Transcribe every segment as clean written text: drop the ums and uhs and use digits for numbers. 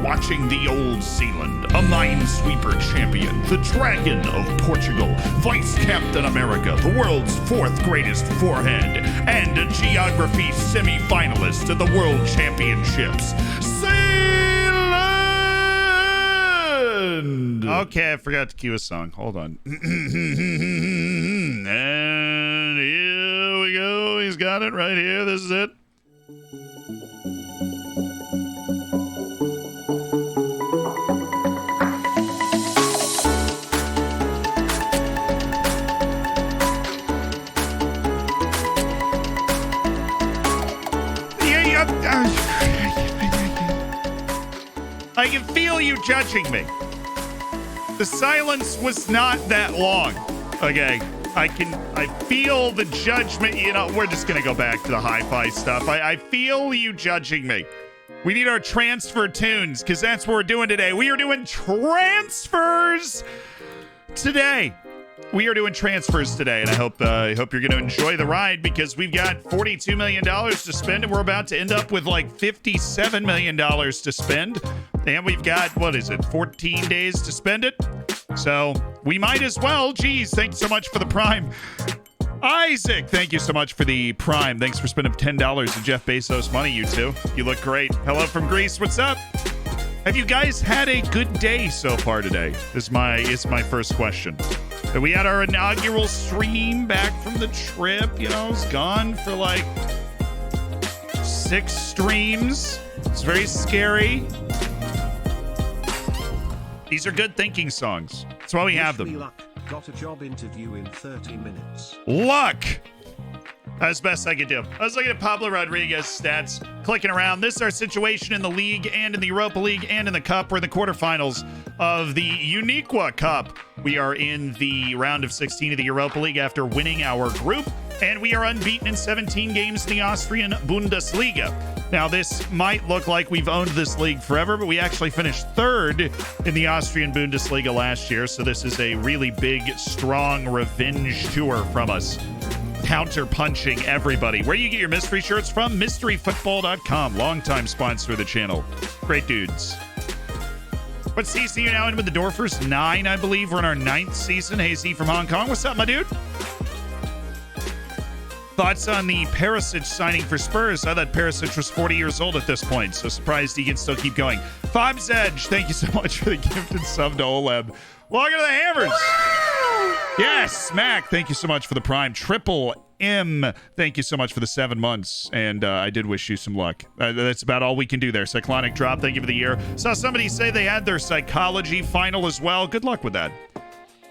watching the Old Zealand, a minesweeper champion, the Dragon of Portugal, Vice Captain America, the world's fourth greatest forehead, and a geography semi-finalist at the World Championships. Zealand! Okay, I forgot to cue a song. Hold on. And here we go. He's got it right here. This is it. I can feel you judging me. The silence was not that long. Okay. I feel the judgment. You know, we're just going to go back to the hi-fi stuff. I feel you judging me. We need our transfer tunes because that's what we're doing today. We are doing transfers today. We are doing transfers today, and I hope you're going to enjoy the ride because we've got $42 million to spend, and we're about to end up with like $57 million to spend. And we've got, 14 days to spend it? So we might as well. Geez, thank you so much for the Prime. Isaac, thank you so much for the Prime. Thanks for spending $10 of Jeff Bezos money, you two. You look great. Hello from Greece. What's up? Have you guys had a good day so far today? Is my first question. We had our inaugural stream back from the trip. You know, it's gone for like 6 streams. It's very scary. These are good thinking songs. That's why we have them. Luck. Got a job interview in 30 minutes. Luck! That's the best I could do. I was looking at Pablo Rodriguez stats, clicking around. This is our situation in the league and in the Europa League and in the Cup. We're in the quarterfinals of the Uniqua Cup. We are in the round of 16 of the Europa League after winning our group, and we are unbeaten in 17 games in the Austrian Bundesliga. Now, this might look like we've owned this league forever, but we actually finished 3rd in the Austrian Bundesliga last year, so this is a really big, strong revenge tour from us. Counter-punching everybody. Where do you get your mystery shirts from? MysteryFootball.com, longtime sponsor of the channel. Great dudes. What season are you now in with the Dorfers? 9, I believe. We're in our 9th season. Hey, Z from Hong Kong. What's up, my dude? Thoughts on the Perisic signing for Spurs? I thought Perisic was 40 years old at this point, so surprised he can still keep going. Fob's Edge, thank you so much for the gifted sub to Oleb. Welcome to the Hammers. Yes, Mac, thank you so much for the Prime. Triple M, thank you so much for the 7 months, and I did wish you some luck. That's about all we can do there. Cyclonic Drop, thank you for the year. Saw somebody say they had their psychology final as well. Good luck with that.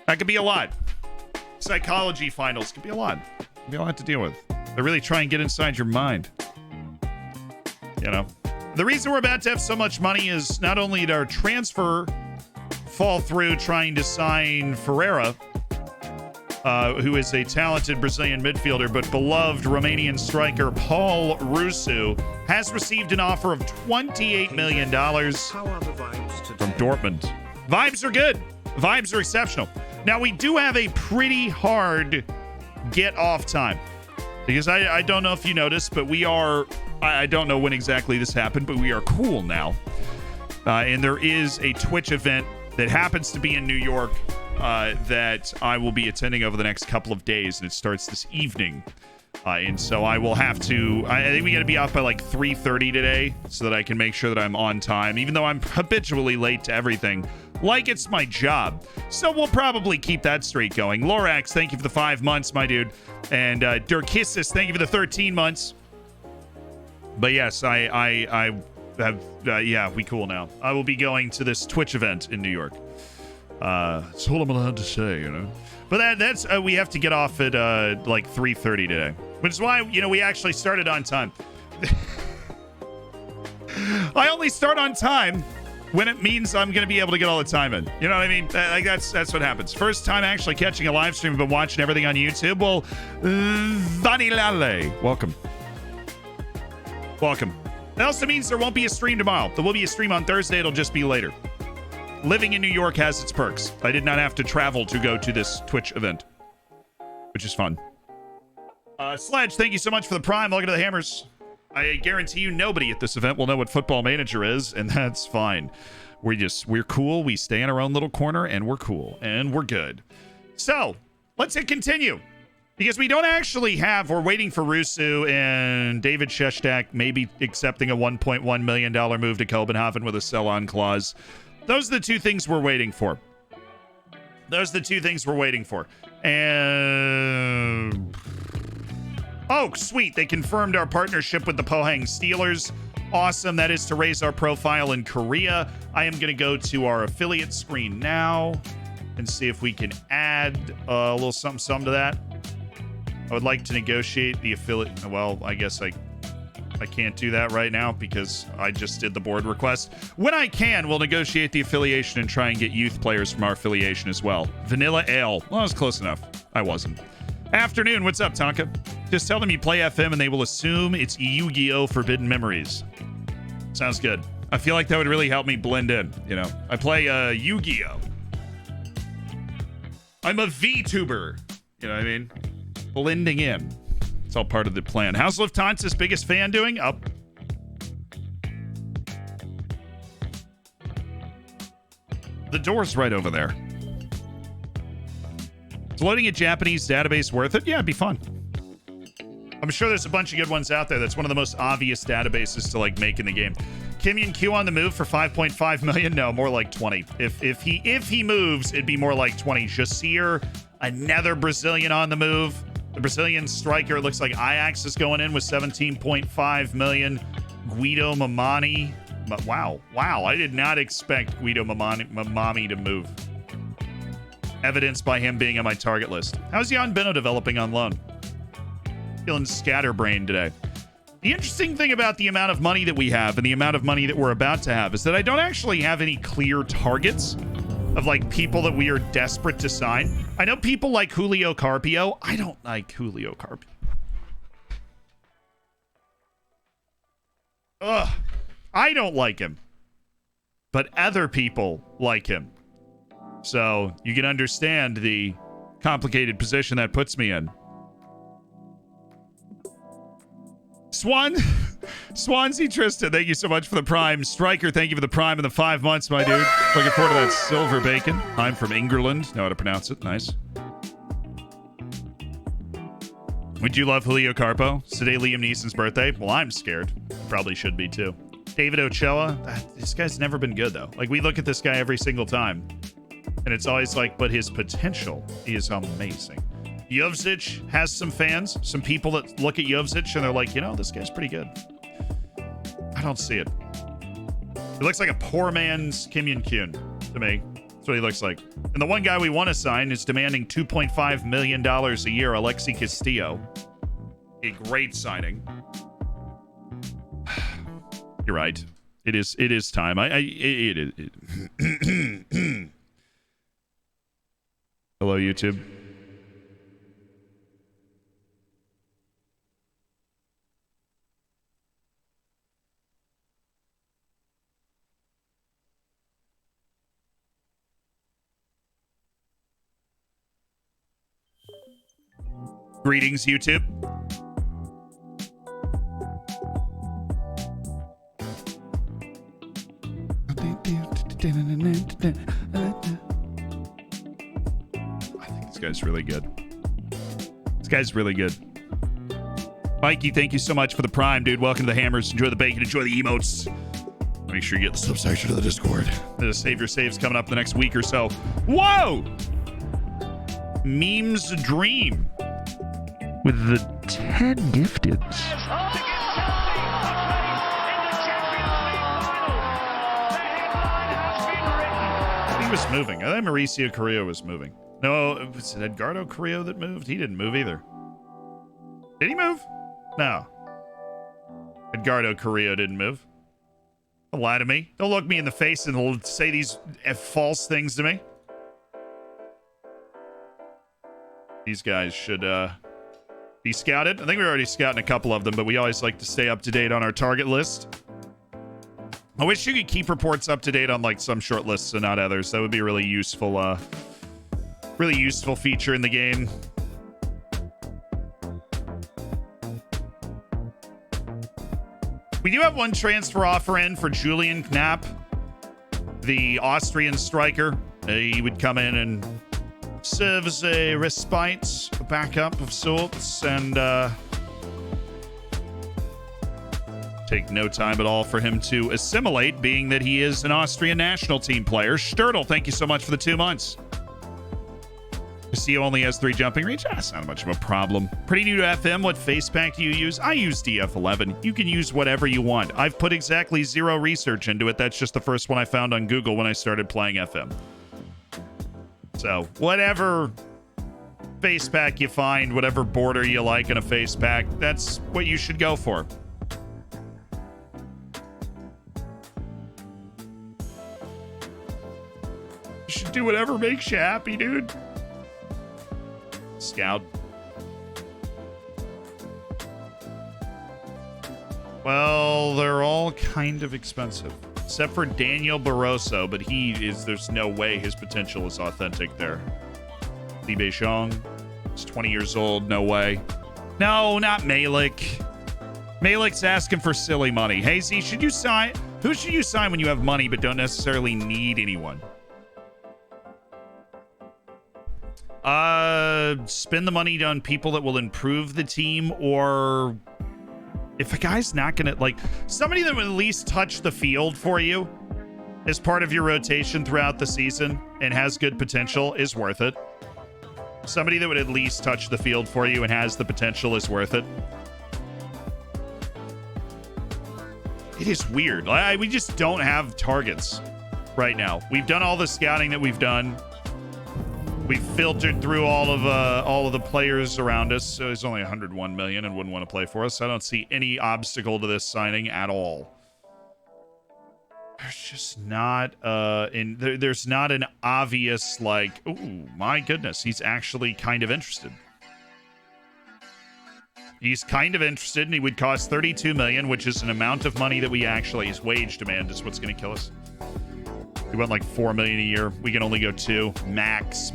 That could be a lot. Psychology finals could be a lot. Could be a lot to deal with. They really try and get inside your mind. You know? The reason we're about to have so much money is not only did our transfer fall through trying to sign Ferreira, who is a talented Brazilian midfielder, but beloved Romanian striker Paul Rusu has received an offer of $28 million from Dortmund. Vibes are good. Vibes are exceptional. Now, we do have a pretty hard get off time because I don't know if you noticed, but we are, I don't know when exactly this happened, but we are cool now. And there is a Twitch event that happens to be in New York that I will be attending over the next couple of days, and it starts this evening. And so I will have to, I think we got to be out by like 3:30 today so that I can make sure that I'm on time, even though I'm habitually late to everything, like it's my job. So we'll probably keep that streak going. Lorax, thank you for the 5 months, my dude. And Durkissis, thank you for the 13 months. But yes, I have, yeah, we cool now. I will be going to this Twitch event in New York. That's all I'm allowed to say, you know. But that's we have to get off at like 3:30 today, which is why, you know, we actually started on time. I only start on time when it means I'm going to be able to get all the time in. You know what I mean? Like that's what happens. First time actually catching a live stream, but watching everything on YouTube. Well, Vanilale, welcome. That also means there won't be a stream tomorrow. There will be a stream on Thursday. It'll just be later. Living in New York has its perks. I did not have to travel to go to this Twitch event, which is fun. Sledge, thank you so much for the Prime. Welcome to the Hammers. I guarantee you nobody at this event will know what Football Manager is, and that's fine. We're cool. We stay in our own little corner, and we're cool, and we're good. So, let's hit continue. Because we don't actually have, we're waiting for Rusu and David Sheshtak maybe accepting a $1.1 million move to Copenhagen with a sell-on clause. Those are the two things we're waiting for. And... oh, sweet. They confirmed our partnership with the Pohang Steelers. Awesome. That is to raise our profile in Korea. I am going to go to our affiliate screen now and see if we can add a little something to that. I would like to negotiate the affiliate. Well, I guess I can't do that right now because I just did the board request. When I can, we'll negotiate the affiliation and try and get youth players from our affiliation as well. Vanilla Ale. Well, I was close enough. I wasn't. Afternoon. What's up, Tonka? Just tell them you play FM and they will assume it's Yu-Gi-Oh! Forbidden Memories. Sounds good. I feel like that would really help me blend in, you know. I play Yu-Gi-Oh! I'm a VTuber. You know what I mean? Blending in. It's all part of the plan. How's Lufthansa's biggest fan doing? Up. The door's right over there. Is loading a Japanese database worth it? Yeah, it'd be fun. I'm sure there's a bunch of good ones out there. That's one of the most obvious databases to like make in the game. Kim Yun Q on the move for 5.5 million? No, more like 20. If he moves, it'd be more like 20. Jasir, another Brazilian on the move. The Brazilian striker, it looks like Ajax is going in with 17.5 million. Guido Mamani. Wow. I did not expect Guido Mamani to move. Evidenced by him being on my target list. How's Jan Beno developing on loan? Feeling scatterbrained today. The interesting thing about the amount of money that we have and the amount of money that we're about to have is that I don't actually have any clear targets of like people that we are desperate to sign. I know people like Julio Carpio. I don't like Julio Carpio. Ugh. I don't like him. But other people like him. So you can understand the complicated position that puts me in. Swansea Tristan, thank you so much for the Prime. Striker, thank you for the Prime and the 5 months, my dude. Looking forward to that silver bacon. I'm from England. Know how to pronounce it. Nice. Would you love Julio Carpo? It's today Liam Neeson's birthday. Well, I'm scared. Probably should be, too. David Ochoa. This guy's never been good, though. Like, we look at this guy every single time. And it's always like, but his potential is amazing. Jovcic has some fans, some people that look at Jovcic and they're like, you know, this guy's pretty good. I don't see it. He looks like a poor man's Kim Yun Kyun to me. That's what he looks like. And the one guy we want to sign is demanding $2.5 million a year, Alexi Castillo. A great signing. You're right. It is time. Hello, YouTube. Greetings, YouTube. I think this guy's really good. This guy's really good. Mikey, thank you so much for the Prime, dude. Welcome to the Hammers. Enjoy the bacon. Enjoy the emotes. Make sure you get the subsection of the Discord. The Save Your Saves coming up the next week or so. Whoa! Memes Dream. With the 10 gifteds. He was moving. I think Mauricio Carrillo was moving. No, was it Edgardo Carrillo that moved? He didn't move either. Did he move? No. Edgardo Carrillo didn't move. Don't lie to me. Don't look me in the face and say these false things to me. These guys should be scouted. I think we're already scouting a couple of them, but we always like to stay up to date on our target list. I wish you could keep reports up to date on like some short lists and not others. That would be a really useful feature in the game. We do have one transfer offer in for Julian Knapp, the Austrian striker. He would come in and serve as a respite, a backup of sorts, and take no time at all for him to assimilate, being that he is an Austrian national team player. Sturtle, thank you so much for the 2 months. Castillo only has 3 jumping reach. That's not much of a problem. Pretty new to FM. What face pack do you use? I use DF11. You can use whatever you want. I've put exactly 0 research into it. That's just the first one I found on Google when I started playing FM. So whatever face pack you find, whatever border you like in a face pack, that's what you should go for. You should do whatever makes you happy, dude. Scout. Well, they're all kind of expensive. Except for Daniel Barroso, but there's no way his potential is authentic there. Li Beishong is 20 years old, no way. No, not Malik. Malik's asking for silly money. Hey, Z, who should you sign when you have money but don't necessarily need anyone? Spend the money on people that will improve the team, or if a guy's not gonna, like, somebody that would at least touch the field for you as part of your rotation throughout the season and has good potential is worth it. Somebody that would at least touch the field for you and has the potential is worth it. It is weird. We just don't have targets right now. We've done all the scouting that we've done. We've filtered through all of the players around us. So there's only 101 million and wouldn't want to play for us. I don't see any obstacle to this signing at all. There's just not there's not an obvious, like, oh my goodness, he's actually kind of interested. He's kind of interested, and he would cost 32 million, which is an amount of money that we actually, his wage demand is what's going to kill us. We went like 4 million a year. We can only go 2. Max.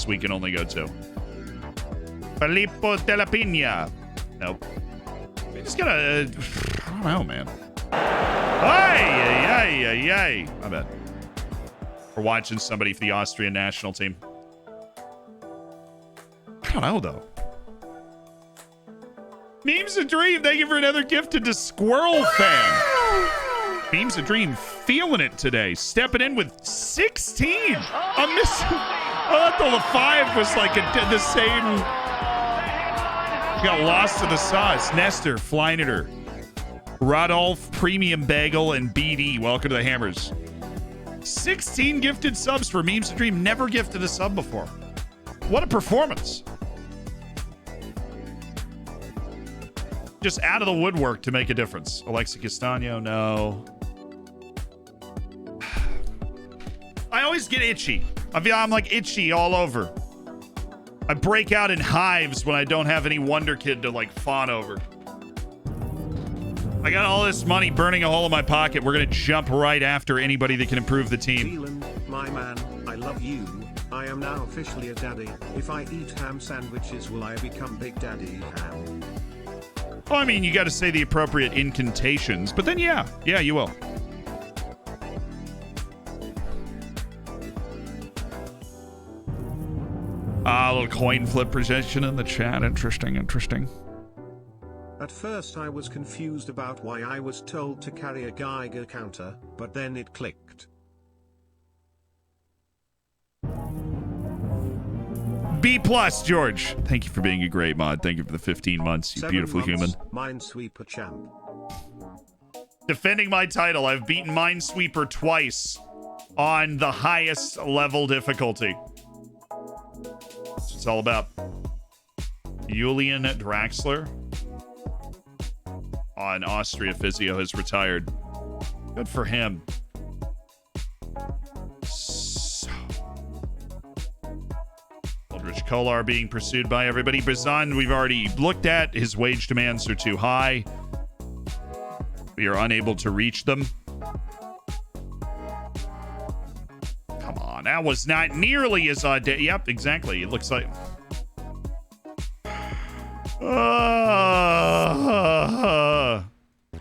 We can only go 2. Filippo Della Pina. Nope. We just gotta, I don't know, man. Ay. My bad. We're watching somebody for the Austrian national team. I don't know, though. Memes a Dream, thank you for another gifted to Squirrel Fan. Memes a Dream feeling it today. Stepping in with 16. I'm missing. I thought the 5 was like the same. Got lost to the sauce. Nestor, flying at her. Rodolph, Premium Bagel, and BD. Welcome to the Hammers. 16 gifted subs for Memes a Dream. Never gifted a sub before. What a performance. Just out of the woodwork to make a difference. Alexa Castano, no. I always get itchy. I'm like itchy all over. I break out in hives when I don't have any Wonder Kid to like fawn over. I got all this money burning a hole in my pocket. We're going to jump right after anybody that can improve the team. Julian, my man, I love you. I am now officially a daddy. If I eat ham sandwiches, will I become Big Daddy Ham? Well, I mean, you got to say the appropriate incantations, but then yeah, you will. A little coin flip projection in the chat. Interesting. At first I was confused about why I was told to carry a Geiger counter, but then it clicked. B+, George. Thank you for being a great mod. Thank you for the 15 months, you 7 beautiful months, human. Minesweeper champ. Defending my title, I've beaten Minesweeper twice on the highest level difficulty. That's what it's all about. Julian Draxler on Austria Physio has retired. Good for him. Aldrich Kolar being pursued by everybody. Bazan, we've already looked at. His wage demands are too high. We are unable to reach them. Come on, that was not nearly as audacious. Yep, exactly. It looks like...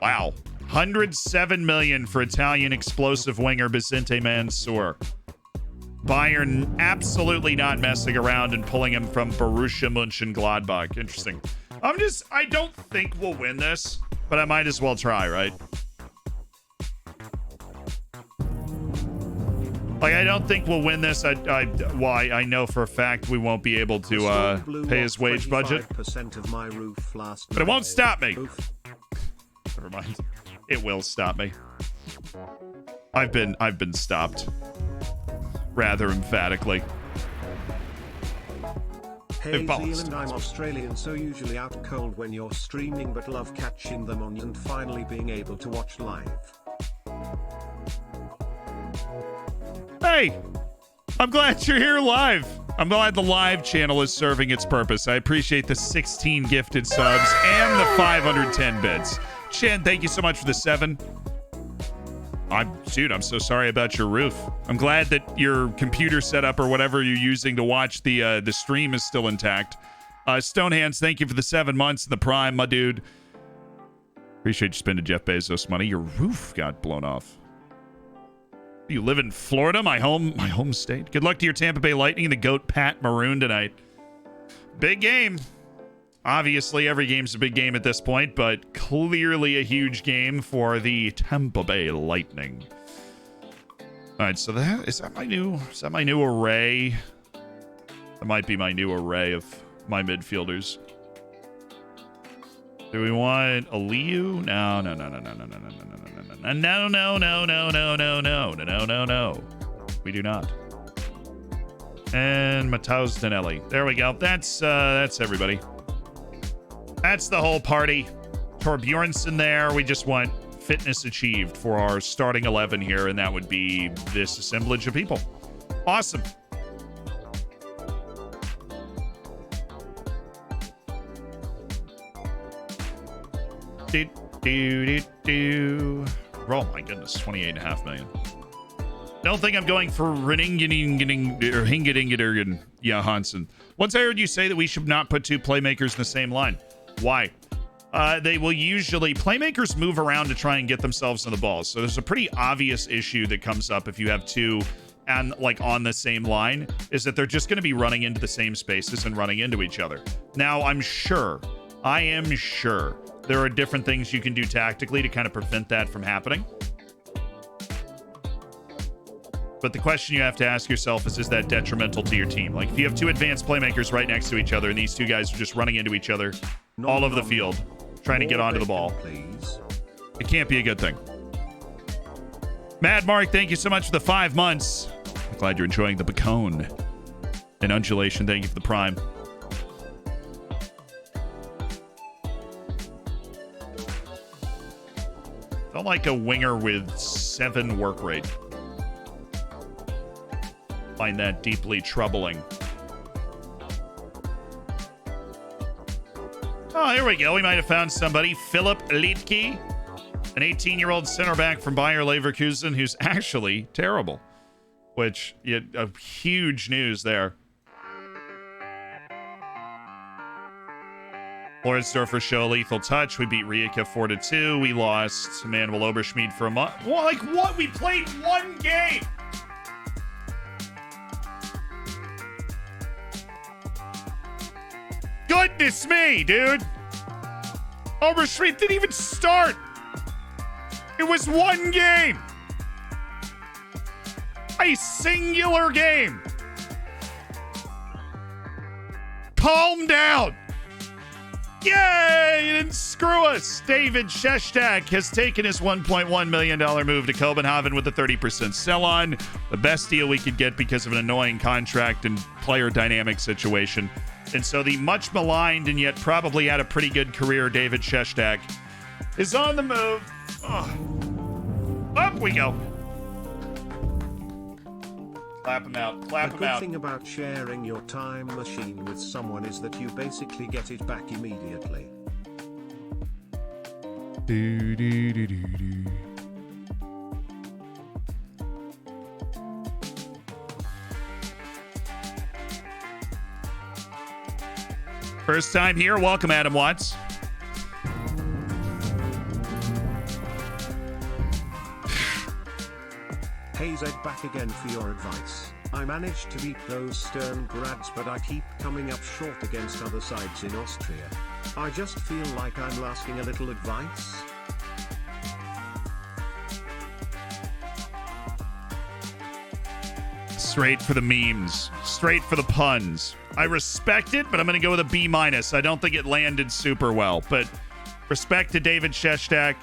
Wow, Wow. 107 million for Italian explosive winger Vicente Mansour. Bayern absolutely not messing around and pulling him from Borussia Mönchengladbach. Interesting. I don't think we'll win this, but I might as well try, right? Like, I don't think we'll win this. I know for a fact we won't be able to pay his wage budget. Of my roof last but it won't night. stop me. Oof. Never mind. It will stop me. I've been stopped. Rather emphatically. Hey Impossible. Zealand, I'm Australian, so usually out cold when you're streaming, but love catching them on and finally being able to watch live. Hey, I'm glad you're here live. I'm glad the live channel is serving its purpose. I appreciate the 16 gifted subs and the 510 bits. Chen, thank you so much for the 7. Dude, I'm so sorry about your roof. I'm glad that your computer setup or whatever you're using to watch the stream is still intact. Stonehands, thank you for the 7 months in the prime, my dude. Appreciate you spending Jeff Bezos money. Your roof got blown off. You live in Florida, my home state. Good luck to your Tampa Bay Lightning and the GOAT Pat Maroon tonight. Big game. Obviously, every game's a big game at this point, but clearly a huge game for the Tampa Bay Lightning. All right, so is that my new array? That might be my new array of my midfielders. Do we want Aliu? No. We do not. And Matheus Danelli. There we go. That's everybody. That's the whole party. Torbjornsson there. We just want fitness achieved for our starting 11 here, and that would be this assemblage of people. Awesome. Oh my goodness, 28.5 million. Don't think I'm going for Hingadingadurgan Johansson. Once I heard you say that we should not put two playmakers in the same line. Why? They will usually... Playmakers move around to try and get themselves in the ball. So there's a pretty obvious issue that comes up if you have two and like on the same line, is that they're just going to be running into the same spaces and running into each other. Now, I am sure there are different things you can do tactically to kind of prevent that from happening. But the question you have to ask yourself is that detrimental to your team? Like, if you have two advanced playmakers right next to each other and these two guys are just running into each other all over the field, trying to get onto the ball, it can't be a good thing. Mad Mark, thank you so much for the 5 months. I'm glad you're enjoying the bacone. And Undulation, thank you for the prime. Felt like a winger with 7 work rate. Find that deeply troubling. Oh, here we go. We might have found somebody. Philip Liedtke, an 18-year-old center back from Bayer Leverkusen who's actually terrible. Which, a huge news there. Lordsdorfer show lethal touch. We beat Rijeka 4-2. We lost Manuel Oberschmidt for a month. Well, like what? We played one game. Goodness me, dude. Oberschmidt didn't even start. It was one game. A singular game. Calm down. Yay! You didn't screw us. David Sheshtak has taken his $1.1 million move to Copenhagen with a 30% sell-on. The best deal we could get because of an annoying contract and player dynamic situation. And so the much maligned and yet probably had a pretty good career David Sheshtak is on the move. Oh. Up we go. Clap him out. Clap him out. The good thing about sharing your time machine with someone is that you basically get it back immediately. Do, do, do, do, do. First time here. Welcome, Adam Watts. Hey Zed, back again for your advice. I managed to beat those Stern grads, but I keep coming up short against other sides in Austria. I just feel like I'm asking a little advice. Straight for the memes. Straight for the puns. I respect it, but I'm going to go with a B-. I don't think it landed super well, but respect to David Shestak.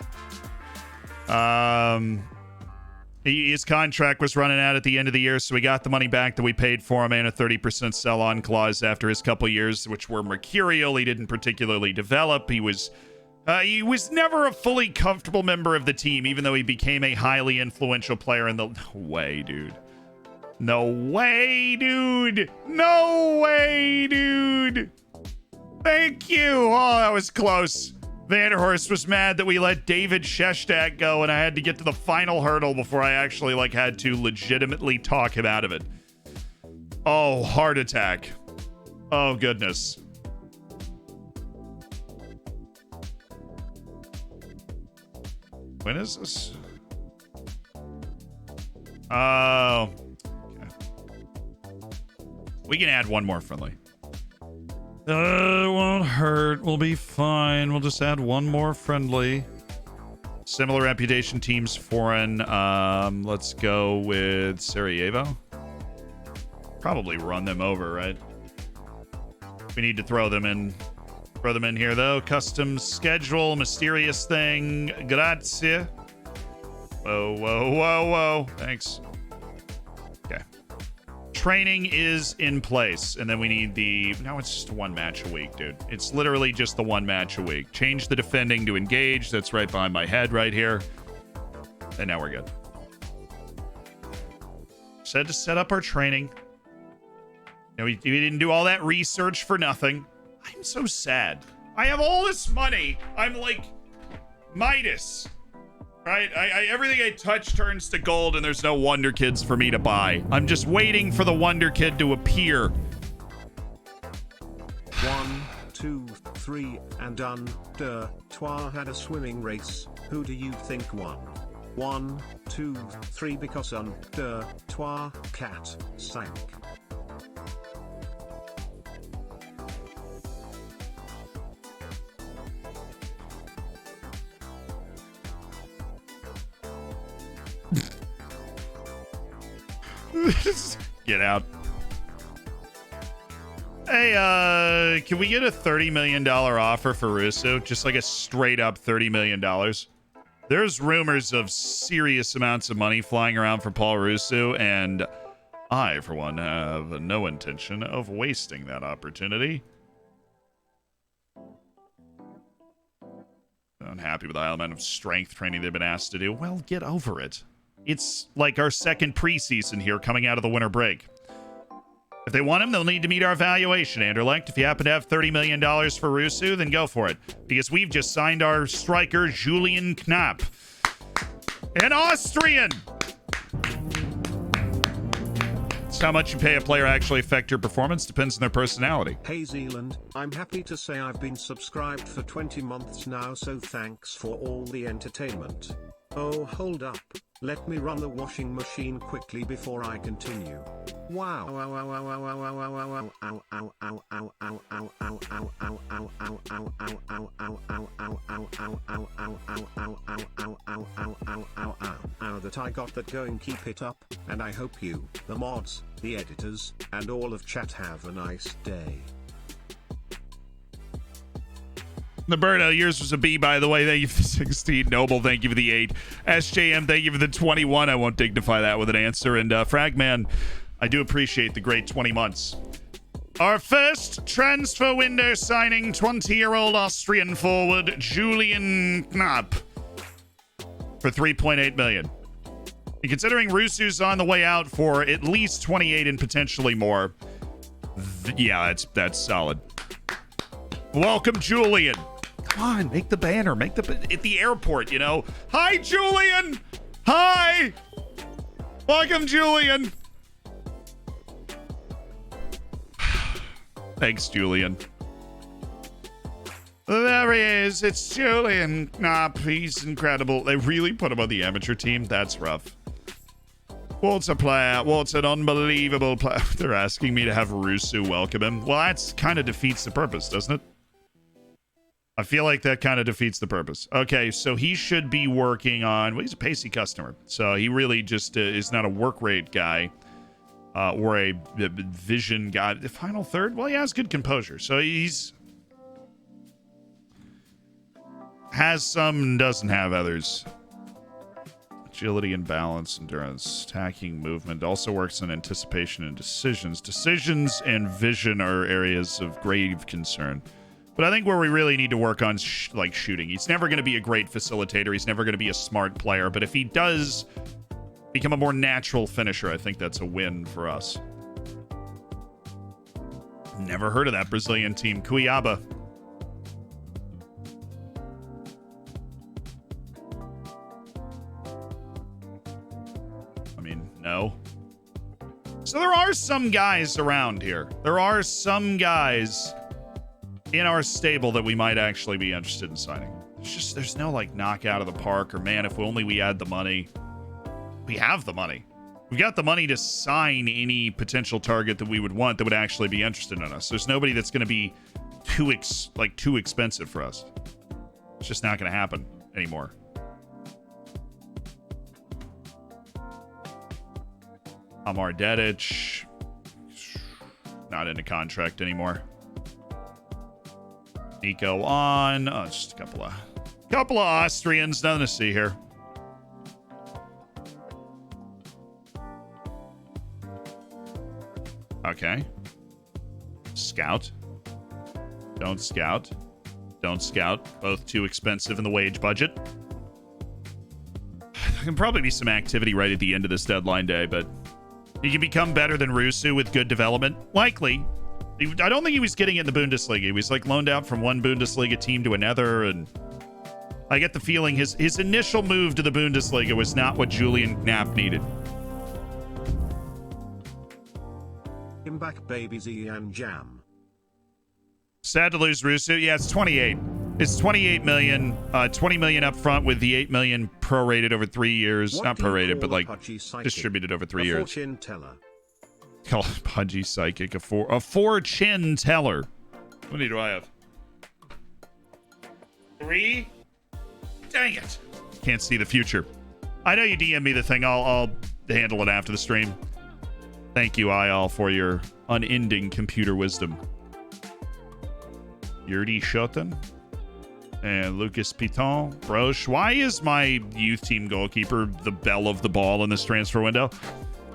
His contract was running out at the end of the year, so we got the money back that we paid for him and a 30% sell-on clause after his couple years, which were mercurial. He didn't particularly develop. He was never a fully comfortable member of the team, even though he became a highly influential player in the... No way, dude. No way, dude. No way, dude. Thank you. Oh, that was close. Vanderhorst was mad that we let David Shestak go, and I had to get to the final hurdle before I actually had to legitimately talk him out of it. Oh, heart attack. Oh, goodness. When is this? Oh. Okay. We can add one more friendly. It won't hurt. We'll be fine. We'll just add one more friendly. Similar reputation teams foreign. Let's go with Sarajevo. Probably run them over, right? We need to throw them in. Throw them in here, though. Custom schedule. Mysterious thing. Grazie. Whoa, whoa, whoa, whoa. Thanks. Okay. Training is in place, and then we need the... Now it's just one match a week, dude. It's literally just the one match a week. Change the defending to engage. That's right behind my head right here. And now we're good. Said to set up our training. You know, we didn't do all that research for nothing. I'm so sad. I have all this money. I'm like Midas. Right? Everything I touch turns to gold, and there's no Wonder Kids for me to buy. I'm just waiting for the Wonder Kid to appear. 1, 2, 3, and done. Trois had a swimming race. Who do you think won? 1, 2, 3 because trois cat sank. Get out. Hey, can we get a $30 million offer for Rusu? Just like a straight up $30 million. There's rumors of serious amounts of money flying around for Paul Rusu, and I, for one, have no intention of wasting that opportunity. Unhappy with the element of strength training they've been asked to do. Well, get over it. It's like our second preseason here coming out of the winter break. If they want him, they'll need to meet our valuation, Anderlecht. If you happen to have $30 million for Rusu, then go for it. Because we've just signed our striker, Julian Knapp. An Austrian! It's how much you pay a player actually affect your performance. Depends on their personality. Hey Zealand, I'm happy to say I've been subscribed for 20 months now, so thanks for all the entertainment. Oh, hold up. Let me run the washing machine quickly before I continue. Wow. That I got that going. Keep it up, and I hope you, the mods, the editors, and all of chat have a nice day. Roberto, yours was a B, by the way. Thank you for the 16. Noble, thank you for the 8. SJM, thank you for the 21. I won't dignify that with an answer. And Fragman, I do appreciate the great 20 months. Our first transfer window signing, 20-year-old Austrian forward, Julian Knapp, for $3.8 million. And considering Rusu's on the way out for at least 28 and potentially more, yeah, that's solid. Welcome, Julian. Come on, make the banner. Make the at the airport, you know. Hi, Julian. Hi. Welcome, Julian. Thanks, Julian. There he is. It's Julian Knapp. He's incredible. They really put him on the amateur team. That's rough. What's a player? What's an unbelievable player? They're asking me to have Rusu welcome him. Well, that's kind of defeats the purpose, doesn't it? I feel like that kind of defeats the purpose. Okay, so he should be working on... Well, he's a pacey customer. So he really just is not a work rate guy or a vision guy. The final third? Well, he has good composure. So he's... Has some, doesn't have others. Agility and balance, endurance, attacking movement. Also works on anticipation and decisions. Decisions and vision are areas of grave concern. But I think where we really need to work on like shooting. He's never going to be a great facilitator. He's never going to be a smart player. But if he does become a more natural finisher, I think that's a win for us. Never heard of that Brazilian team. Cuiabá. No. So there are some guys around here. There are some guys in our stable that we might actually be interested in signing. There's no like knockout of the park or man, if only we had the money. We have the money. We've got the money to sign any potential target that we would want that would actually be interested in us. There's nobody that's going to be too expensive for us. It's just not going to happen anymore. Amar Dedic, not in a contract anymore. Nico on. Oh, just a couple of Austrians. Nothing to see here. Okay. Scout. Don't scout. Don't scout. Both too expensive in the wage budget. There can probably be some activity right at the end of this deadline day, but he can become better than Rusu with good development. Likely. I don't think he was getting it in the Bundesliga. He was like loaned out from one Bundesliga team to another, and I get the feeling his initial move to the Bundesliga was not what Julian Knapp needed. Him back, baby Z and Jam. Sad to lose Rusu. Yeah, it's 28. It's 28 million, 20 million up front with the 8 million prorated over 3 years. What Not prorated, but like distributed over 3 years. Fortune teller. Call Pudgy Psychic a fortune teller. How many do I have? 3? Dang it. Can't see the future. I know you DM me the thing. I'll handle it after the stream. Thank you, Ayal, for your unending computer wisdom. Yurdi Shoten and Lucas Piton. Broche. Why is my youth team goalkeeper the belle of the ball in this transfer window?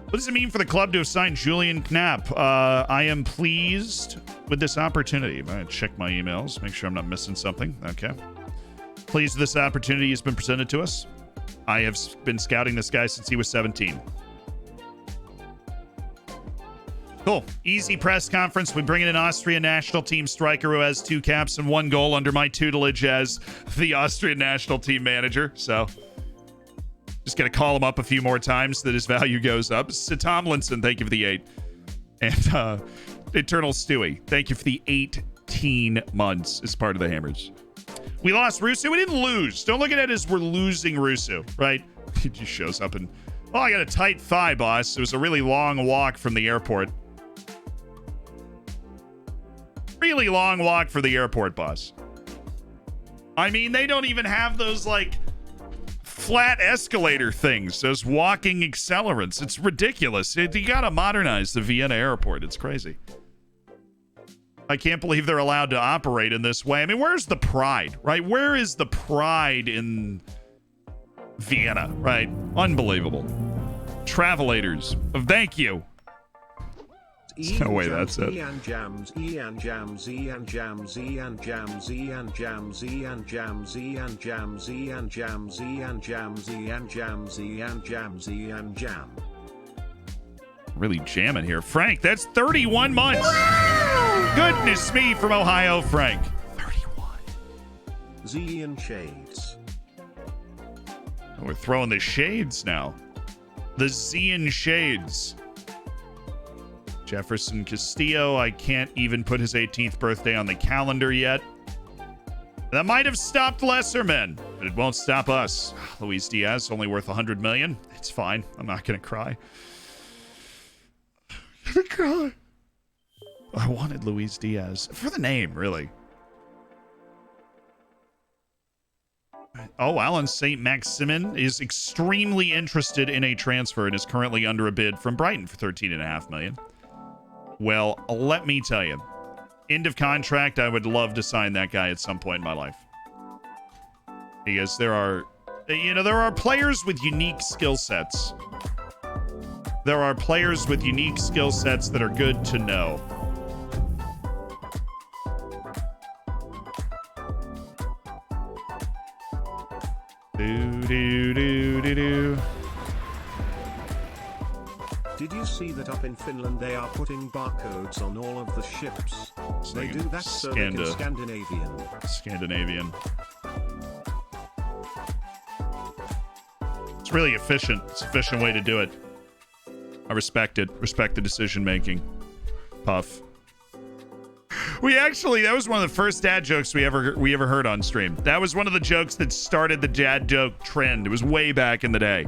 What does it mean for the club to have signed Julian Knapp? I am pleased with this opportunity. I'm going to check my emails, make sure I'm not missing something. Okay. Pleased with this opportunity has been presented to us. I have been scouting this guy since he was 17. Cool. Easy press conference. We bring in an Austrian national team striker who has 2 caps and 1 goal under my tutelage as the Austrian national team manager. So just going to call him up a few more times so that his value goes up. Sid Tomlinson, thank you for the 8. And Eternal Stewie, thank you for the 18 months as part of the Hammers. We lost Rusu. We didn't lose. Don't look at it as we're losing Rusu, right? He just shows up and, oh, I got a tight thigh, boss. It was a really long walk from the airport. Really long walk for the airport, boss. I mean, they don't even have those, like, flat escalator things, those walking accelerants. It's ridiculous. You gotta modernize the Vienna airport. It's crazy. I can't believe they're allowed to operate in this way. I mean, where's the pride, right? Where is the pride in Vienna, right? Unbelievable. Travelators. Thank you. There's no way that's it. Ian Jams, Ian Jams, Ian Jams, Ian Jams, Ian Jams, Ian Jams, Ian Jams, Ian Jams, Ian Jams, Ian Jams, Ian Jams, Ian Jam. Really jamming here. Frank, that's 31 months. Wow! Goodness me, from Ohio, Frank. 31. Zian Shades. We're throwing the shades now. The Zian Shades. Jefferson Castillo, I can't even put his 18th birthday on the calendar yet. That might have stopped lesser men, but it won't stop us. Luis Diaz, only worth 100 million. It's fine. I'm not going to cry. I'm going to cry. I wanted Luis Diaz. For the name, really. Oh, Alan St. Maximin is extremely interested in a transfer and is currently under a bid from Brighton for 13.5 million. Well, let me tell you. End of contract, I would love to sign that guy at some point in my life. Because there are players with unique skill sets. There are players with unique skill sets that are good to know. Do. Did you see that up in Finland they are putting barcodes on all of the ships? They do that so they can Scandinavian. It's really efficient. It's an efficient way to do it. I respect it. Respect the decision making. Puff. That was one of the first dad jokes we ever heard on stream. That was one of the jokes that started the dad joke trend. It was way back in the day.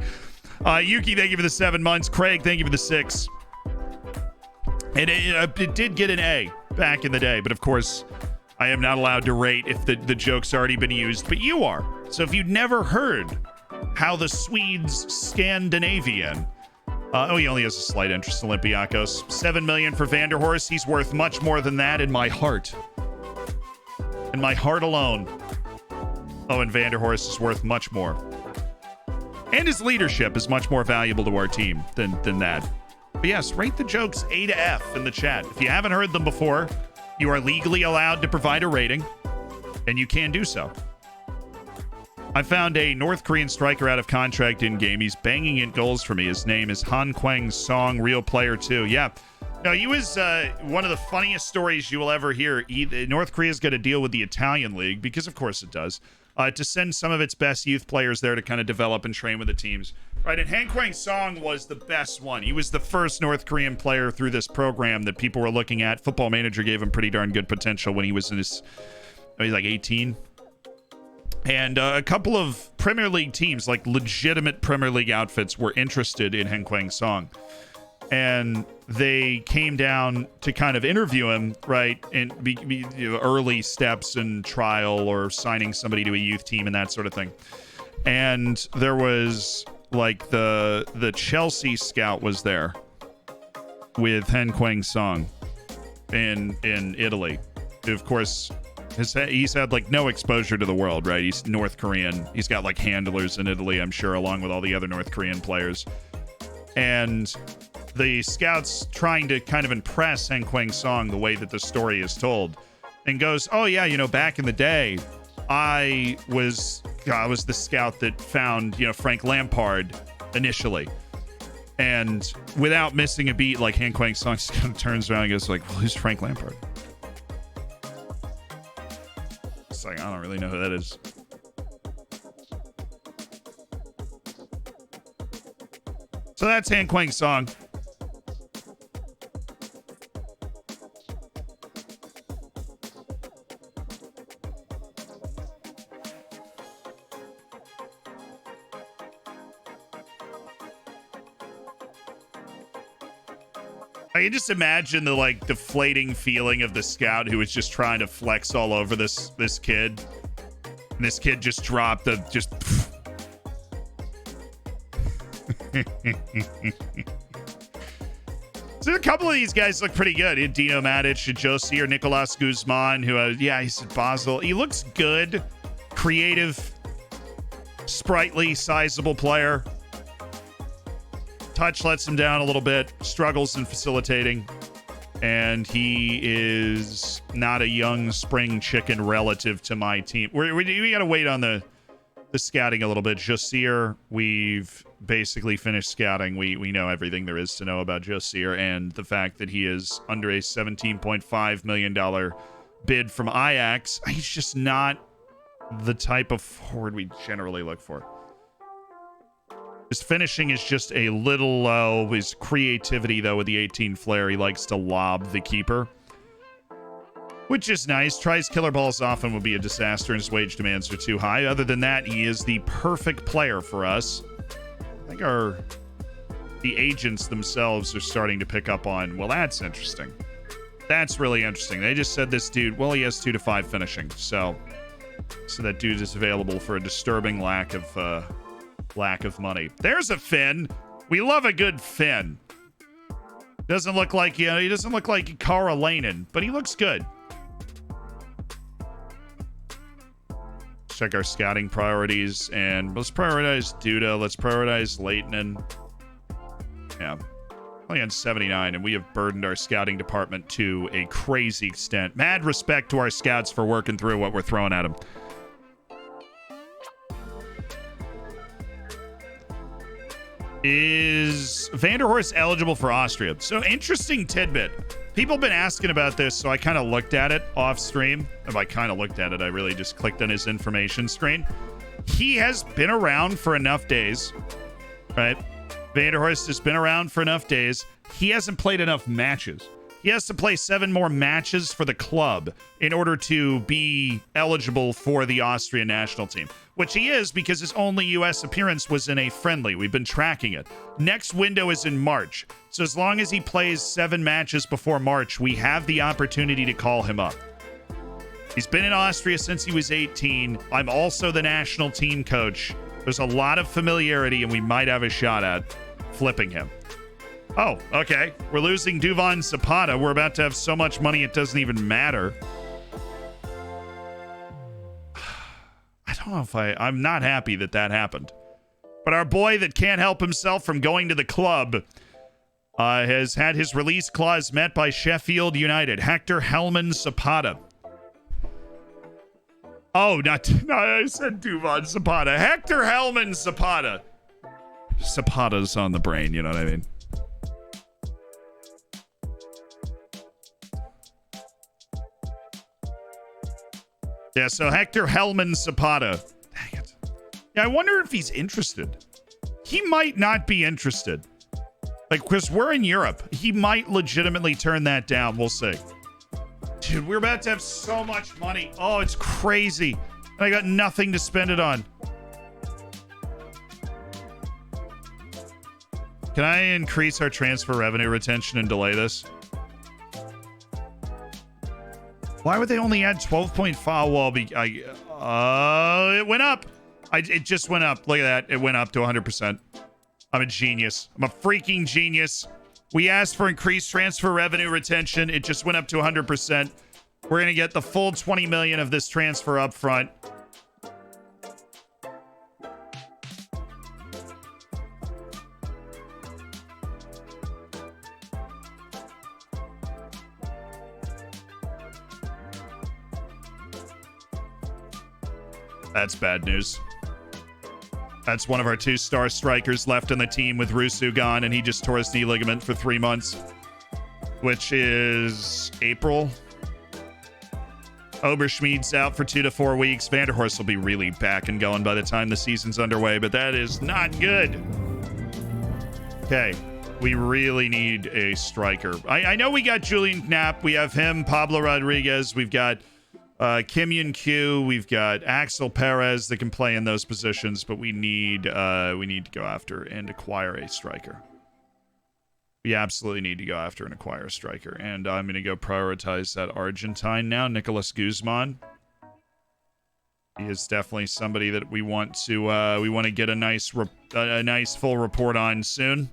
Yuki, thank you for the 7 months. Craig, thank you for the 6. And it did get an A back in the day, but of course, I am not allowed to rate if the joke's already been used, but you are. So if you'd never heard how the Swedes Scandinavian, he only has a slight interest in Olympiacos. 7 million for Vanderhorst. He's worth much more than that in my heart. In my heart alone. Oh, and Vanderhorst is worth much more. And his leadership is much more valuable to our team than that. But yes, rate the jokes A to F in the chat. If you haven't heard them before, you are legally allowed to provide a rating, and you can do so. I found a North Korean striker out of contract in-game. He's banging in goals for me. His name is Han Kwang Song, real player too. Yeah. No, he was one of the funniest stories you will ever hear. North Korea's got to deal with the Italian league, because of course it does, to send some of its best youth players there to kind of develop and train with the teams. Right, and Han Kwang Song was the best one. He was the first North Korean player through this program that people were looking at. Football Manager gave him pretty darn good potential when he was he's like 18. And a couple of Premier League teams, like legitimate Premier League outfits, were interested in Han Kwang Song. And they came down to kind of interview him, right, and early steps in trial or signing somebody to a youth team and that sort of thing. And there was like the Chelsea scout was there with Han Kwang Song in Italy. Of course, he's had like no exposure to the world, right? He's North Korean. He's got like handlers in Italy, I'm sure, along with all the other North Korean players. And the scouts trying to kind of impress Han Kwang Song the way that the story is told, and goes, oh yeah, back in the day, I was the scout that found, Frank Lampard initially. And without missing a beat, like Han Kwang Song just kind of turns around and goes like, well, who's Frank Lampard? It's like, I don't really know who that is. So that's Han Kwang Song. I can just imagine the like deflating feeling of the scout who was just trying to flex all over this kid. And this kid just dropped So a couple of these guys look pretty good. Dino Matic, Josie, or Nicolas Guzman, who, he's at Basel. He looks good, creative, sprightly, sizable player. Touch lets him down a little bit, struggles in facilitating, and he is not a young spring chicken relative to my team. We got to wait on the scouting a little bit. Josier, we've basically finished scouting. We know everything there is to know about Josier, and the fact that he is under a $17.5 million bid from Ajax. He's just not the type of forward we generally look for. His finishing is just a little low. His creativity, though, with the 18 flair, he likes to lob the keeper. which is nice. Tries killer balls often would be a disaster, and his wage demands are too high. Other than that, he is the perfect player for us. I think the agents themselves are starting to pick up on, well, that's interesting. That's really interesting. They just said this dude, well, he has 2 to 5 finishing, so that dude is available for a disturbing lack of money. There's a Finn. We love a good Finn. Doesn't look like, he doesn't look like Kara Lanen, but he looks good. Check our scouting priorities, and let's prioritize Duda. Let's prioritize Leitonen. Yeah. Only on 79, and we have burdened our scouting department to a crazy extent. Mad respect to our scouts for working through what we're throwing at them. Is Vanderhorst eligible for Austria? So, interesting tidbit. People have been asking about this, so I kind of looked at it off stream. If I kind of looked at it, I really just clicked on his information screen. He has been around for enough days, right? Vanderhorst has been around for enough days. He hasn't played enough matches. He has to play 7 more matches for the club in order to be eligible for the Austrian national team, which he is because his only U.S. appearance was in a friendly. We've been tracking it. Next window is in March. So as long as he plays 7 matches before March, we have the opportunity to call him up. He's been in Austria since he was 18. I'm also the national team coach. There's a lot of familiarity, and we might have a shot at flipping him. Oh, okay. We're losing Duvan Zapata. We're about to have so much money it doesn't even matter. I don't know if I'm not happy that happened. But our boy that can't help himself from going to the club has had his release clause met by Sheffield United. Hector Hellman Zapata. Oh, no, I said Duvan Zapata. Hector Hellman Zapata. Zapata's on the brain, you know what I mean? Yeah, so Hector Hellman Zapata. Dang it. Yeah, I wonder if he's interested. He might not be interested. Like, because we're in Europe. He might legitimately turn that down. We'll see. Dude, we're about to have so much money. Oh, it's crazy. And I got nothing to spend it on. Can I increase our transfer revenue retention and delay this? Why would they only add 12.5? Well, it went up. It just went up. Look at that. It went up to 100%. I'm a genius. I'm a freaking genius. We asked for increased transfer revenue retention. It just went up to 100%. We're going to get the full 20 million of this transfer up front. That's bad news. That's one of our 2-star strikers left on the team with Rusu gone, and he just tore his knee ligament for 3 months, which is April. Oberschmidt's out for 2 to 4 weeks. Vanderhorst will be really back and going by the time the season's underway, but that is not good. Okay, we really need a striker. I know we got Julian Knapp. We have him, Pablo Rodriguez. We've got Kim Yun Kyu, we've got Axel Perez that can play in those positions, but we need to go after and acquire a striker. We absolutely need to go after and acquire a striker, and I'm going to go prioritize that Argentine now, Nicolas Guzman. He is definitely somebody that we want to get a nice full report on soon,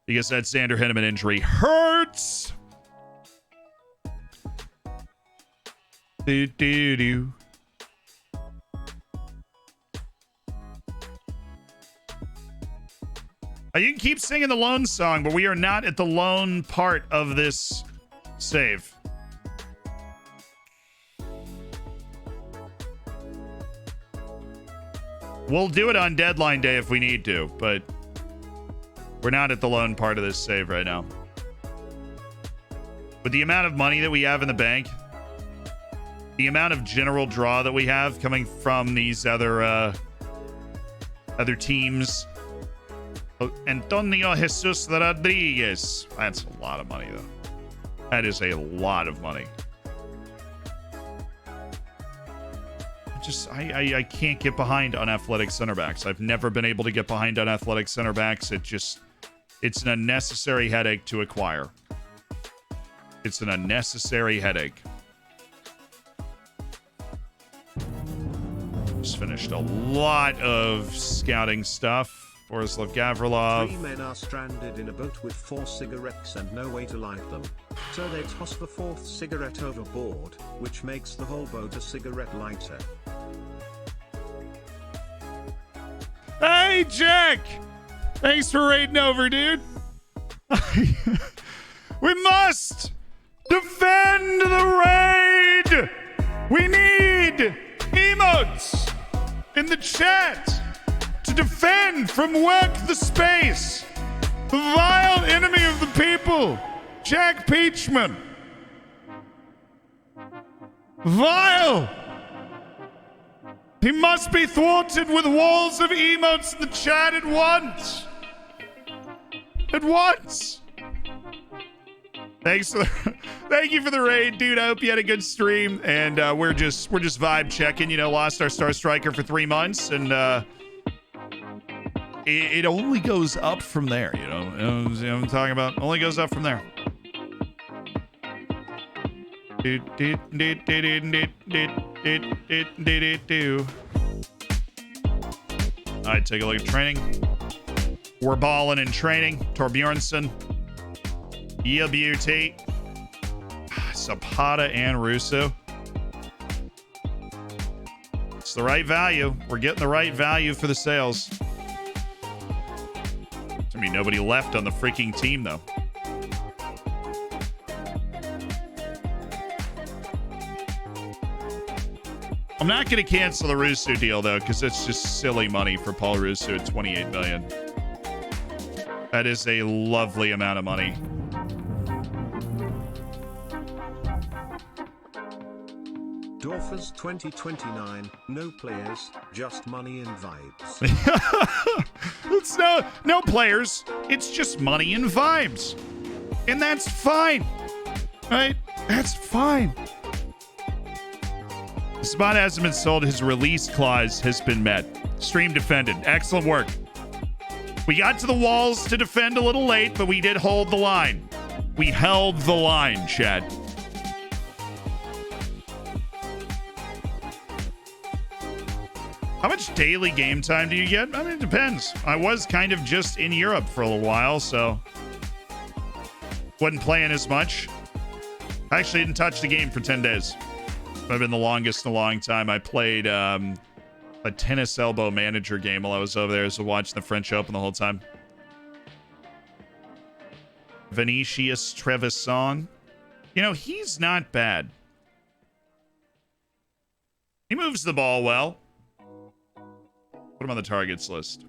because that Xander Hinneman injury hurts. Do. You can keep singing the loan song, but we are not at the loan part of this save. We'll do it on deadline day if we need to, but we're not at the loan part of this save right now. With the amount of money that we have in the bank, the amount of general draw that we have coming from these other teams. Oh, Antonio Jesus Rodriguez. That's a lot of money, though. That is a lot of money. I can't get behind unathletic center backs. I've never been able to get behind unathletic center backs. It's an unnecessary headache to acquire. It's an unnecessary headache. Just finished a lot of scouting stuff. Borislav Gavrilov. 3 men are stranded in a boat with 4 cigarettes and no way to light them. So they toss the 4th cigarette overboard, which makes the whole boat a cigarette lighter. Hey, Jack! Thanks for raiding over, dude. We must defend the raid! We need emotes in the chat to defend from Work the Space, the vile enemy of the people, Jack Peachman. Vile! He must be thwarted with walls of emotes in the chat at once. At once. Thank you for the raid, dude. I hope you had a good stream. And we're just vibe checking. You know, lost our star striker for 3 months, and it only goes up from there. You know what I'm talking about? Only goes up from there. All right, take a look at training. We're balling in training. Torbjornsson, Beauty, Zapata, and Rusu. It's the right value. We're getting the right value for the sales. There's gonna be nobody left on the freaking team, though. I'm not going to cancel the Rusu deal, though, because it's just silly money for Paul Rusu at $28 million. That is a lovely amount of money. Dorfers 2029, no players, just money and vibes. It's no players. It's just money and vibes. And that's fine. Right? That's fine. The spot hasn't been sold. His release clause has been met. Stream defended. Excellent work. We got to the walls to defend a little late, but we did hold the line. We held the line, Chad. How much daily game time do you get? I mean, it depends. I was kind of just in Europe for a little while, so wasn't playing as much. I actually didn't touch the game for 10 days. I've been the longest in a long time. I played a tennis elbow manager game while I was over there, so watching the French Open the whole time. Vinicius Trevisan. You know, he's not bad. He moves the ball well. Put him on the targets list.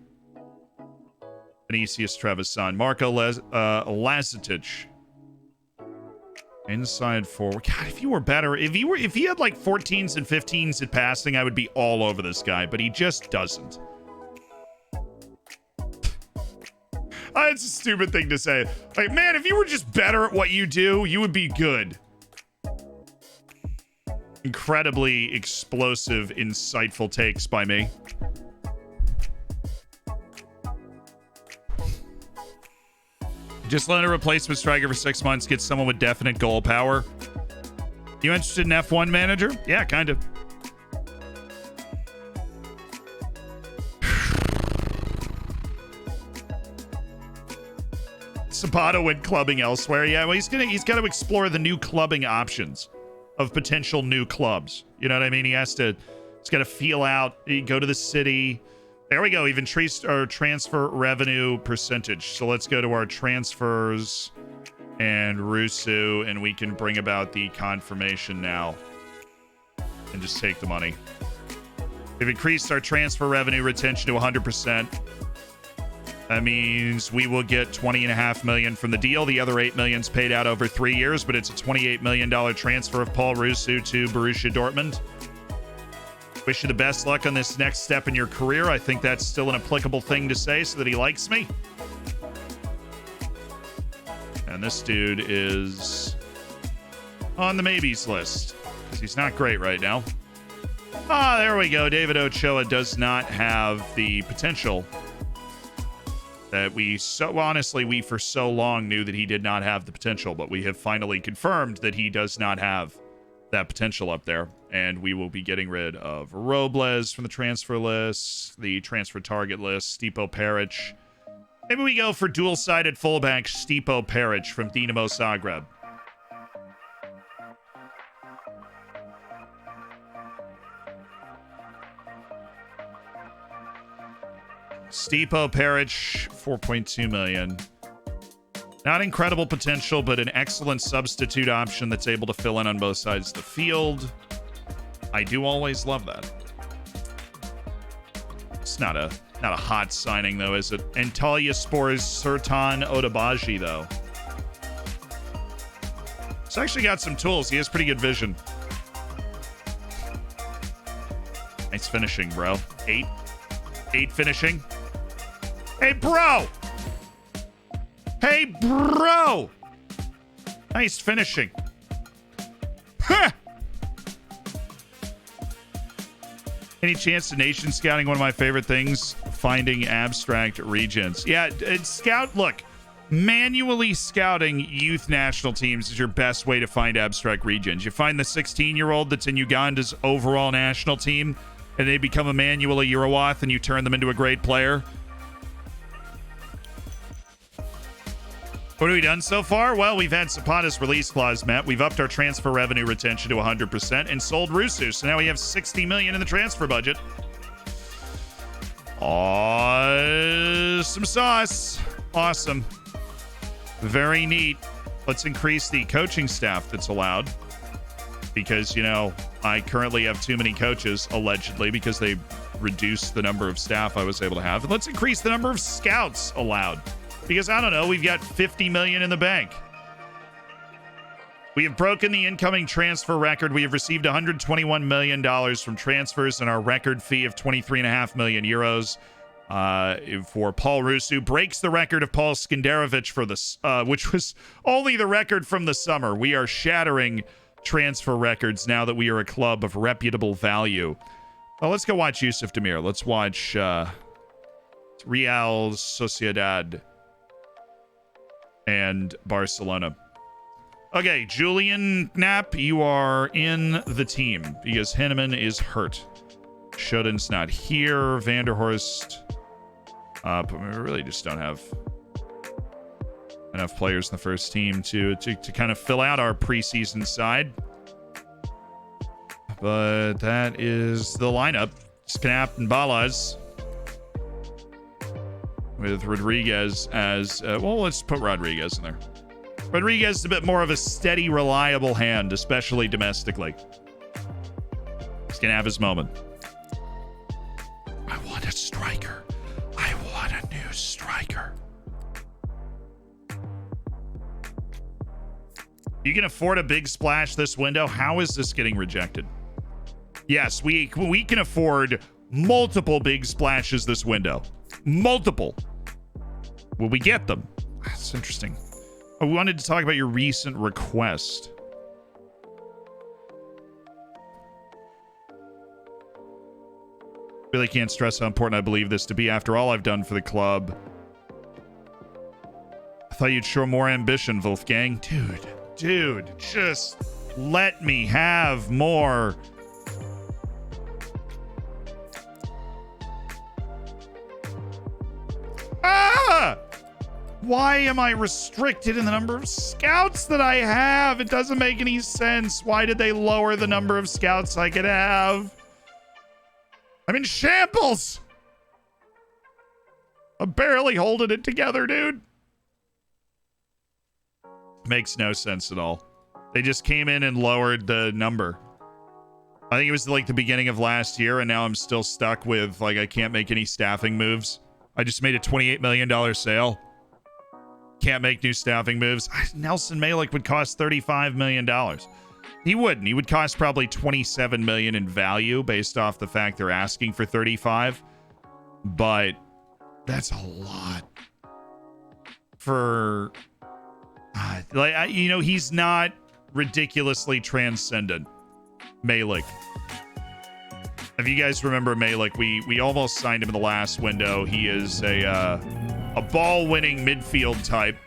Vinicius Trevisan. Marco Lazetic. Inside forward. God, if you were better, if he had like 14s and 15s at passing, I would be all over this guy, but he just doesn't. It's a stupid thing to say. Like, man, if you were just better at what you do, you would be good. Incredibly explosive, insightful takes by me. Just let a replacement striker for 6 months, get someone with definite goal power. You interested in F1 manager? Yeah, kind of. Sabato went clubbing elsewhere. Yeah, well, he's got to explore the new clubbing options of potential new clubs. You know what I mean? He's got to feel out, go to the city. There we go. Even our transfer revenue percentage. So let's go to our transfers and Rusu, and we can bring about the confirmation now and just take the money. We've increased our transfer revenue retention to 100%. That means we will get $20.5 million from the deal. The other $8 million is paid out over 3 years, but it's a $28 million transfer of Paul Rusu to Borussia Dortmund. Wish you the best luck on this next step in your career. I think that's still an applicable thing to say so that he likes me. And this dude is on the maybes list because he's not great right now. Ah, there we go. David Ochoa does not have the potential that we for so long knew that he did not have the potential, but we have finally confirmed that he does not have that potential up there. And we will be getting rid of Robles from the transfer list, the transfer target list, Stipo Peric. Maybe we go for dual-sided fullback Stipo Peric from Dinamo Zagreb. Stipo Peric, 4.2 million. Not incredible potential, but an excellent substitute option that's able to fill in on both sides of the field. I do always love that. It's not a hot signing, though, is it? Antalyaspor's Sertan Odabaji, though. He's actually got some tools. He has pretty good vision. Nice finishing, bro. 8 finishing. Hey, bro! Hey, bro! Nice finishing. Huh! Any chance to nation scouting? One of my favorite things, finding abstract regions. Yeah, scout. Look, manually scouting youth national teams is your best way to find abstract regions. You find the 16-year-old that's in Uganda's overall national team, and they become Emmanuel Urawath, and you turn them into a great player. What have we done so far? Well, we've had Zapata's release clause met. We've upped our transfer revenue retention to 100% and sold Rusu. So now we have 60 million in the transfer budget. Awesome sauce. Awesome. Very neat. Let's increase the coaching staff that's allowed. Because, you know, I currently have too many coaches, allegedly, because they reduced the number of staff I was able to have. And let's increase the number of scouts allowed. Because, I don't know, we've got 50 million in the bank. We have broken the incoming transfer record. We have received $121 million from transfers, and our record fee of 23.5 million euros for Paul Rusu breaks the record of Paul Skenderovich for this, which was only the record from the summer. We are shattering transfer records now that we are a club of reputable value. Well, let's go watch Yusuf Demir. Let's watch Real Sociedad and Barcelona. Okay, Julian Knapp, you are in the team because Henneman is hurt. Schuden's not here. Vanderhorst. But we really just don't have enough players in the first team to kind of fill out our preseason side. But that is the lineup. It's Knapp and Balaz. With Rodriguez as... well, let's put Rodriguez in there. Rodriguez is a bit more of a steady, reliable hand, especially domestically. He's going to have his moment. I want a striker. I want a new striker. You can afford a big splash this window. How is this getting rejected? Yes, we can afford multiple big splashes this window. Multiple. Will we get them? That's interesting. Oh, we wanted to talk about your recent request. Really can't stress how important I believe this to be after all I've done for the club. I thought you'd show more ambition, Wolfgang. Dude, just let me have more. Ah! Why am I restricted in the number of scouts that I have? It doesn't make any sense. Why did they lower the number of scouts I could have? I'm in shambles. I'm barely holding it together, dude. Makes no sense at all. They just came in and lowered the number. I think it was like the beginning of last year, and now I'm still stuck with, like, I can't make any staffing moves. I just made a $28 million sale. Can't make new staffing moves. Nelson Malik would cost $35 million. He wouldn't. He would cost probably $27 million in value based off the fact they're asking for 35. But that's a lot for... he's not ridiculously transcendent. Malik. If you guys remember Malik, we almost signed him in the last window. He is a ball-winning midfield type.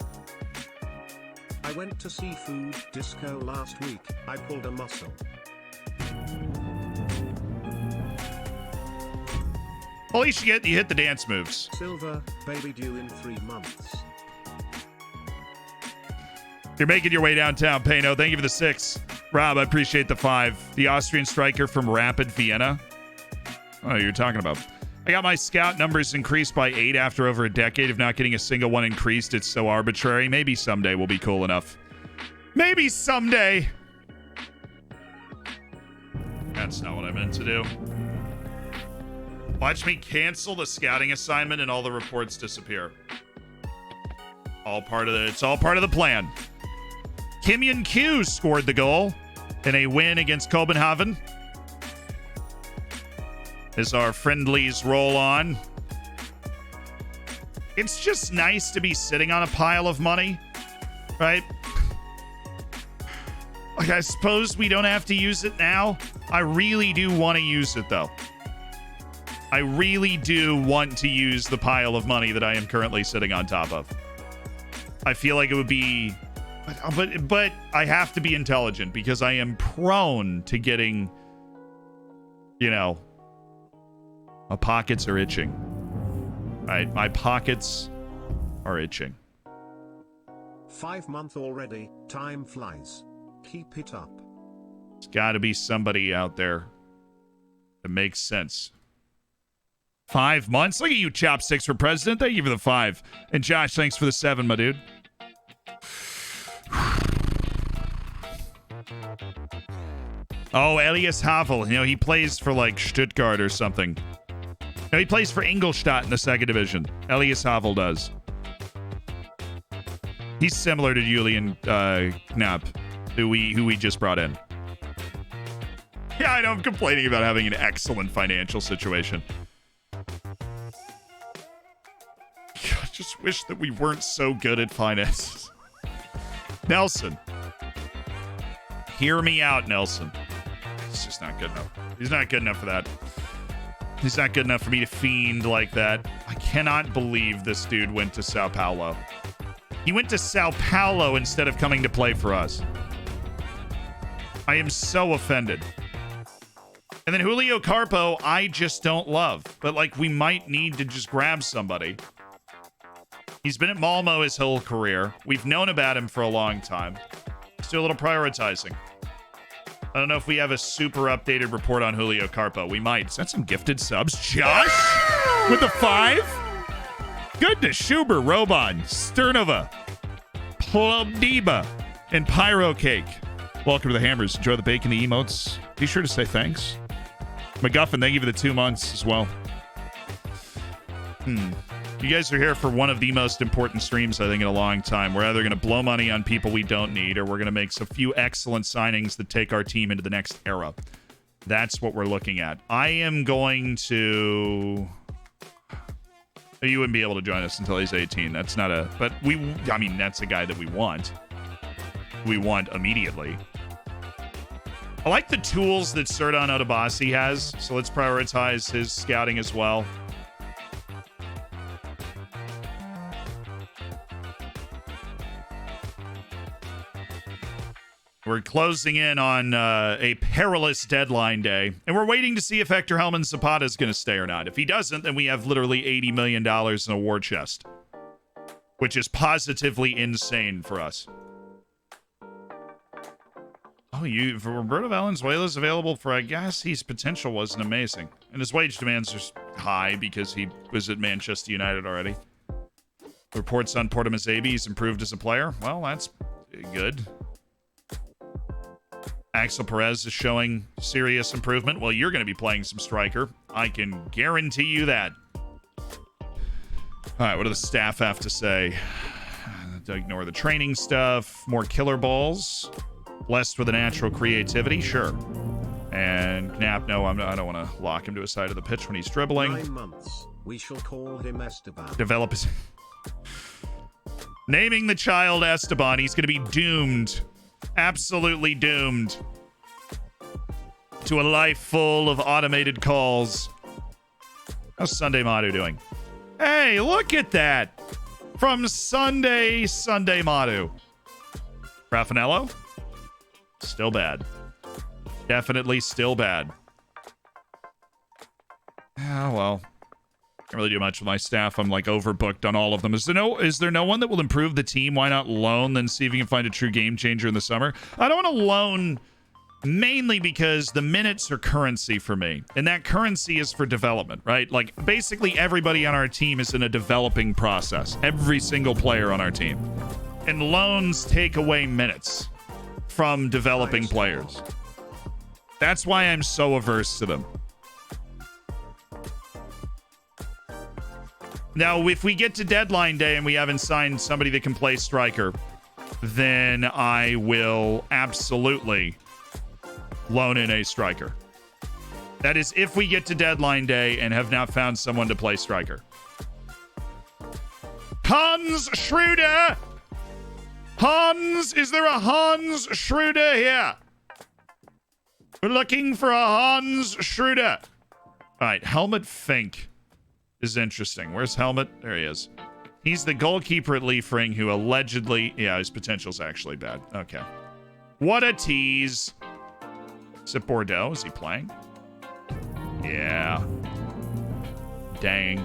I went to seafood disco last week. I pulled a muscle. Well, at least you hit the dance moves. Silver, baby due in 3 months. You're making your way downtown, Pano. Thank you for the 6. Rob, I appreciate the 5. The Austrian striker from Rapid Vienna. Oh, you're talking about. I got my scout numbers increased by 8 after over a decade of not getting a single one increased. It's so arbitrary. Maybe someday we'll be cool enough. Maybe someday. That's not what I meant to do. Watch me cancel the scouting assignment and all the reports disappear. It's all part of the plan. Kim Yun Kyu scored the goal in a win against Copenhagen. As our friendlies roll on. It's just nice to be sitting on a pile of money, right? Like, I suppose we don't have to use it now. I really do want to use it, though. I really do want to use the pile of money that I am currently sitting on top of. I feel like it would be... But I have to be intelligent because I am prone to getting, you know... My pockets are itching. Right? My pockets are itching. 5 months already. Time flies. Keep it up. There's got to be somebody out there that makes sense. 5 months? Look at you, Chopsticks for President. Thank you for the 5. And Josh, thanks for the 7, my dude. Oh, Elias Havel. You know, he plays for, like, Stuttgart or something. No, he plays for Ingolstadt in the 2nd division. Elias Havel does. He's similar to Julian Knapp, who we just brought in. Yeah, I know I'm complaining about having an excellent financial situation. I just wish that we weren't so good at finances. Nelson. Hear me out, Nelson. He's just not good enough. He's not good enough for that. He's not good enough for me to fiend like that. I cannot believe this dude went to Sao Paulo. He went to Sao Paulo instead of coming to play for us. I am so offended. And then Julio Carpo, I just don't love. But, like, we might need to just grab somebody. He's been at Malmo his whole career. We've known about him for a long time. Let's do a little prioritizing. I don't know if we have a super updated report on Julio Carpo. We might. Is that some gifted subs? Josh? With the 5? Goodness. Schuber, Robon, Sternova, Plumdiba, and Pyro Cake. Welcome to the Hammers. Enjoy the bacon, the emotes. Be sure to say thanks. McGuffin, thank you for the 2 months as well. You guys are here for one of the most important streams, I think, in a long time. We're either going to blow money on people we don't need, or we're going to make a few excellent signings that take our team into the next era. That's what we're looking at. I am going to... You wouldn't be able to join us until he's 18. That's not a... But I mean, that's a guy that we want. We want immediately. I like the tools that Serdon Otabasi has, so let's prioritize his scouting as well. We're closing in on a perilous deadline day, and we're waiting to see if Hector Helman Zapata is going to stay or not. If he doesn't, then we have literally $80 million in a war chest, which is positively insane for us. Oh, Roberto Valenzuela's available for, I guess his potential wasn't amazing. And his wage demands are high because he was at Manchester United already. Reports on Porto Mazebi, he's improved as a player. Well, that's good. Axel Perez is showing serious improvement. Well, you're going to be playing some striker. I can guarantee you that. All right, what do the staff have to say? Ignore the training stuff. More killer balls. Blessed with a natural creativity. Sure. And Knapp, no, I don't want to lock him to a side of the pitch when he's dribbling. 9 months. We shall call him Esteban. Develop his... Naming the child Esteban. He's going to be doomed. Absolutely doomed to a life full of automated calls. How's Sunday Madu doing? Hey, look at that. From Sunday Madu. Raffanello? Still bad. Definitely still bad. Oh, well. Can't really do much with my staff. I'm like overbooked on all of them. Is there no one that will improve the team? Why not loan, then see if you can find a true game changer in the summer? I don't want to loan mainly because the minutes are currency for me. And that currency is for development, right? Like basically everybody on our team is in a developing process. Every single player on our team. And loans take away minutes from developing players. That's why I'm so averse to them. Now, if we get to deadline day and we haven't signed somebody that can play striker, then I will absolutely loan in a striker. That is if we get to deadline day and have not found someone to play striker. Hans Schroeder! Hans, is there a Hans Schroeder here? We're looking for a Hans Schroeder. All right, Helmut Fink is interesting. Where's Helmut? There he is. He's the goalkeeper at Liefering who allegedly... Yeah, his potential's actually bad. Okay. What a tease. Is it Bordeaux? Is he playing? Yeah. Dang.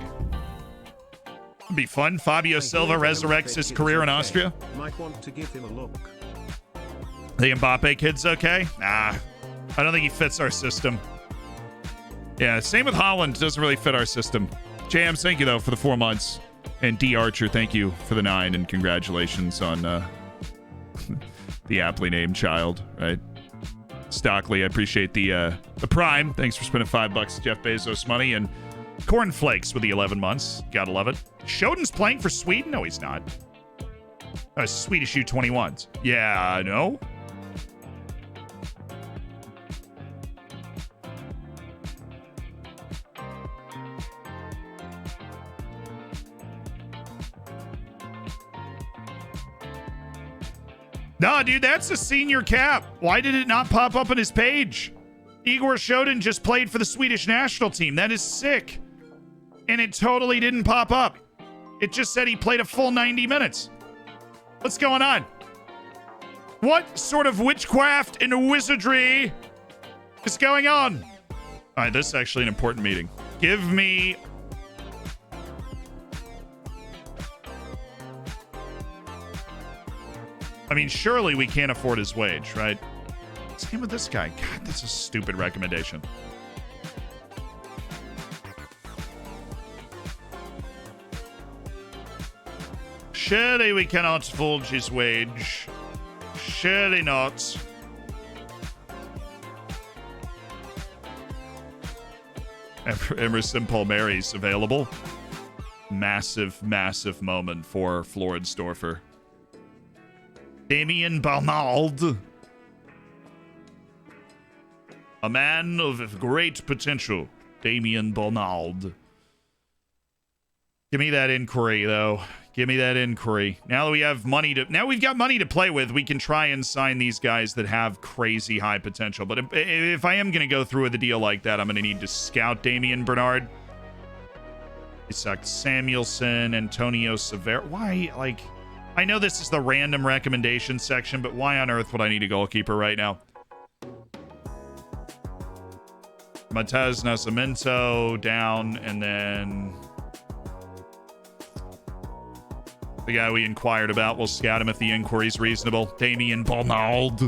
It'd be fun. Fabio Silva resurrects his career in Austria. Might want to give him a look. The Mbappe kid's okay? Nah. I don't think he fits our system. Yeah, same with Holland. Doesn't really fit our system. Jams, thank you, though, for the 4 months. And D. Archer, thank you for the 9. And congratulations on the aptly named child, right? Stockley, I appreciate the Prime. Thanks for spending $5 Jeff Bezos money. And Cornflakes with the 11 months. Gotta love it. Shoden's playing for Sweden? No, he's not. Swedish U21s. Yeah, I know. Nah, dude, that's a senior cap. Why did it not pop up on his page? Igor Shoden just played for the Swedish national team. That is sick. And it totally didn't pop up. It just said he played a full 90 minutes. What's going on? What sort of witchcraft and wizardry is going on? All right, this is actually an important meeting. Give me... I mean, surely we can't afford his wage, right? Same with this guy. God, that's a stupid recommendation. Surely we cannot afford his wage. Surely not. Emerson Palmieri's available. Massive, massive moment for Floridsdorfer. Damien Bernard. A man of great potential. Damien Bernard. Give me that inquiry, though. Give me that inquiry. Now that we have money to... Now we've got money to play with, we can try and sign these guys that have crazy high potential. But if I am going to go through with a deal like that, I'm going to need to scout Damien Bernard. Isak Samuelson, Antonio Severo. Why, like... I know this is the random recommendation section, but why on earth would I need a goalkeeper right now? Mataz Nascimento down, and then the guy we inquired about, we'll scout him if the inquiry's reasonable. Damien Bernard.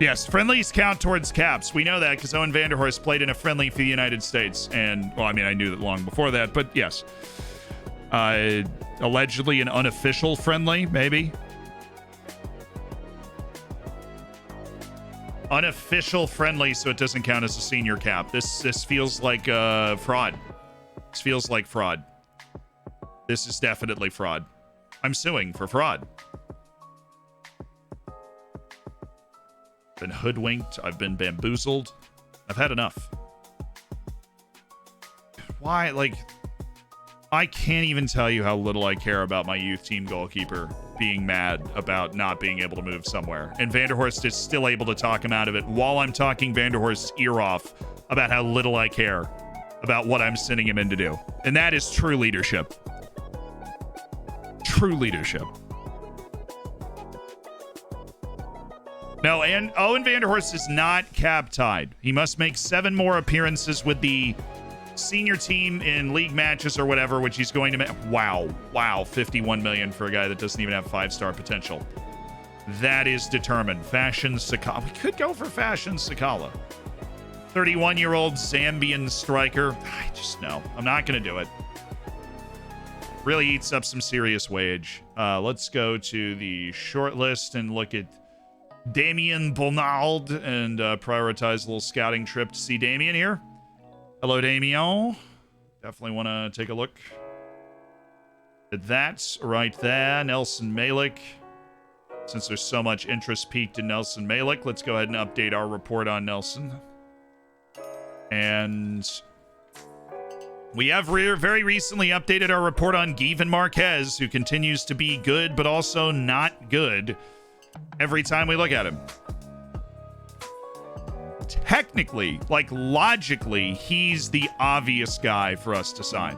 Yes, friendlies count towards caps. We know that because Owen Vanderhorst played in a friendly for the United States. And, well, I mean, I knew that long before that, but yes. Allegedly an unofficial friendly, maybe. Unofficial friendly, so it doesn't count as a senior cap. This feels like fraud. This feels like fraud. This is definitely fraud. I'm suing for fraud. Been hoodwinked. I've been bamboozled. I've had enough. Why? Like, I can't even tell you how little I care about my youth team goalkeeper being mad about not being able to move somewhere. And Vanderhorst is still able to talk him out of it while I'm talking Vanderhorst's ear off about how little I care about what I'm sending him in to do. And that is true leadership. True leadership. No, and Owen Vanderhorst is not cap tied. He must make 7 more appearances with the senior team in league matches or whatever, which he's going to make. Wow, 51 million for a guy that doesn't even have 5-star potential. That is determined. Fashion Sakala. We could go for Fashion Sakala. 31-year-old Zambian striker. I just know. I'm not going to do it. Really eats up some serious wage. Let's go to the short list and look at Damien Bonald and prioritize a little scouting trip to see Damien here. Hello, Damien. Definitely want to take a look at that right there. Nelson Malik. Since there's so much interest peaked in Nelson Malik, let's go ahead and update our report on Nelson. And we have very recently updated our report on Gavin Marquez, who continues to be good, but also not good every time we look at him. Technically, like logically, he's the obvious guy for us to sign.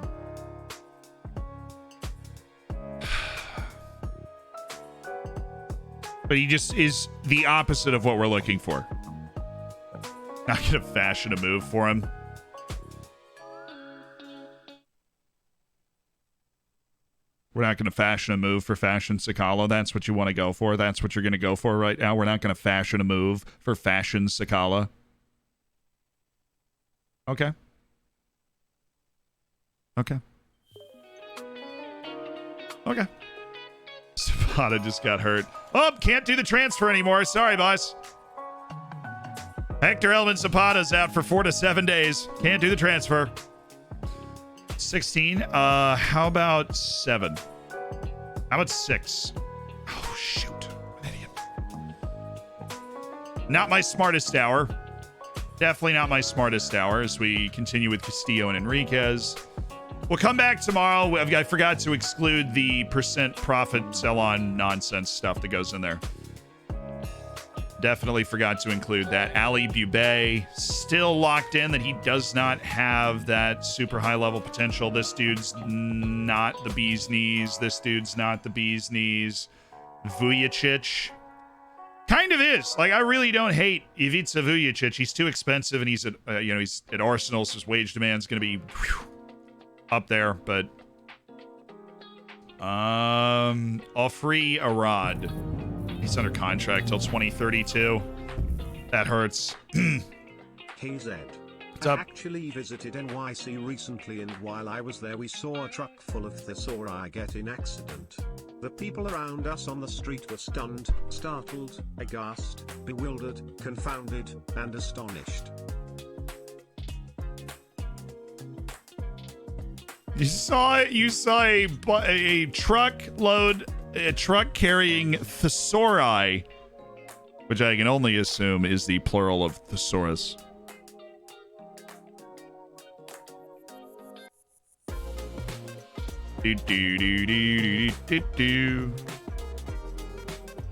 But he just is the opposite of what we're looking for. Not gonna fashion a move for him. We're not going to fashion a move for Fashion Sakala. That's what you want to go for. That's what you're going to go for right now. We're not going to fashion a move for Fashion Sakala. Okay. Okay. Okay. Zapata just got hurt. Oh, can't do the transfer anymore. Sorry, boss. Hector Elman Zapata's out for 4 to 7 days. Can't do the transfer. 16. How about 7? How about 6? Oh, shoot. I'm an idiot. Not my smartest hour. Definitely not my smartest hour as we continue with Castillo and Enriquez. We'll come back tomorrow. I forgot to exclude the % profit sell-on nonsense stuff that goes in there. Definitely forgot to include that. Ali Bubay still locked in that he does not have that super high level potential. This dude's not the bee's knees. This dude's not the bee's knees. Vujicic kind of is. Like, I really don't hate Ivica Vujicic. He's too expensive and he's at he's at Arsenal, so his wage demand's going to be up there. But Ofri Arad. He's under contract till 2032. That hurts. Hey Zed. What's up? I actually visited NYC recently, and while I was there we saw a truck full of thesauri get in accident. The people around us on the street were stunned, startled, aghast, bewildered, confounded, and astonished. You saw a truck carrying thesauri, which I can only assume is the plural of thesaurus.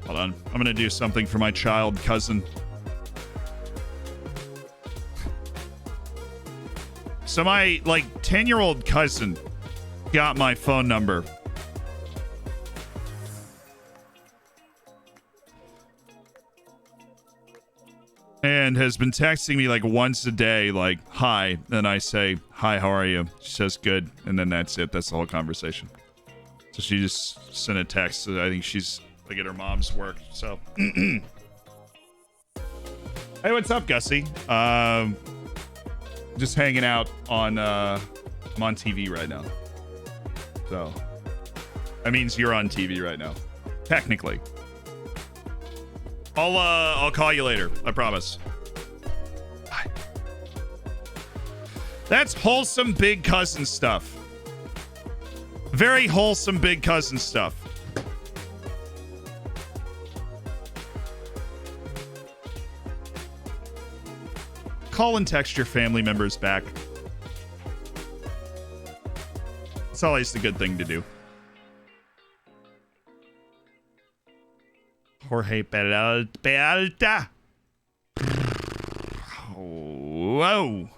Hold on. I'm going to do something for my child cousin. So my, 10-year-old cousin got my phone number. And has been texting me once a day, hi. Then I say, hi, how are you? She says, good. And then that's it. That's the whole conversation. So she just sent a text. So I think she's at her mom's work. So, hey, what's up, Gussie? Just hanging out on, I'm on TV right now. So that means you're on TV right now. Technically. I'll call you later. I promise. Bye. That's wholesome big cousin stuff. Very wholesome big cousin stuff. Call and text your family members back. It's always the good thing to do. Jorge Peralta. Whoa.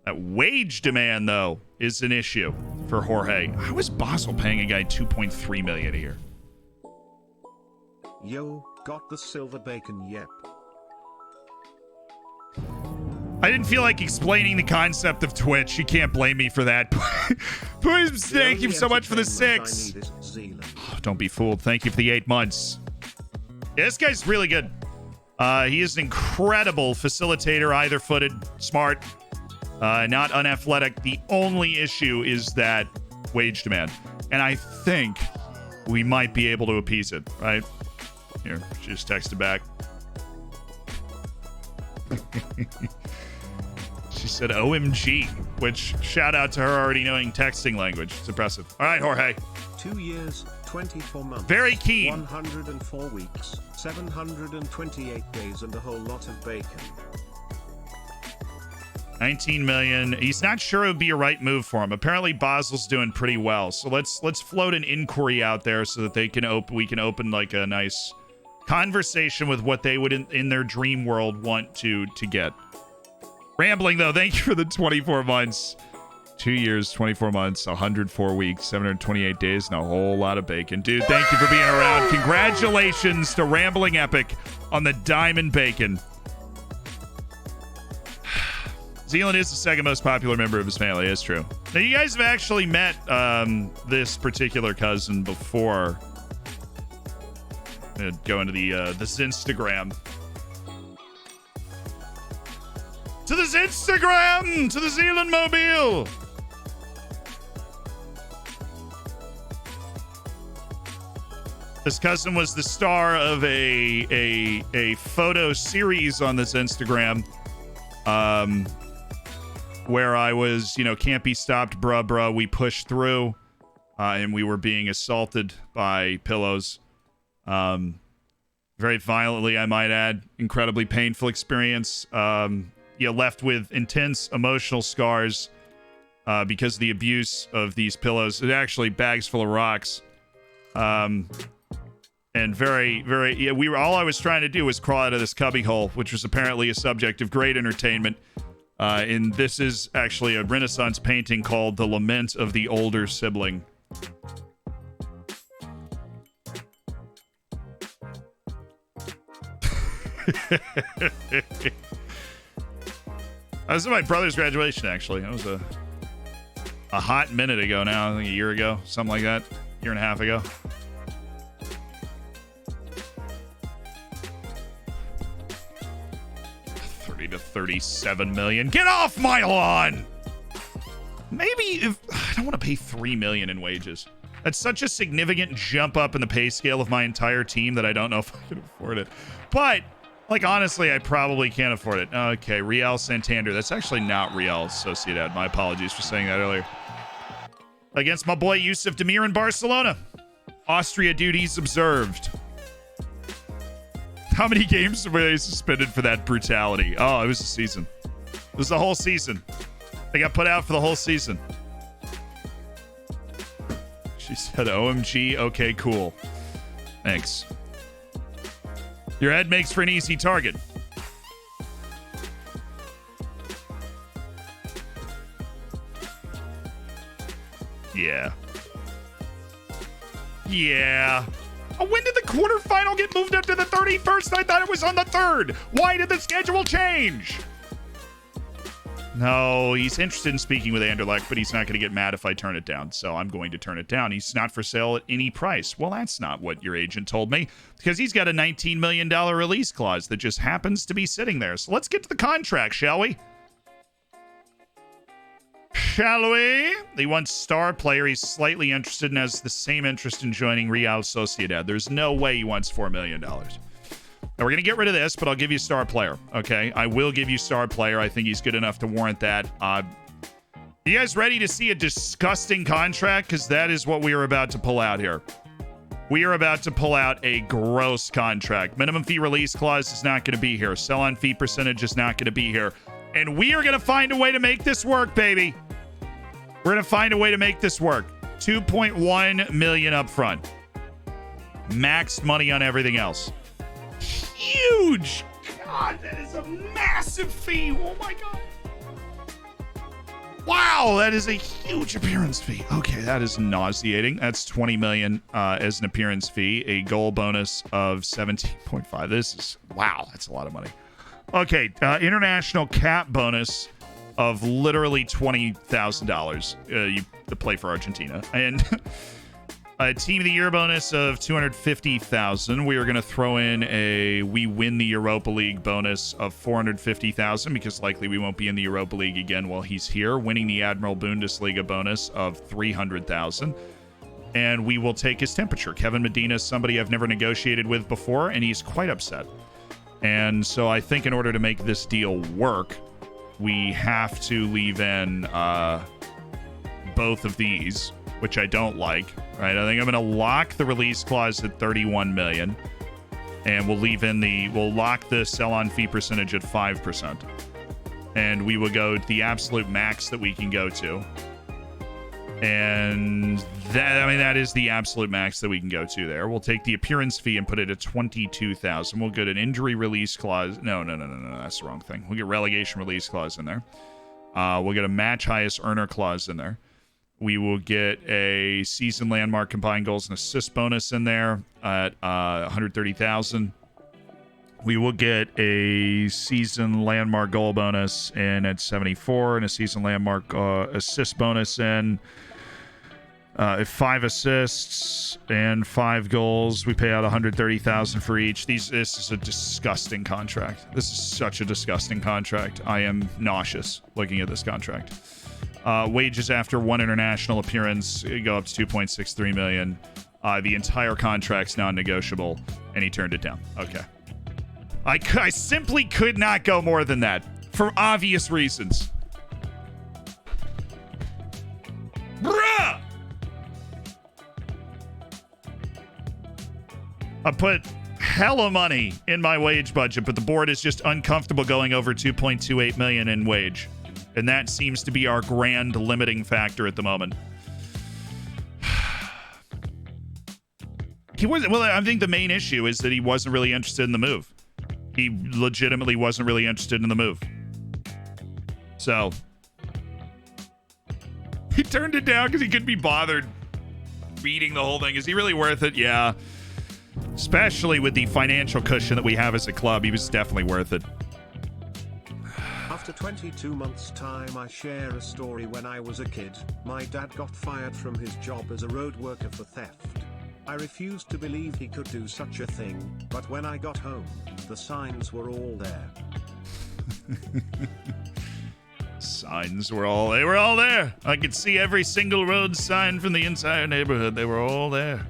That wage demand, though, is an issue for Jorge. How is Basel paying a guy $2.3 million a year? Yo, got the silver bacon, yep. I didn't feel like explaining the concept of Twitch. You can't blame me for that. Please, thank you so much for the 6. Oh, don't be fooled. Thank you for the 8 months. Yeah, this guy's really good. He is an incredible facilitator, either-footed, smart, not unathletic. The only issue is that wage demand. And I think we might be able to appease it, right? Here, she just texted back. She said OMG, which shout out to her already knowing texting language. It's impressive. All right, Jorge. 2 years, 24 months. Very keen. 104 weeks, 728 days, and a whole lot of bacon. 19 million. He's not sure it would be a right move for him. Apparently Basel's doing pretty well. So let's float an inquiry out there so that we can open like a nice conversation with what they would in their dream world want to get. Rambling though, thank you for the 24 months. 2 years, 24 months, 104 weeks, 728 days, and a whole lot of bacon. Dude, thank you for being around. Congratulations to Rambling Epic on the Diamond Bacon. Zealand is the second most popular member of his family. It's true. Now, you guys have actually met this particular cousin before. I'm gonna go into this Instagram. To this Instagram! To the Zealand Mobile! This cousin was the star of a photo series on this Instagram. Where I was, can't be stopped, bruh, we pushed through, and we were being assaulted by pillows. Very violently, I might add. Incredibly painful experience. Left with intense emotional scars because of the abuse of these pillows. It actually bags full of rocks. And very, very, all I was trying to do was crawl out of this cubbyhole, which was apparently a subject of great entertainment. And this is actually a Renaissance painting called The Lament of the Older Sibling. I was at my brother's graduation, actually. That was a hot minute ago now. I think a year ago, something like that. Year and a half ago. To 37 million. Get off my lawn! Maybe if I don't want to pay 3 million in wages. That's such a significant jump up in the pay scale of my entire team that I don't know if I can afford it. But, honestly, I probably can't afford it. Okay, Real Santander. That's actually not Real Sociedad. My apologies for saying that earlier. Against my boy Yusuf Demir in Barcelona. Austria duties observed. How many games were they suspended for that brutality? Oh, it was a season. It was the whole season. They got put out for the whole season. She said, OMG, okay, cool. Thanks. Your head makes for an easy target. Yeah. Yeah. Oh, when did the quarterfinal get moved up to the 31st? I thought it was on the 3rd. Why did the schedule change? No, he's interested in speaking with Anderlecht, but he's not going to get mad if I turn it down. So I'm going to turn it down. He's not for sale at any price. Well, that's not what your agent told me, because he's got a $19 million release clause that just happens to be sitting there. So let's get to the contract, shall we? Shall we? He wants star player. He's slightly interested and has the same interest in joining Real Sociedad. There's no way he wants $4 million. Now, we're going to get rid of this, but I'll give you star player, okay? I will give you star player. I think he's good enough to warrant that. You guys ready to see a disgusting contract? Because that is what we are about to pull out here. We are about to pull out a gross contract. Minimum fee release clause is not going to be here. Sell-on fee percentage is not going to be here. And we are going to find a way to make this work, baby. We're going to find a way to make this work. 2.1 million up front. Maxed money on everything else. Huge! God, that is a massive fee. Oh my God. Wow, that is a huge appearance fee. Okay, that is nauseating. That's 20 million as an appearance fee. A goal bonus of 17.5. This is, wow, that's a lot of money. Okay, international cap bonus of literally $20,000 to play for Argentina. And a team of the year bonus of 250,000. We are going to throw in a we win the Europa League bonus of 450,000 because likely we won't be in the Europa League again while he's here. Winning the Admiral Bundesliga bonus of 300,000. And we will take his temperature. Kevin Medina is somebody I've never negotiated with before, and he's quite upset. And so I think in order to make this deal work, we have to leave in both of these, which I don't like, right? I think I'm going to lock the release clause at 31 million, and we'll lock the sell-on fee percentage at 5%. And we will go to the absolute max that we can go to. And that is the absolute max that we can go to there. We'll take the appearance fee and put it at 22,000. We'll get an injury release clause. No, that's the wrong thing. We'll get relegation release clause in there. We'll get a match highest earner clause in there. We will get a season landmark combined goals and assist bonus in there at 130,000. We will get a season landmark goal bonus in at 74 and a season landmark assist bonus in 5 assists and 5 goals. We pay out 130,000 for each. This is a disgusting contract. This is such a disgusting contract. I am nauseous looking at this contract. Wages after one international appearance go up to 2.63 million. The entire contract's non-negotiable, and he turned it down. Okay. I simply could not go more than that for obvious reasons. Bruh! I put hella money in my wage budget, but the board is just uncomfortable going over 2.28 million in wage. And that seems to be our grand limiting factor at the moment. I think the main issue is that he wasn't really interested in the move. He legitimately wasn't really interested in the move. So he turned it down because he couldn't be bothered reading the whole thing. Is he really worth it? Yeah. Especially with the financial cushion that we have as a club, he was definitely worth it. After 22 months' time, I share a story. When I was a kid, my dad got fired from his job as a road worker for theft. I refused to believe he could do such a thing, but when I got home, the signs were all there. Signs were all there. I could see every single road sign from the entire neighborhood. They were all there.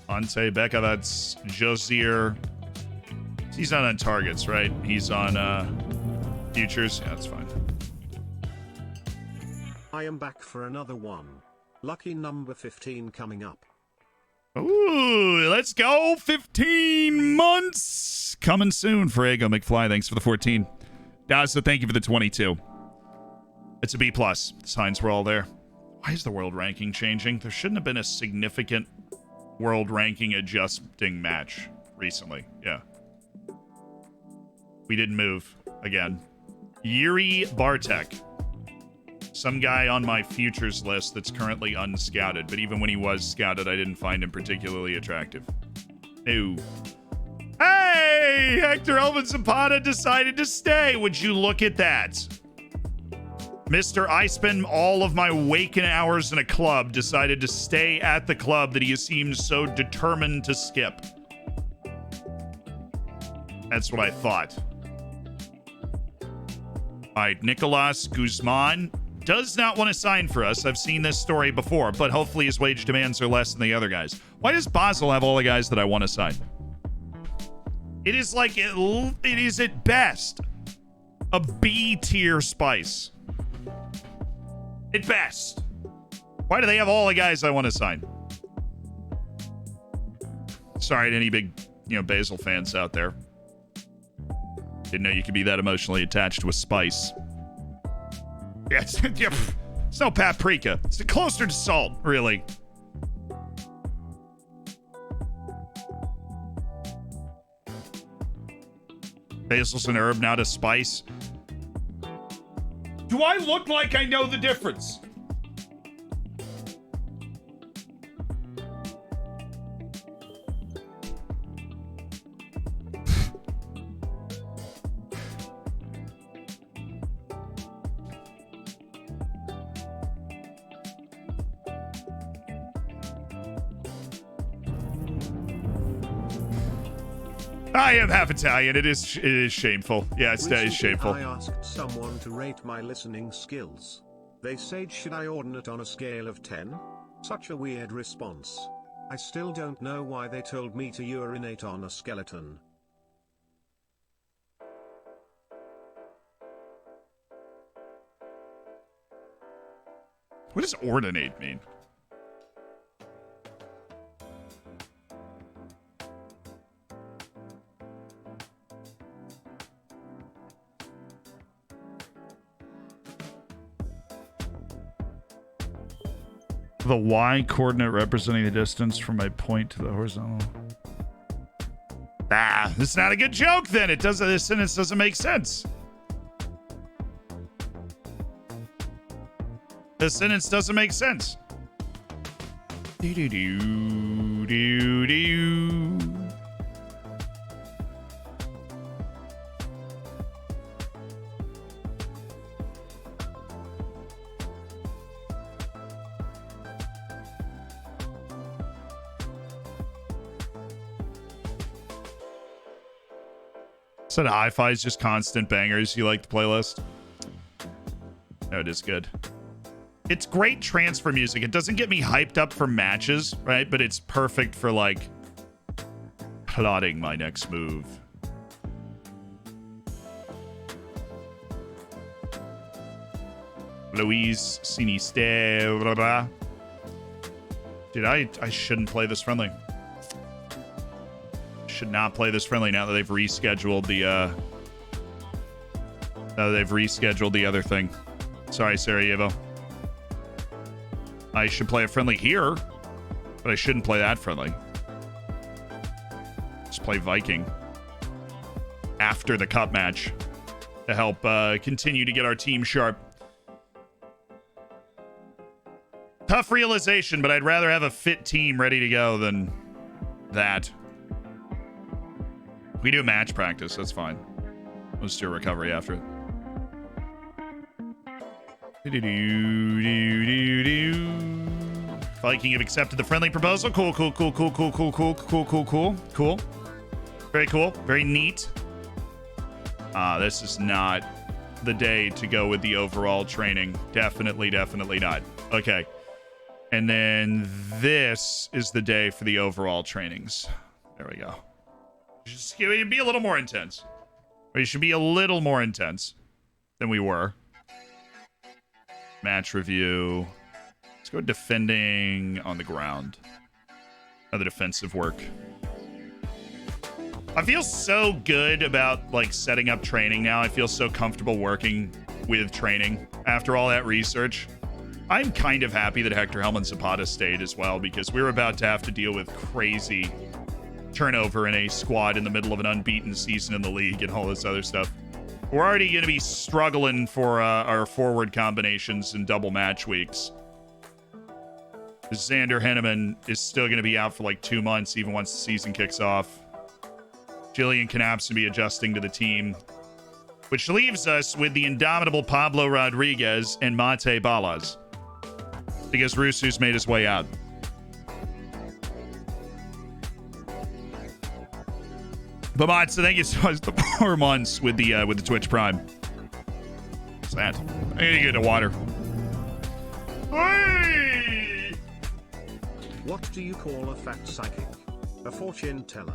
Ante Becca, that's Josier. He's not on targets, right? He's on futures. Yeah, that's fine. I am back for another one. Lucky number 15 coming up. Ooh, let's go. 15 months. Coming soon for Ego McFly. Thanks for the 14. Daza, thank you for the 22. It's a B+. The signs were all there. Why is the world ranking changing? There shouldn't have been a significant world ranking adjusting match recently. Yeah. We didn't move again. Yuri Bartek. Some guy on my futures list that's currently unscouted, but even when he was scouted, I didn't find him particularly attractive. Ew. Hey! Hector Elvin Zapata decided to stay. Would you look at that? Mr. I spend all of my waking hours in a club decided to stay at the club that he seems so determined to skip. That's what I thought. All right, Nicolas Guzman does not want to sign for us. I've seen this story before, but hopefully his wage demands are less than the other guys. Why does Basel have all the guys that I want to sign? It is like, it is at best a B tier spice. At best. Why do they have all the guys I want to sign? Sorry to any big, Basil fans out there. Didn't know you could be that emotionally attached to a spice. Yes, It's no paprika. It's closer to salt, really. Basil's an herb, not a spice. Do I look like I know the difference? I am half Italian. It is shameful. Yeah, that is shameful. I asked someone to rate my listening skills. They said, should I order it on a scale of 10? Such a weird response. I still don't know why they told me to urinate on a skeleton. What does ordinate mean? The y coordinate representing the distance from my point to the horizontal. Ah, this is not a good joke then. It doesn't. This sentence doesn't make sense. This sentence doesn't make sense. Do do do do do. Said hi-fi is just constant bangers. You like the playlist? No, it is good. It's great transfer music. It doesn't get me hyped up for matches, right? But it's perfect for, like, plotting my next move. Louise Sinister. Blah, blah. Dude, I shouldn't play this friendly. Should not play this friendly now that they've rescheduled the other thing. Sorry, Sarajevo. I should play a friendly here, but I shouldn't play that friendly. Just play Viking after the cup match to help continue to get our team sharp. Tough realization, but I'd rather have a fit team ready to go than that. We do match practice, that's fine. Let's do a recovery after it. Viking have accepted the friendly proposal. Cool. Very cool. Very neat. This is not the day to go with the overall training. Definitely not. Okay. And then this is the day for the overall trainings. There we go. Just be a little more intense. We should be a little more intense than we were. Match review. Let's go defending on the ground. Another defensive work. I feel so good about, like, setting up training now. I feel so comfortable working with training after all that research. I'm kind of happy that Hector Helman Zapata stayed as well, because we were about to have to deal with crazy turnover in a squad in the middle of an unbeaten season in the league and all this other stuff. We're already going to be struggling for our forward combinations in double match weeks. Xander Henneman is still going to be out for like 2 months, even once the season kicks off. Julian Knapp's to be adjusting to the team, which leaves us with the indomitable Pablo Rodriguez and Mate Balas, because Rusu's made his way out. But Mod, so thank you so much for the 4 months with the Twitch Prime. What's that? I need to get to water. Hey! What do you call a fat psychic? A fortune teller.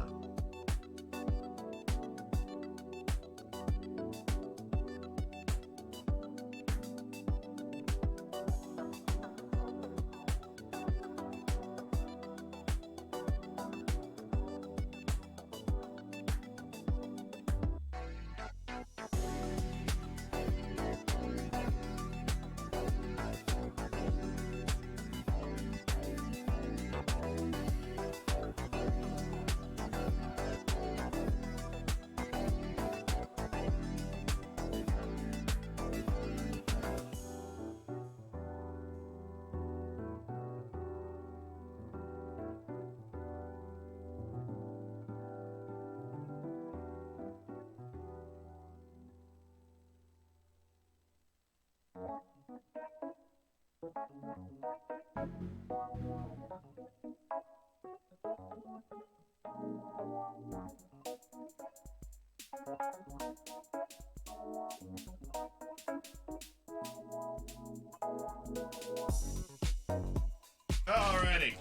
Alrighty.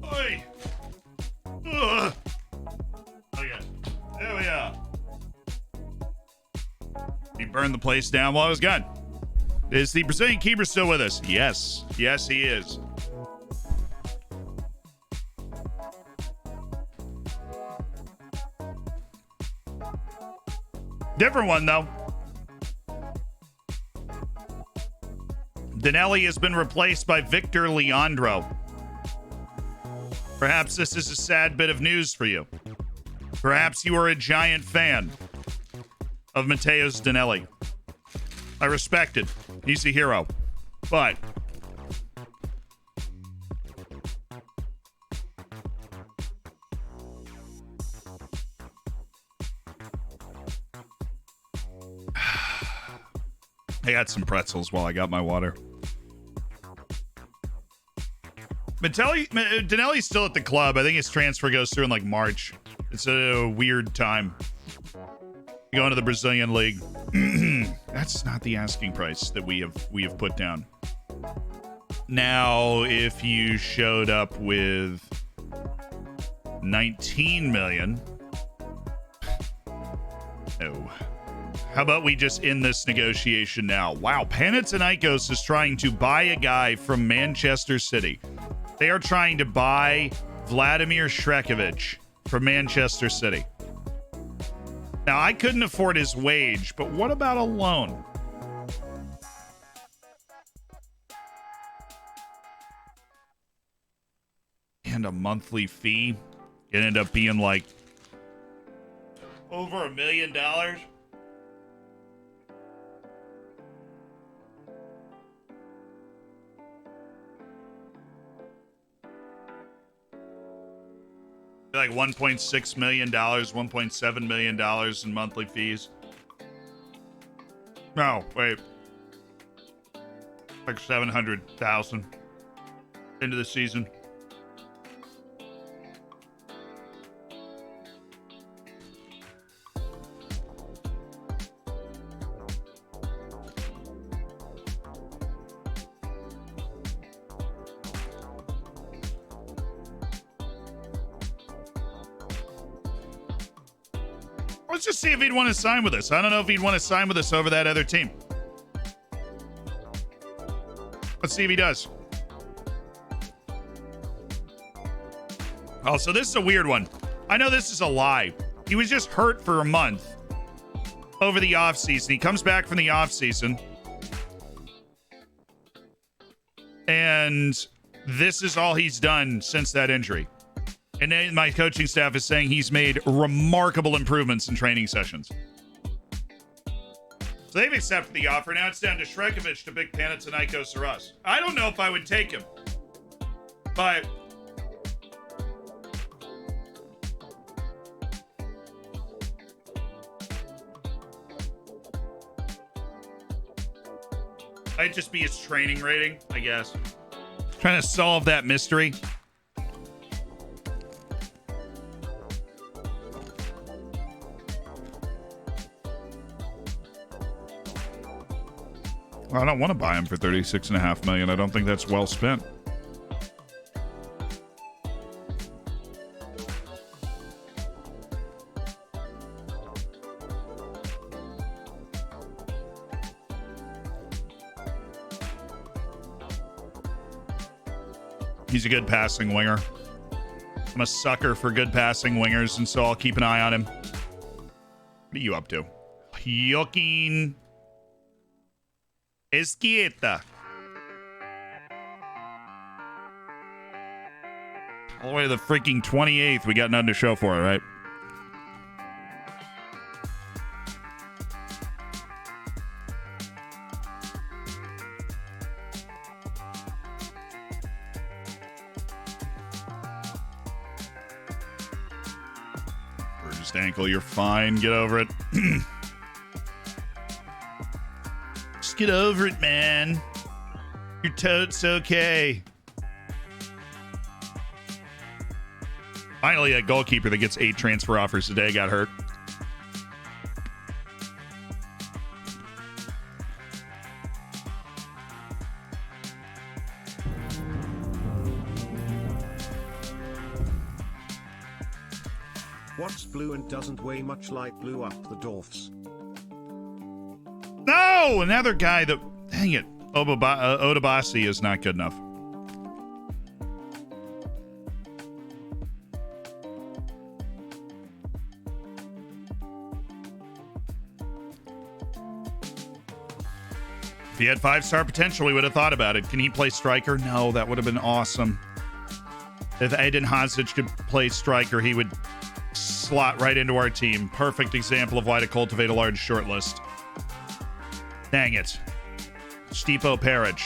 Oi. Ugh. Okay. There we are. He burned the place down while I was gone. Is the Brazilian keeper still with us? Yes. Yes, he is. Different one, though. Danelli has been replaced by Victor Leandro. Perhaps this is a sad bit of news for you. Perhaps you are a giant fan of Mateus Danelli. I respect it. He's a hero. But I got some pretzels while I got my water. Danelli's still at the club. I think his transfer goes through in like March. It's a weird time. Going to the Brazilian league. That's not the asking price that we have put down. Now, if you showed up with 19 million. Oh. How about we just end this negotiation now? Wow, Panathinaikos is trying to buy a guy from Manchester City. They are trying to buy Vladimir Shrekovic from Manchester City. Now, I couldn't afford his wage, but what about a loan? And a monthly fee. It ended up being like over $1 million. Like $1.6 million, $1.7 million in monthly fees. No, wait. Like 700,000 into the season. Let's just see if he'd want to sign with us. I don't know if he'd want to sign with us over that other team. Let's see if he does. Oh, so this is a weird one. I know this is a lie. He was just hurt for a month over the offseason. He comes back from the offseason. And this is all he's done since that injury. And then my coaching staff is saying he's made remarkable improvements in training sessions. So they've accepted the offer. Now it's down to Shrekovic to pick Panathinaikos or us. I don't know if I would take him. But I'd just be his training rating, I guess. Trying to solve that mystery. I don't want to buy him for $36.5 million. I don't think that's well spent. He's a good passing winger. I'm a sucker for good passing wingers, and so I'll keep an eye on him. What are you up to? Joaquin Esquieta. All the way to the freaking 28th. We got nothing to show for it, right? Bruised ankle, you're fine. Get over it. Just get over it, man. Your totes okay. Finally, a goalkeeper that gets 8 transfer offers a day got hurt. What's blue and doesn't weigh much like blue up the dwarfs? No! Another guy that... Dang it. Odabasi is not good enough. If he had 5-star potential, we would have thought about it. Can he play striker? No, that would have been awesome. If Aiden Hosic could play striker, he would slot right into our team. Perfect example of why to cultivate a large short list. Dang it. Stipo Peric.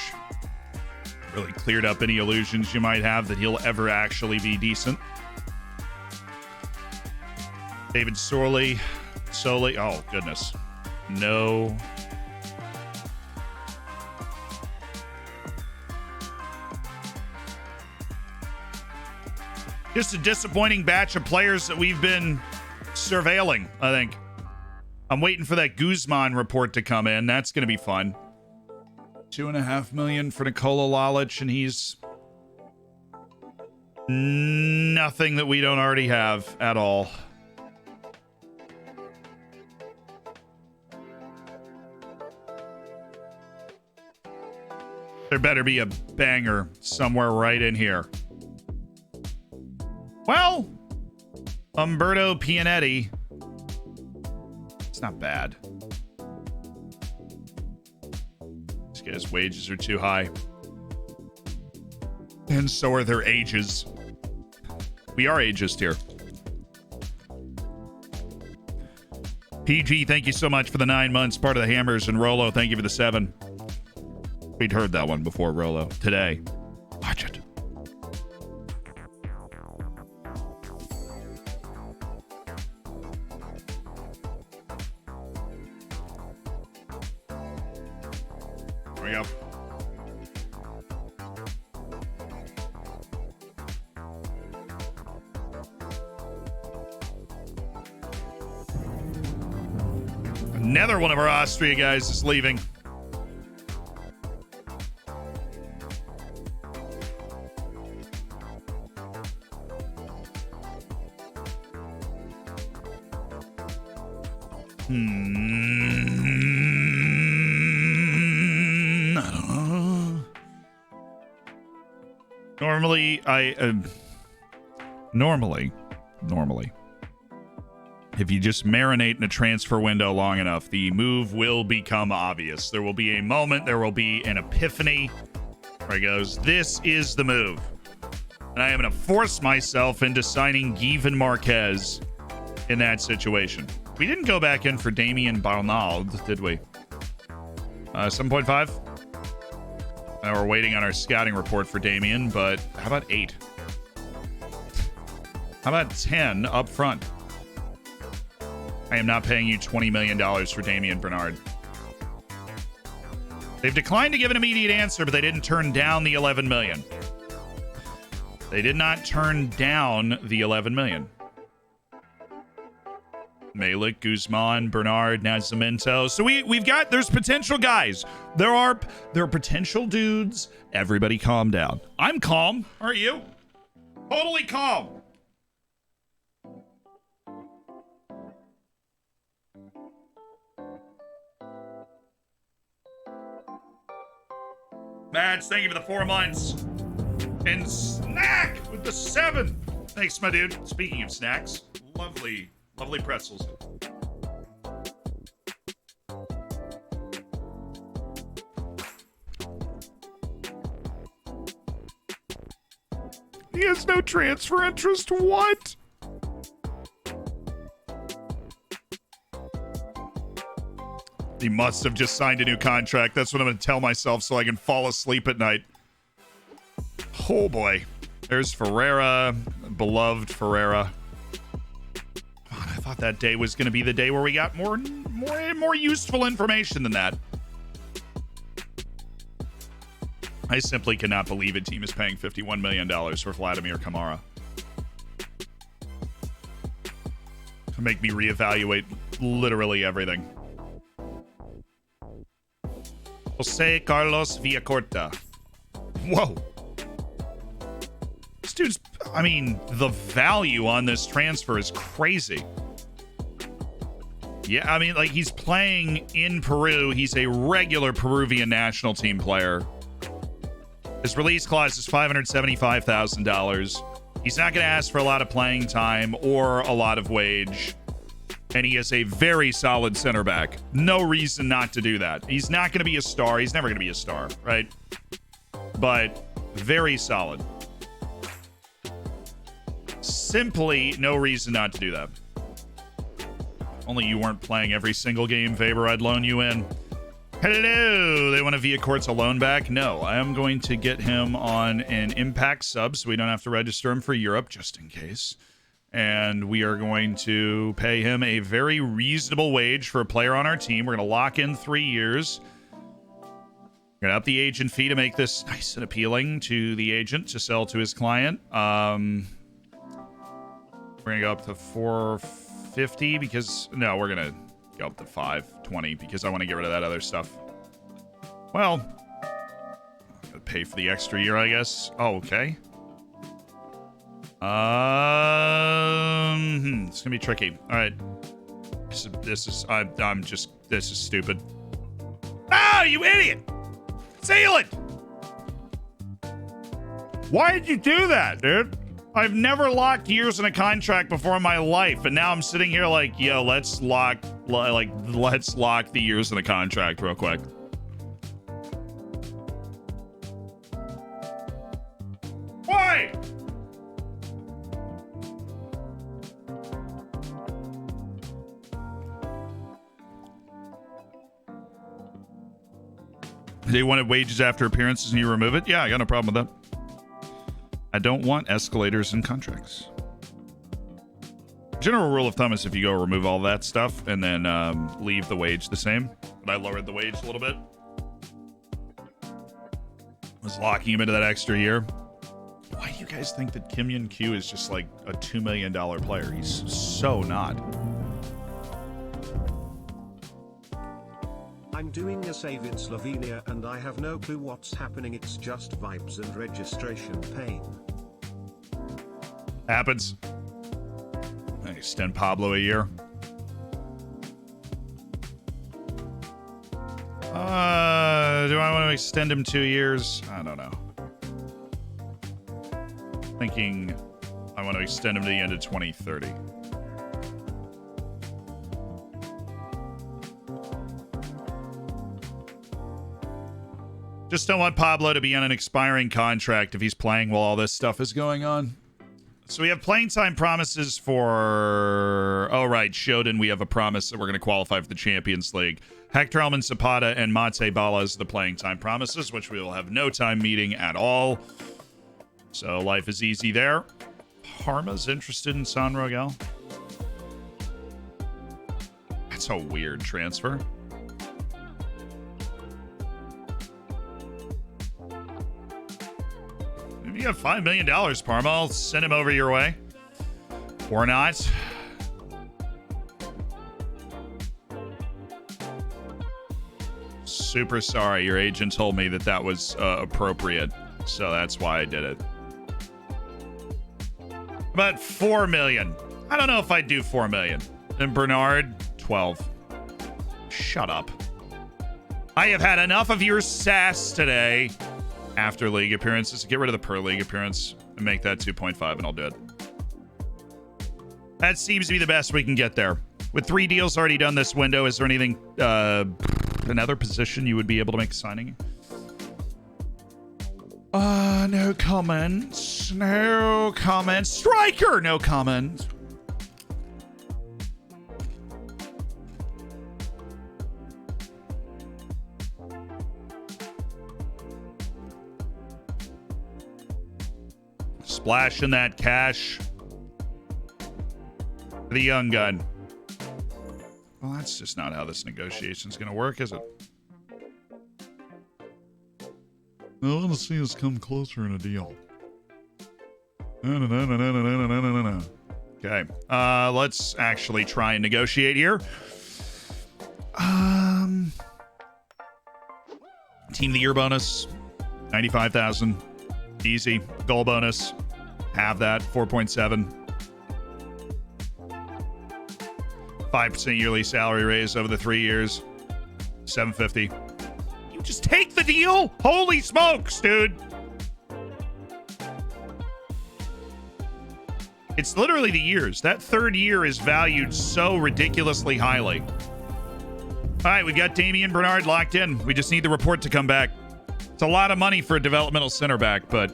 Really cleared up any illusions you might have that he'll ever actually be decent. David Soley. Oh, goodness. No. Just a disappointing batch of players that we've been surveilling, I think. I'm waiting for that Guzman report to come in. That's going to be fun. 2.5 million for Nikola Lalic, and he's nothing that we don't already have at all. There better be a banger somewhere right in here. Well, Umberto Pianetti. It's not bad. These guys' wages are too high. And so are their ages. We are ageist here. PG, thank you so much for the 9 months. Part of the Hammers. And Rolo, thank you for the 7. We'd heard that one before, Rolo. Today. Watch it. There we go. Another one of our Austria guys is leaving. I don't know. Normally, if you just marinate in a transfer window long enough, the move will become obvious. There will be a moment, there will be an epiphany where he goes, this is the move. And I am going to force myself into signing Given Marquez in that situation. We didn't go back in for Damian Barnald, did we? 7.5? Now we're waiting on our scouting report for Damian, but how about 8? How about 10 up front? I am not paying you $20 million for Damian Bernard. They've declined to give an immediate answer, but they didn't turn down the 11 million. They did not turn down the 11 million. Malik, Guzman, Bernard, Nascimento. So we've got, there's potential guys. There are potential dudes. Everybody calm down. I'm calm. Aren't you? Totally calm. Mads, thank you for the 4 months. And Snack with the 7. Thanks, my dude. Speaking of snacks, lovely pretzels. He has no transfer interest. What? He must have just signed a new contract. That's what I'm going to tell myself so I can fall asleep at night. Oh boy. There's Ferreira. Beloved Ferreira. God, I thought that day was going to be the day where we got more useful information than that. I simply cannot believe a team is paying $51 million for Vladimir Kamara. To make me reevaluate literally everything. Jose Carlos Villacorta. Whoa. This dude's, I mean, the value on this transfer is crazy. Yeah, I mean, like, he's playing in Peru. He's a regular Peruvian national team player. His release clause is $575,000. He's not going to ask for a lot of playing time or a lot of wage. And he is a very solid center back. No reason not to do that. He's not going to be a star. He's never going to be a star, right? But very solid. Simply no reason not to do that. Only you weren't playing every single game, Faber, I'd loan you in. Hello! They want a Villacorta loan back? No, I am going to get him on an Impact sub so we don't have to register him for Europe, just in case. And we are going to pay him a very reasonable wage for a player on our team. We're going to lock in 3 years. We're going to up the agent fee to make this nice and appealing to the agent to sell to his client. We're going to go up to 450 because... No, we're going to go up to 520 because I want to get rid of that other stuff. Well, I'm going to pay for the extra year, I guess. Oh, okay. It's gonna be tricky. All right, this is stupid. Oh, you idiot! Seal it! Why did you do that, dude? I've never locked years in a contract before in my life, and now I'm sitting here like, yo, let's lock the years in a contract real quick. Why? They wanted wages after appearances and you remove it? Yeah, I got no problem with that. I don't want escalators in contracts. General rule of thumb is if you go remove all that stuff and then leave the wage the same. But I lowered the wage a little bit. Was locking him into that extra year. Why do you guys think that Kim Yun Kyu is just like a $2 million player? He's so not. I'm doing a save in Slovenia and I have no clue what's happening. It's just vibes and registration pain. Happens. I extend Pablo a year. Do I want to extend him 2 years? I don't know. Thinking I want to extend him to the end of 2030. Just don't want Pablo to be on an expiring contract if he's playing while all this stuff is going on. So we have playing time promises for... Oh, right. Shodan, we have a promise that we're going to qualify for the Champions League. Hector Elman Zapata and Mate Balas, the playing time promises, which we will have no time meeting at all. So life is easy there. Parma's interested in San Rogel. That's a weird transfer. If you have $5 million, Parma, I'll send him over your way. Or not. Super sorry. Your agent told me that that was appropriate. So that's why I did it. About $4 million. I don't know if I'd do $4 million. And Bernard, 12. Shut up. I have had enough of your sass today. After league appearances, get rid of the per league appearance and make that 2.5 and I'll do it. That seems to be the best we can get there. With 3 deals already done this window, is there anything, another position you would be able to make a signing? No comments. No comments. Striker, no comments. Splashing that cash for the young gun. Well, that's just not how this negotiation is going to work, is it? I want to see us come closer in a deal. Okay. Let's actually try and negotiate here. Team of the year bonus, 95,000. Easy. Goal bonus, have that, 4.7. 5% yearly salary raise over the 3 years, 750. You just take the deal? Holy smokes, dude. It's literally the years. That third year is valued so ridiculously highly. All right, we got Damian Bernard locked in. We just need the report to come back. It's a lot of money for a developmental center back, but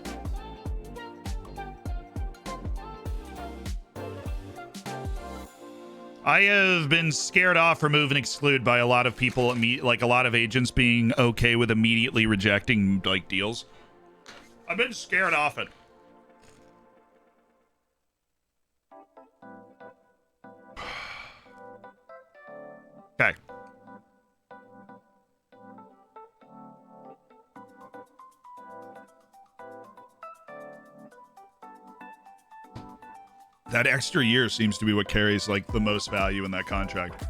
I have been scared off remove and exclude by a lot of people, like a lot of agents being okay with immediately rejecting like deals. I've been scared off it. Okay. That extra year seems to be what carries like the most value in that contract.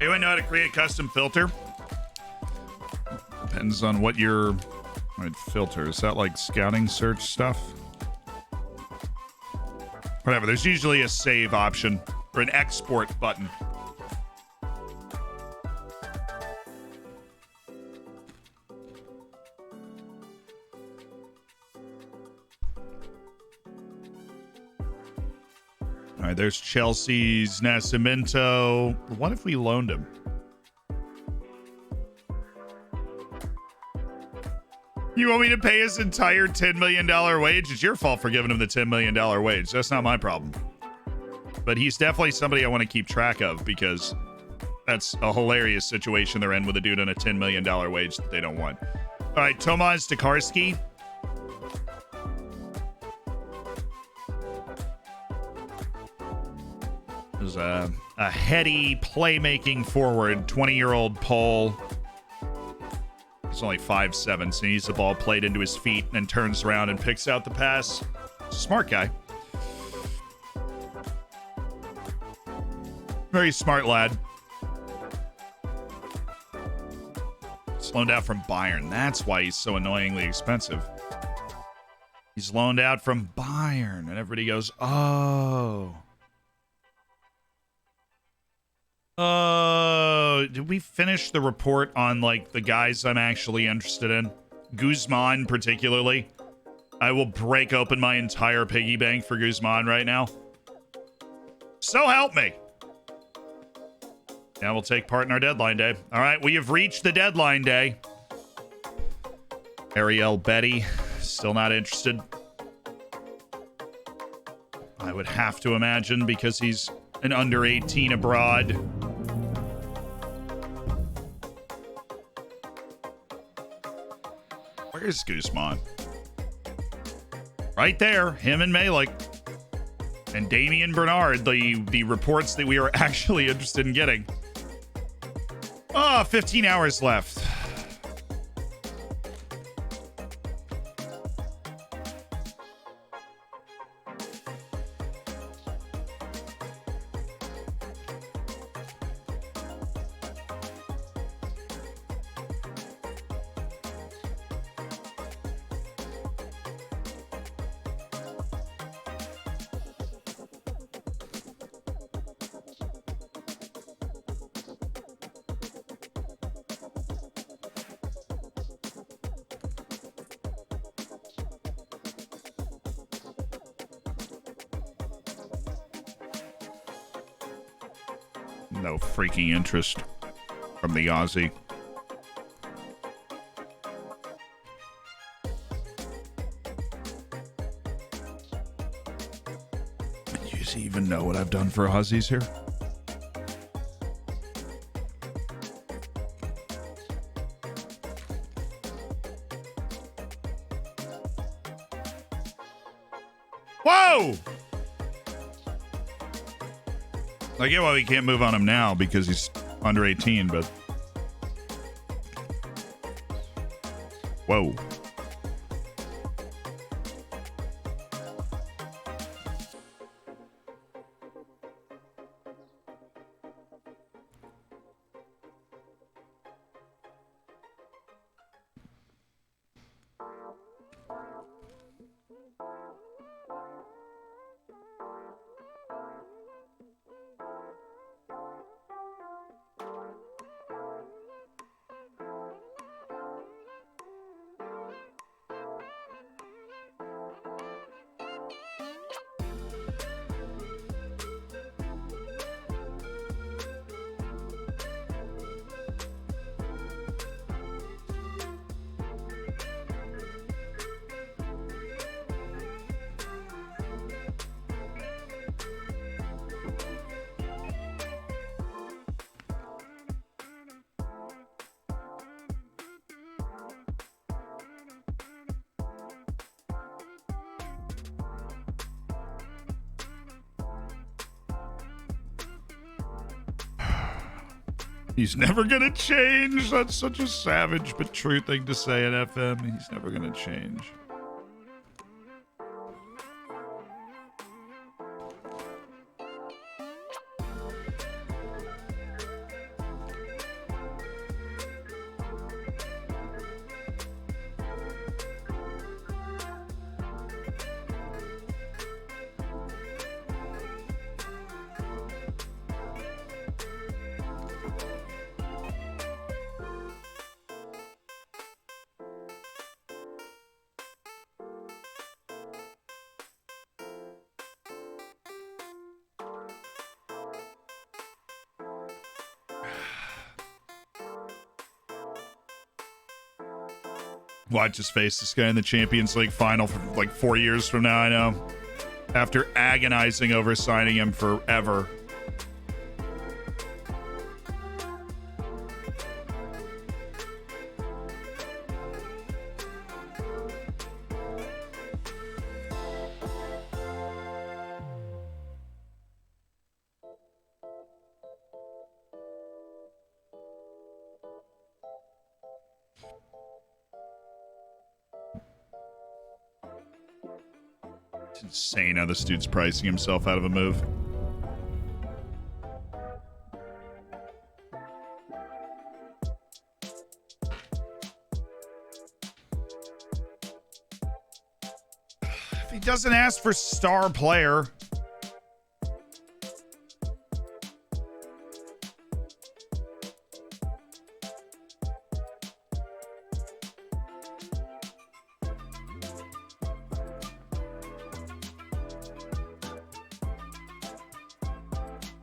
Anyone know how to create a custom filter? Depends on what your filter is. That like scouting search stuff? Whatever. There's usually a save option or an export button. All right, there's Chelsea's Nascimento. What if we loaned him? You want me to pay his entire $10 million wage? It's your fault for giving him the $10 million wage. That's not my problem. But he's definitely somebody I want to keep track of because that's a hilarious situation they're in with a dude on a $10 million wage that they don't want. All right, Tomasz Tokarski. There's a heady playmaking forward, 20-year-old Pole. He's only 5'7", so he needs the ball played into his feet and then turns around and picks out the pass. Smart guy. Very smart lad. He's loaned out from Bayern. That's why he's so annoyingly expensive. He's loaned out from Bayern, and everybody goes, oh. Did we finish the report on, like, the guys I'm actually interested in? Guzman, particularly. I will break open my entire piggy bank for Guzman right now. So help me. Now we'll take part in our deadline day. All right, we have reached the deadline day. Ariel Betty, still not interested. I would have to imagine because he's an under 18 abroad. Where's Guzman? Right there, him and Malik. And Damian Bernard, the reports that we are actually interested in getting. 15 hours left. No freaking interest from the Aussie. Do you even know what I've done for Aussies here? go! I get why we can't move on him now because he's under 18, but... Whoa. He's never gonna change. That's such a savage but true thing to say in FM. He's never gonna change. Watch us face this guy in the Champions League final for like 4 years from now, I know. After agonizing over signing him forever. It's insane how this dude's pricing himself out of a move. If he doesn't ask for star player...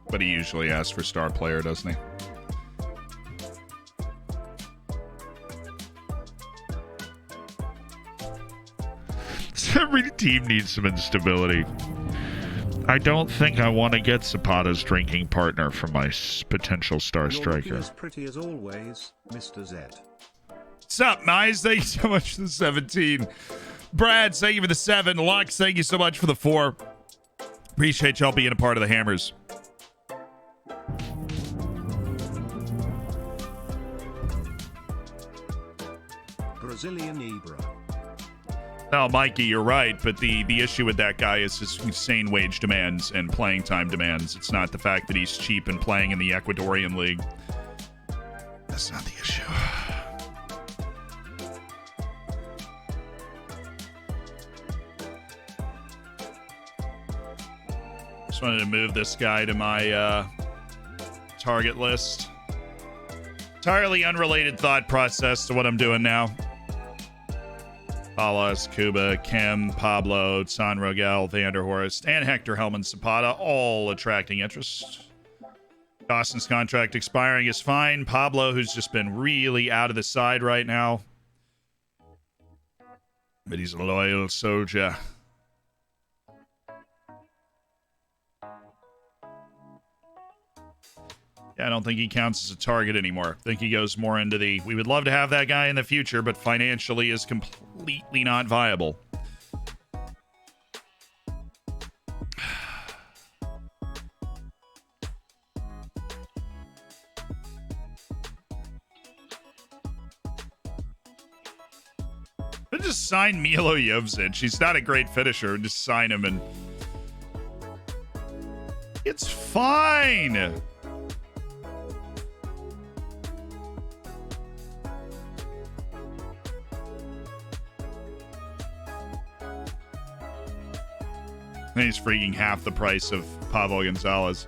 But he usually asks for star player, doesn't he? Every team needs some instability. I don't think I want to get Zapata's drinking partner for my potential star striker. You're as pretty as always, Mr. Z. What's up, Mize? Thank you so much for the 17. Brad, thank you for the 7. Lux, thank you so much for the 4. Appreciate y'all being a part of the Hammers. Brazilian Ibra. Oh, Mikey, you're right, but the issue with that guy is his insane wage demands and playing time demands. It's not the fact that he's cheap and playing in the Ecuadorian league. That's not the issue. Just wanted to move this guy to my target list. Entirely unrelated thought process to what I'm doing now. Palas, Kuba, Kim, Pablo, San Rogel, Vanderhorst, and Hector Helman Zapata, all attracting interest. Dawson's contract expiring is fine. Pablo, who's just been really out of the side right now. But he's a loyal soldier. Yeah, I don't think he counts as a target anymore. I think he goes more into the, we would love to have that guy in the future, but financially is completely not viable. But just sign Milo Jovic. She's not a great finisher. Just sign him and it's fine. And he's freaking half the price of Pablo Gonzalez.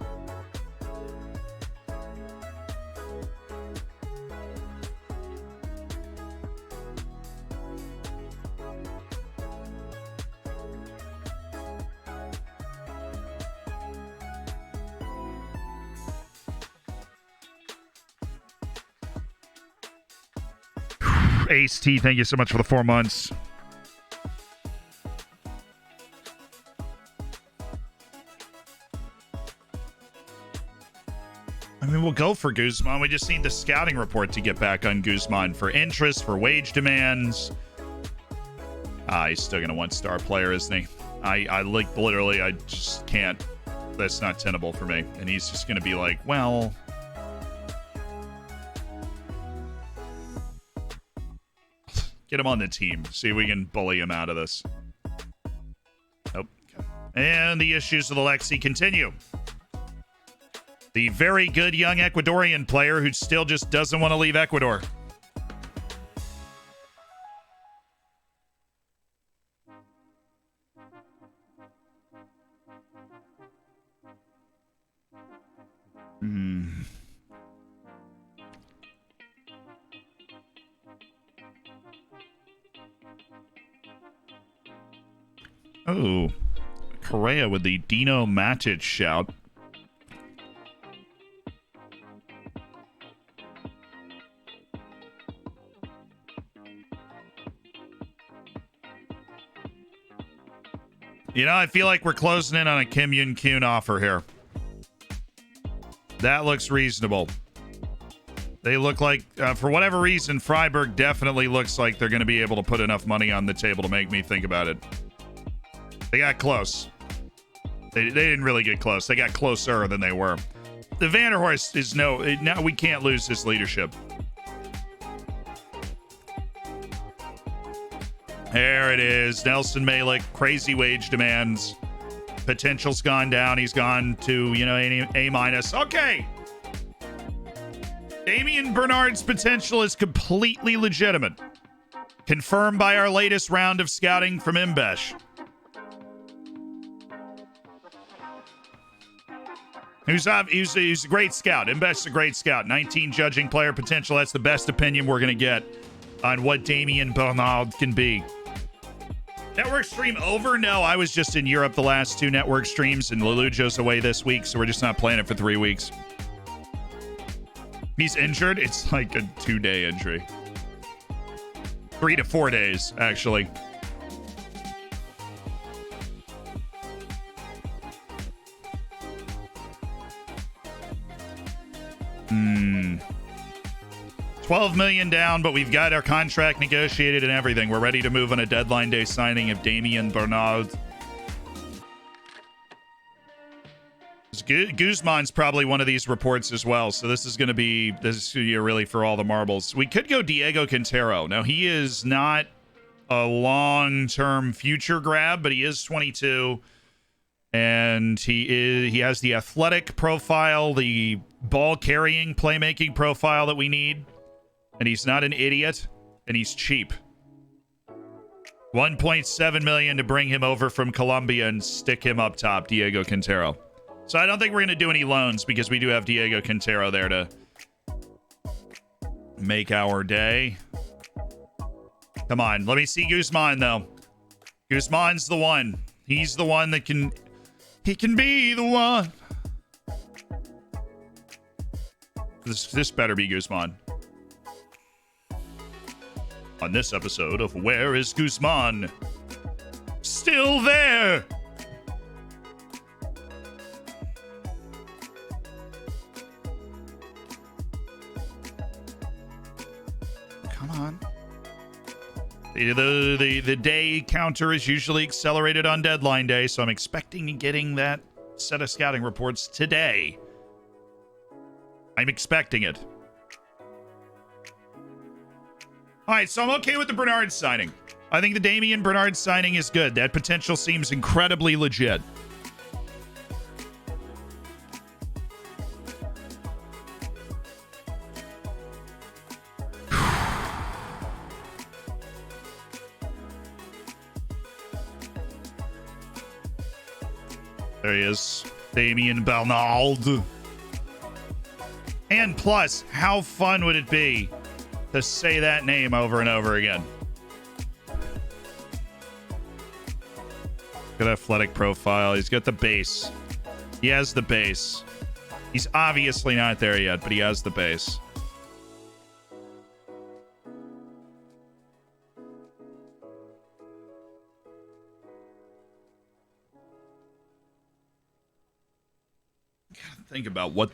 Ace T, thank you so much for the 4 months. I mean, we'll go for Guzman. We just need the scouting report to get back on Guzman for interest, for wage demands. He's still going to want star player, isn't he? I like, literally, I just can't. That's not tenable for me. And he's just going to be like, well... Get him on the team. See if we can bully him out of this. Nope. Okay. And the issues with Alexi continue. The very good young Ecuadorian player who still just doesn't want to leave Ecuador. Oh, Correa with the Dino Matic shout. You know, I feel like we're closing in on a Kim Yun-Kyun offer here. That looks reasonable. They look like, for whatever reason, Freiburg definitely looks like they're going to be able to put enough money on the table to make me think about it. They got close. They didn't really get close. They got closer than they were. The Vanderhorst is now we can't lose his leadership. There it is. Nelson Malik, crazy wage demands. Potential's gone down. He's gone to, A minus. Okay. Damian Bernard's potential is completely legitimate. Confirmed by our latest round of scouting from Imbesh. He's a great scout. Imbesh's a great scout. 19 judging player potential. That's the best opinion we're going to get on what Damian Bernard can be. Network stream over? No, I was just in Europe the last 2 network streams, and Lelujo's away this week, so we're just not playing it for 3 weeks. He's injured? It's like a 2-day injury. 3 to 4 days, actually. 12 million down, but we've got our contract negotiated and everything. We're ready to move on a deadline day signing of Damian Bernard. Guzman's probably one of these reports as well, so this is going to be really for all the marbles. We could go Diego Quintero. Now, he is not a long-term future grab, but he is 22, and he has the athletic profile, the ball-carrying, playmaking profile that we need. And he's not an idiot, and he's cheap. 1.7 million to bring him over from Colombia and stick him up top, Diego Quintero. So I don't think we're going to do any loans because we do have Diego Quintero there to make our day. Come on, let me see Guzman, though. Guzman's the one. He's the one that can... He can be the one. This better be Guzman. On this episode of Where is Guzman? Still there! Come on. The day counter is usually accelerated on deadline day, so I'm expecting getting that set of scouting reports today. I'm expecting it. All right, so I'm okay with the Bernard signing. I think the Damian Bernard signing is good. That potential seems incredibly legit. There he is. Damian Bernard. And plus, how fun would it be to say that name over and over again? Good athletic profile. He's got the base. He has the base. He's obviously not there yet, but he has the base. Gotta think about what...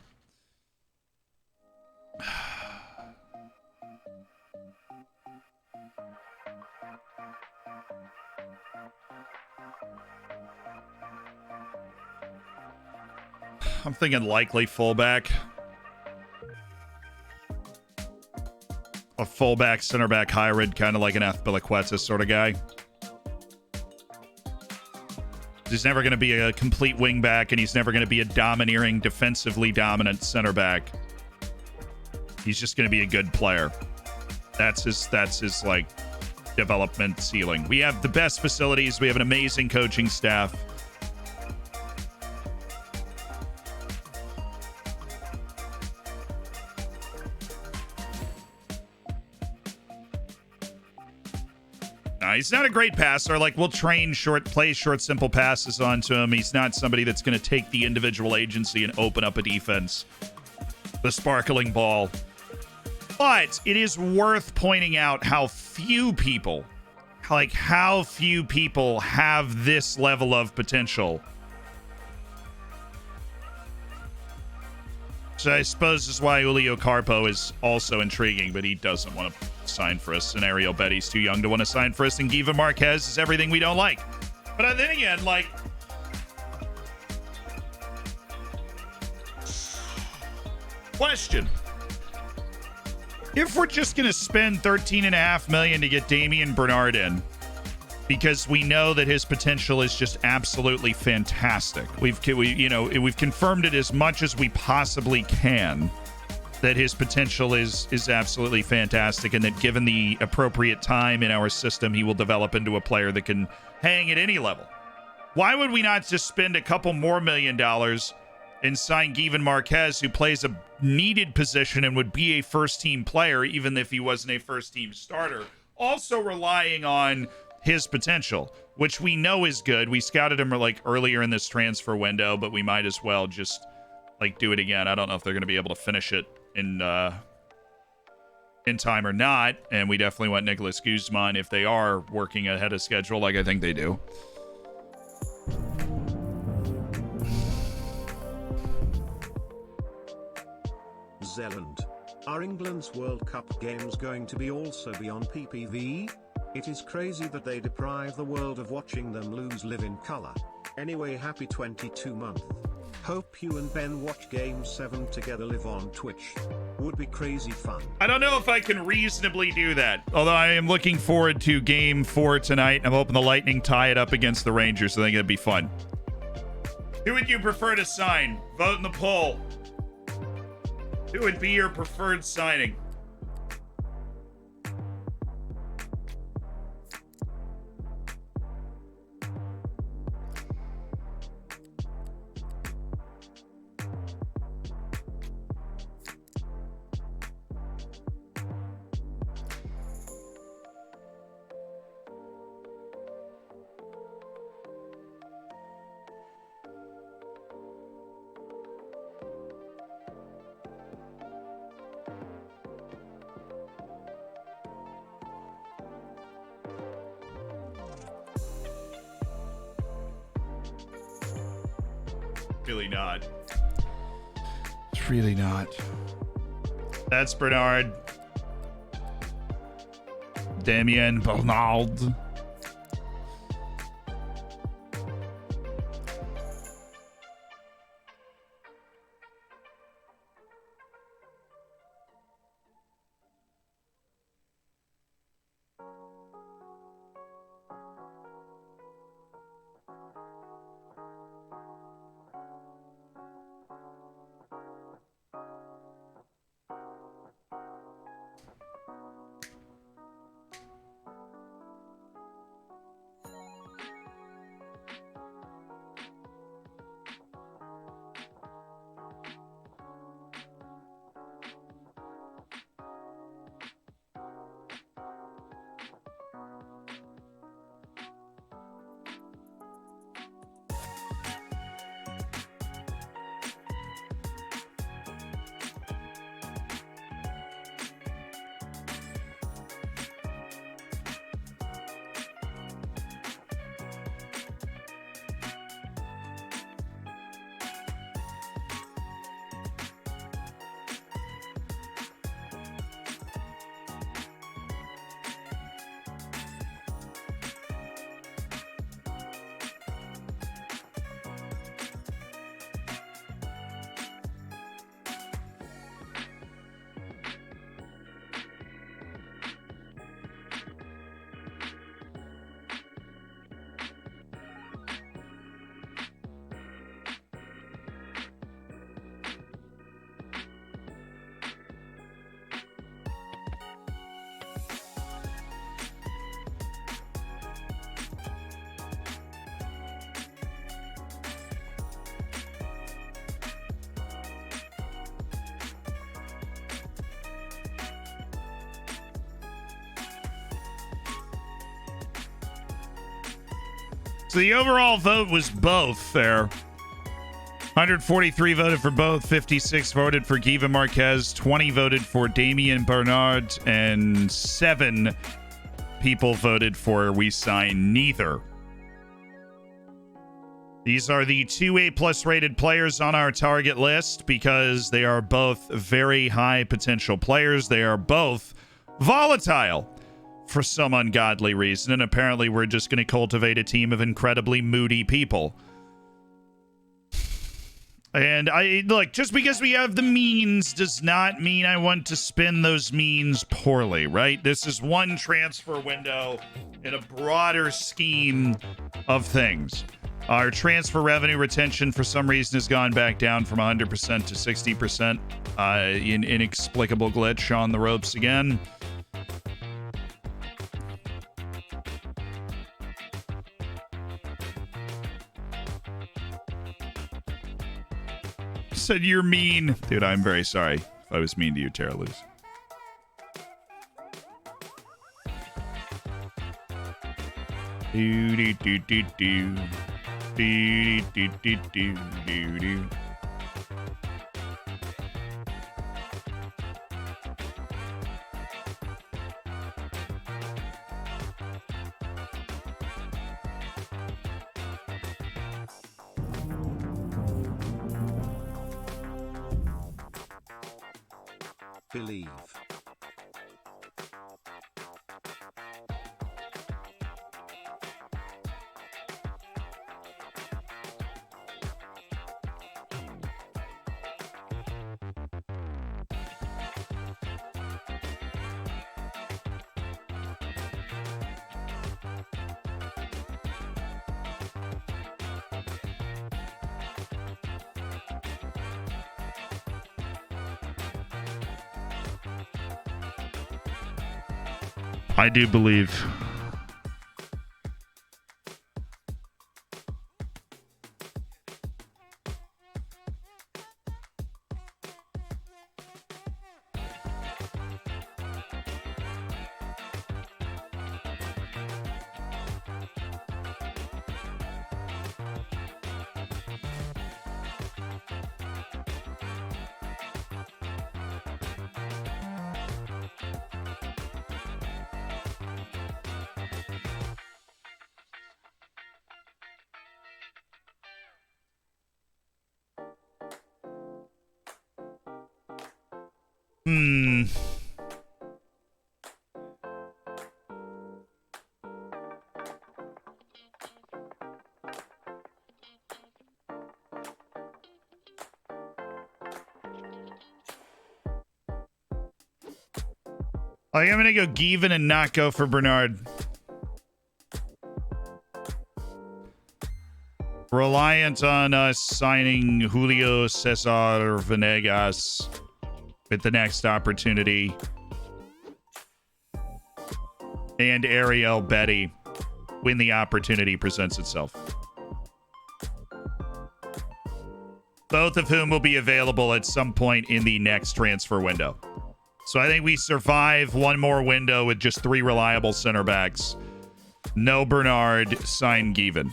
I'm thinking likely fullback. A fullback, center back hybrid, kind of like an Athpilicueta sort of guy. He's never going to be a complete wing back, and he's never going to be a domineering, defensively dominant center back. He's just going to be a good player. That's his like development ceiling. We have the best facilities. We have an amazing coaching staff. He's not a great passer. Like, we'll train play short, simple passes onto him. He's not somebody that's going to take the individual agency and open up a defense. The sparkling ball. But it is worth pointing out how few people have this level of potential. So I suppose this is why Julio Carpo is also intriguing, but he doesn't want to sign for us. Scenario bet he's too young to want to sign for us, and Giva Marquez is everything we don't like. But then again, like, question. If we're just going to spend $13.5 million to get Damian Bernard in, because we know that his potential is just absolutely fantastic. We've confirmed it as much as we possibly can that his potential is absolutely fantastic, and that given the appropriate time in our system, he will develop into a player that can hang at any level. Why would we not just spend a couple more $1 million and sign Givan Marquez, who plays a needed position and would be a first-team player, even if he wasn't a first-team starter, also relying on his potential, which we know is good. We scouted him like earlier in this transfer window, but we might as well just like do it again. I don't know if they're going to be able to finish it in time or not, and we definitely want Nicholas Guzman if they are working ahead of schedule, like I think they do. Zealand. Are England's World Cup games going to be also be on PPV? It is crazy that they deprive the world of watching them lose live in color. Anyway, happy 22 month. Hope you and Ben watch Game 7 together live on Twitch. Would be crazy fun. I don't know if I can reasonably do that, although I am looking forward to Game 4 tonight. I'm hoping the Lightning tie it up against the Rangers. I think it'd be fun. Who would you prefer to sign? Vote in the poll. Who would be your preferred signing? Really not. It's really not. That's Bernard. Damien Bernard. So the overall vote was both there. 143 voted for both, 56 voted for Giva Marquez, 20 voted for Damien Bernard, and 7 people voted for We Sign Neither. These are the 2 A+ rated players on our target list because they are both very high potential players. They are both volatile for some ungodly reason, and apparently we're just going to cultivate a team of incredibly moody people. And look, just because we have the means does not mean I want to spend those means poorly, right? This is one transfer window in a broader scheme of things. Our transfer revenue retention for some reason has gone back down from 100% to 60%. Inexplicable glitch on the ropes again. Said you're mean. Dude, I'm very sorry if I was mean to you, Terra Luz. Do do do do do. Do do do do do do. Believe. I do believe. I am going to go Given and not go for Bernard. Reliant on us signing Julio Cesar Venegas with the next opportunity. And Ariel Betty when the opportunity presents itself. Both of whom will be available at some point in the next transfer window. So I think we survive one more window with just 3 reliable center backs. No Bernard, sign Given.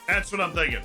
That's what I'm thinking.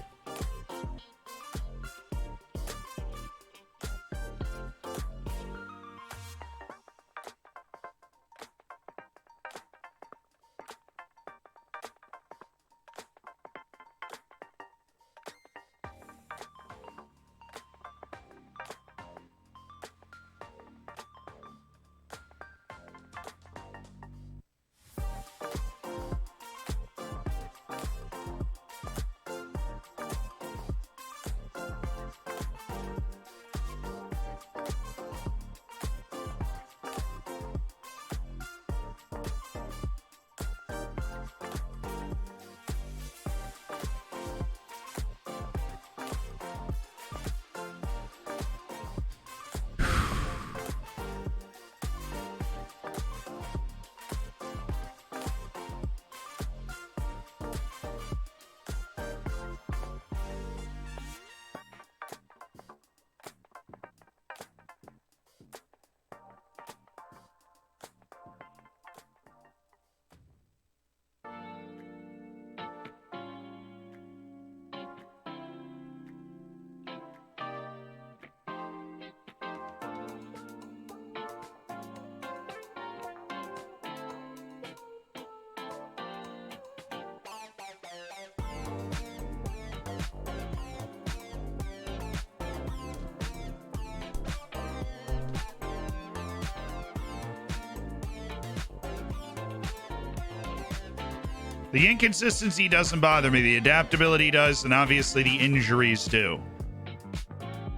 The inconsistency doesn't bother me. The adaptability does, and obviously the injuries do.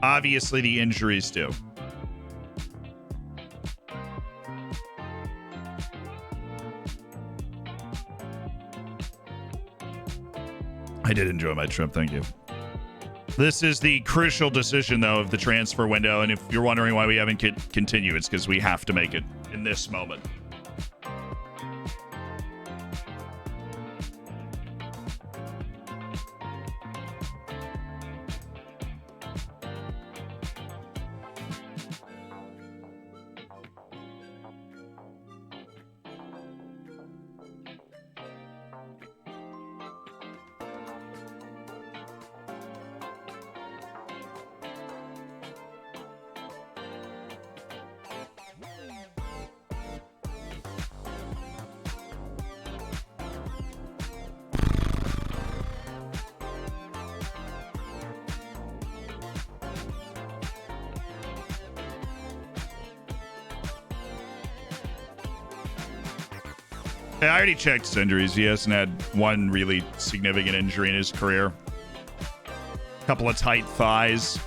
Obviously the injuries do. I did enjoy my trip, thank you. This is the crucial decision, though, of the transfer window, and if you're wondering why we haven't continued, it's because we have to make it in this moment. I already checked his injuries. He hasn't had one really significant injury in his career. A couple of tight thighs.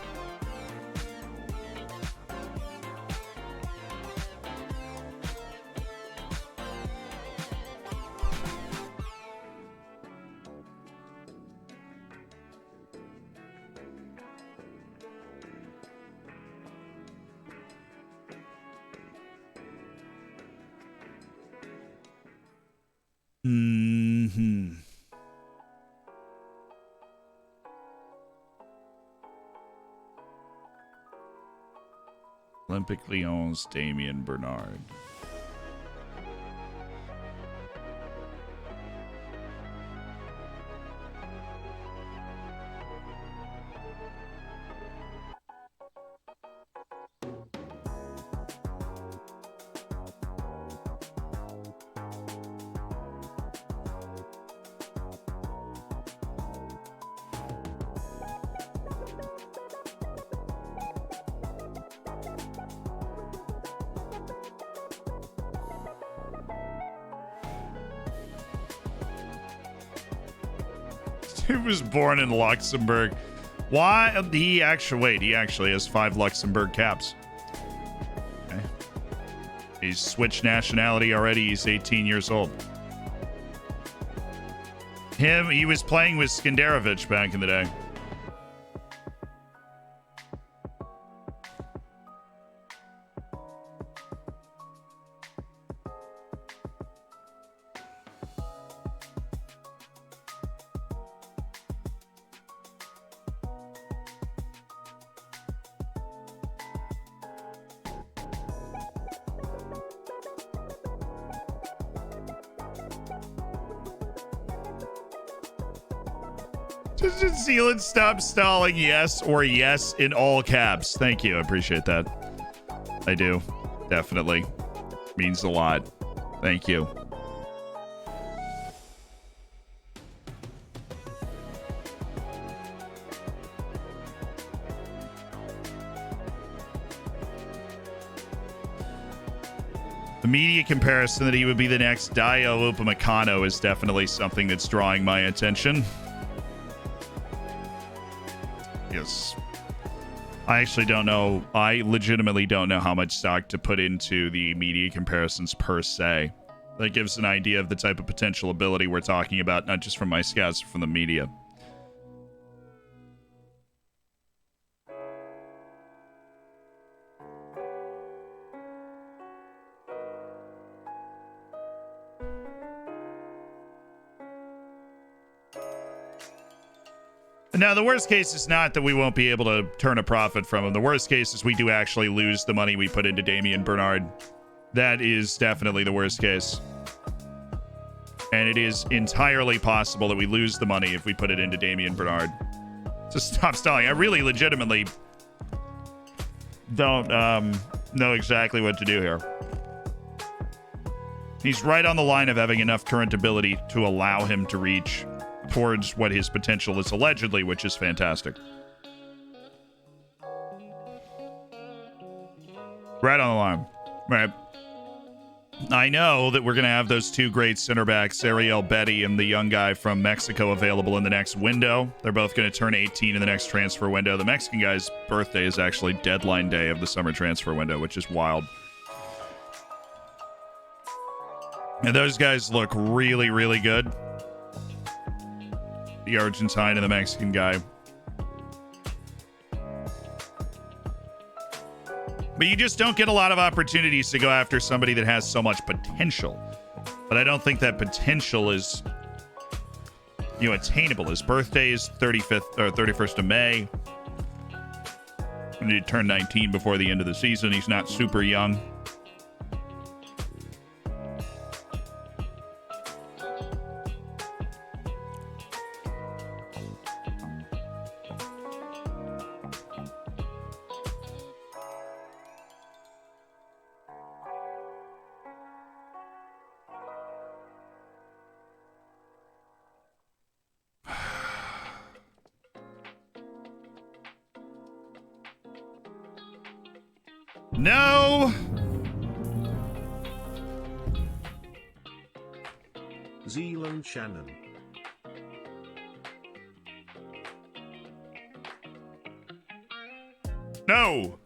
Olympic Lyon's Damien Bernard. He was born in Luxembourg. Why? He actually has 5 Luxembourg caps. Okay. He's switched nationality already. He's 18 years old. He was playing with Skenderovich back in the day. Just seal and stop stalling yes or yes in all caps. Thank you. I appreciate that. I do. Definitely. Means a lot. Thank you. The media comparison that he would be the next Dio Upamecano is definitely something that's drawing my attention. Yes. I actually don't know. I legitimately don't know how much stock to put into the media comparisons per se. That gives an idea of the type of potential ability we're talking about, not just from my scouts, but from the media. Now, the worst case is not that we won't be able to turn a profit from him. The worst case is we do actually lose the money we put into Damien Bernard. That is definitely the worst case. And it is entirely possible that we lose the money if we put it into Damien Bernard. So stop stalling. I really legitimately don't know exactly what to do here. He's right on the line of having enough current ability to allow him to reach towards what his potential is allegedly, which is fantastic. Right on the line. Right. I know that we're going to have those two great center backs, Ariel Betty and the young guy from Mexico, available in the next window. They're both going to turn 18 in the next transfer window. The Mexican guy's birthday is actually deadline day of the summer transfer window, which is wild. And those guys look really, really good. The Argentine and the Mexican guy. But you just don't get a lot of opportunities to go after somebody that has so much potential. But I don't think that potential is, attainable. His birthday is 35th or 31st of May. And he turned 19 before the end of the season. He's not super young. No! Zealand Shannon. No!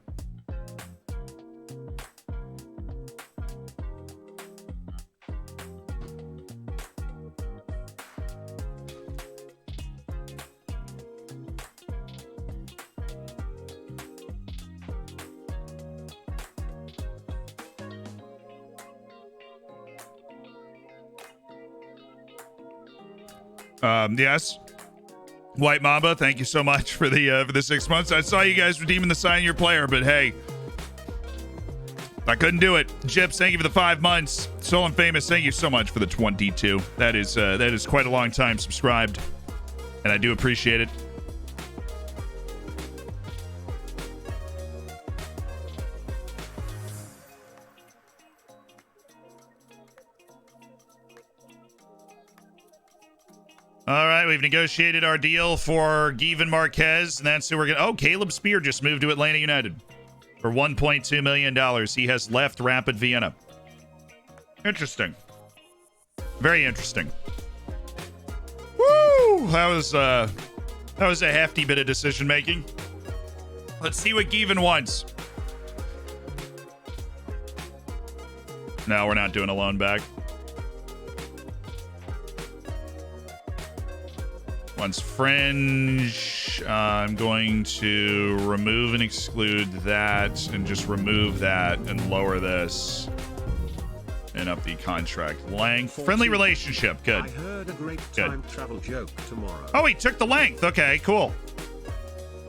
Yes. White Mamba, thank you so much for the 6 months. I saw you guys redeeming the sign your player, but hey, I couldn't do it. Jips, thank you for the 5 months. So Famous, thank you so much for the 22. That is quite a long time subscribed, and I do appreciate it. All right, we've negotiated our deal for Given Marquez, and that's who we're going to... Oh, Caleb Spear just moved to Atlanta United for $1.2 million. He has left Rapid Vienna. Interesting. Very interesting. Woo! That was a hefty bit of decision-making. Let's see what Given wants. No, we're not doing a loan back. Once Fringe, I'm going to remove and exclude that and just remove that and lower this and up the contract length. Friendly relationship. Good. I heard a great time travel joke tomorrow. Oh, he took the length. Okay, cool.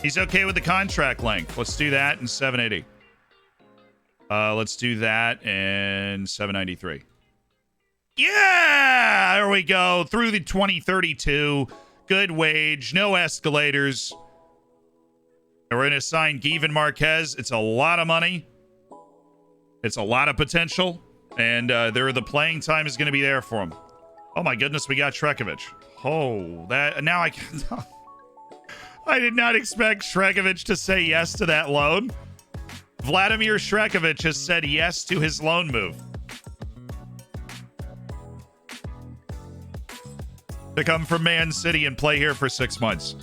He's okay with the contract length. Let's do that in 780. Let's do that in 793. Yeah! There we go. Through the 2032. Good wage, no escalators. And we're going to sign Given Marquez. It's a lot of money. It's a lot of potential. And the playing time is going to be there for him. Oh my goodness, we got Shrekovich. Oh, that now I can. I did not expect Shrekovich to say yes to that loan. Vladimir Shrekovich has said yes to his loan move. To come from Man City and play here for 6 months.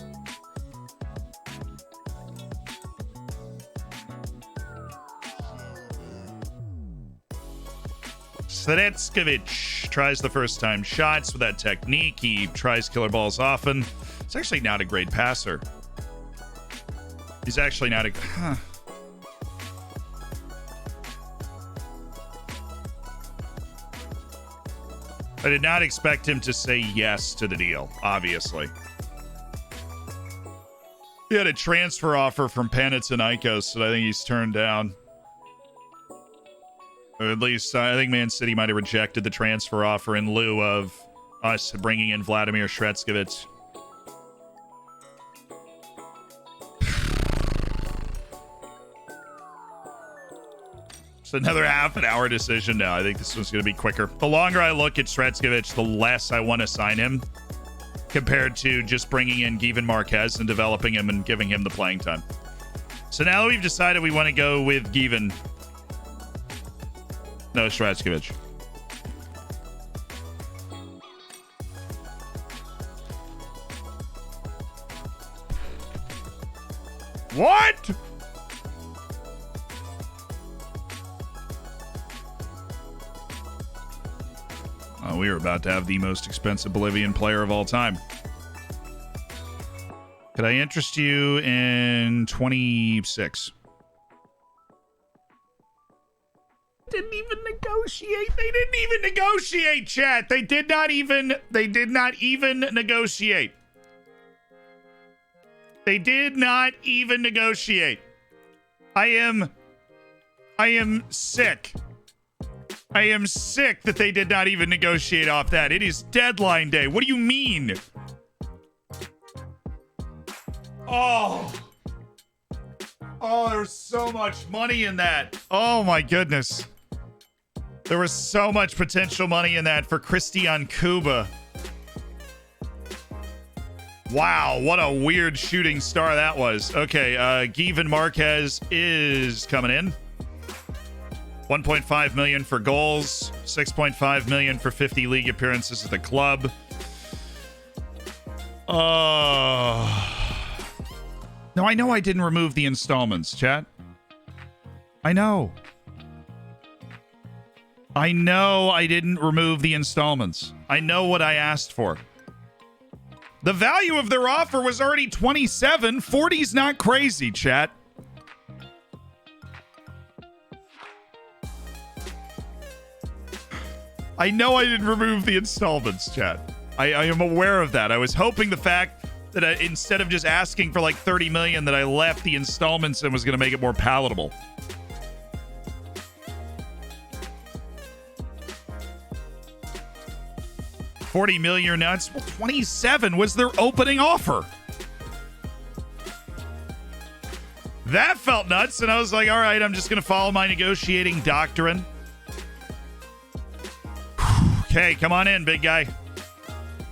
Sretskovich tries the first time shots with that technique. He tries killer balls often. He's actually not a great passer. He's actually not a... I did not expect him to say yes to the deal, obviously. He had a transfer offer from Panathinaikos that I think he's turned down. Or at least, I think Man City might have rejected the transfer offer in lieu of us bringing in Vladimir Sretskovich. It's another half an hour decision now. I think this one's going to be quicker. The longer I look at Sretskovich, the less I want to sign him compared to just bringing in Given Marquez and developing him and giving him the playing time. So now that we've decided we want to go with Given, no Sretskovich. What? Oh, we are about to have the most expensive Bolivian player of all time. Could I interest you in 26? Didn't even negotiate. They didn't even negotiate, chat. They did not even negotiate. They did not even negotiate. I am sick. I am sick that they did not even negotiate off that. It is deadline day. What do you mean? Oh, there's so much money in that. Oh my goodness. There was so much potential money in that for Christian Cuba. Wow, what a weird shooting star that was. Okay, Given Marquez is coming in. 1.5 million for goals, 6.5 million for 50 league appearances at the club. No, I know I didn't remove the installments, chat. I know I didn't remove the installments. I know what I asked for. The value of their offer was already 27. 40's not crazy, chat. I know I didn't remove the installments, chat. I am aware of that. I was hoping the fact that instead of just asking for like 30 million that I left the installments and was going to make it more palatable. $40 million, you're nuts. Well, 27 was their opening offer. That felt nuts, and I was like, all right, I'm just going to follow my negotiating doctrine. Okay, come on in, big guy.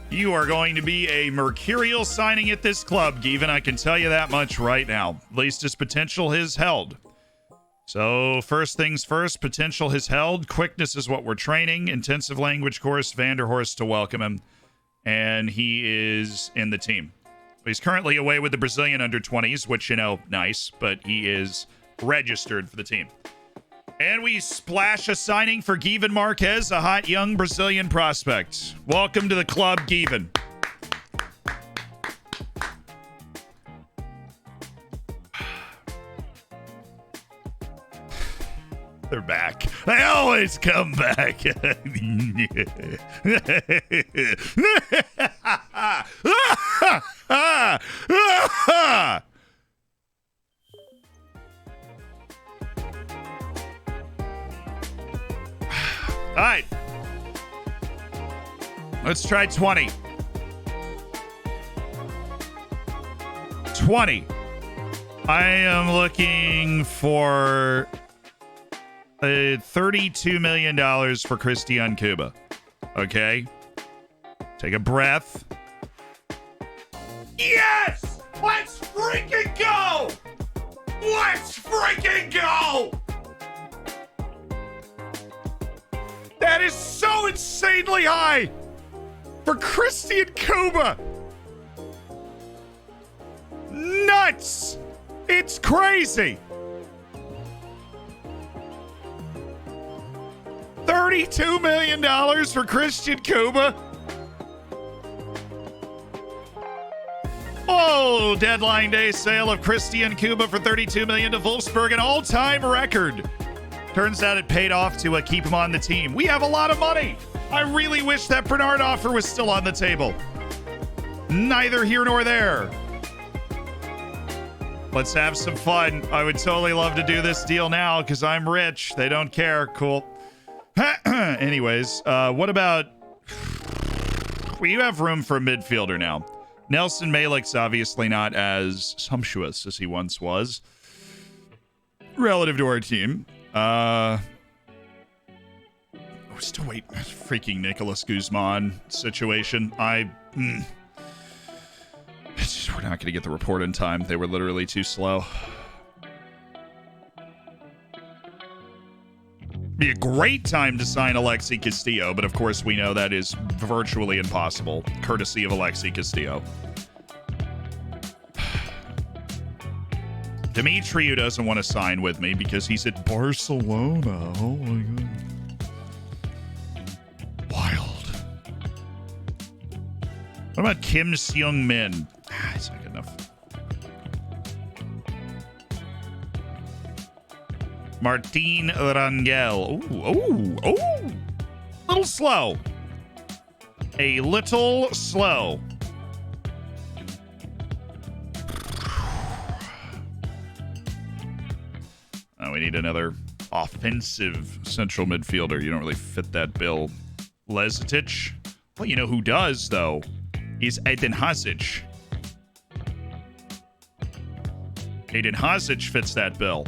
You are going to be a mercurial signing at this club, Given. I can tell you that much right now. At least his potential is held. So, first things first, potential has held. Quickness is what we're training. Intensive language course, Vanderhorst to welcome him. And he is in the team. He's currently away with the Brazilian under-20s, which, nice. But he is registered for the team. And we splash a signing for Given Marquez, a hot young Brazilian prospect. Welcome to the club, Given. They're back. They always come back. All right. Let's try 20. 20. I am looking for $32 million for Christian Cuba. Okay. Take a breath. Yes! Let's freaking go! Let's freaking go! That is so insanely high for Christian Cuba. Nuts! It's crazy. $32 million for Christian Cuba. Oh, deadline day sale of Christian Cuba for $32 million to Wolfsburg, an all-time record. Turns out it paid off to keep him on the team. We have a lot of money. I really wish that Bernard offer was still on the table. Neither here nor there. Let's have some fun. I would totally love to do this deal now because I'm rich. They don't care. Cool. Anyways, what about... We have room for a midfielder now. Nelson Malik's obviously not as sumptuous as he once was relative to our team. Still wait. Freaking Nicholas Guzman situation. We're not going to get the report in time. They were literally too slow. Be a great time to sign Alexi Castillo, but of course we know that is virtually impossible, courtesy of Alexi Castillo. Demetriou doesn't want to sign with me because he's at Barcelona. Oh my god. Wild. What about Kim Seung-min? He's not good enough. Martin Rangel. Ooh. Little slow. A little slow. We need another offensive central midfielder. You don't really fit that bill. Lezitic. Well, you know who does, though, is Eden Hazard. Eden Hazard fits that bill.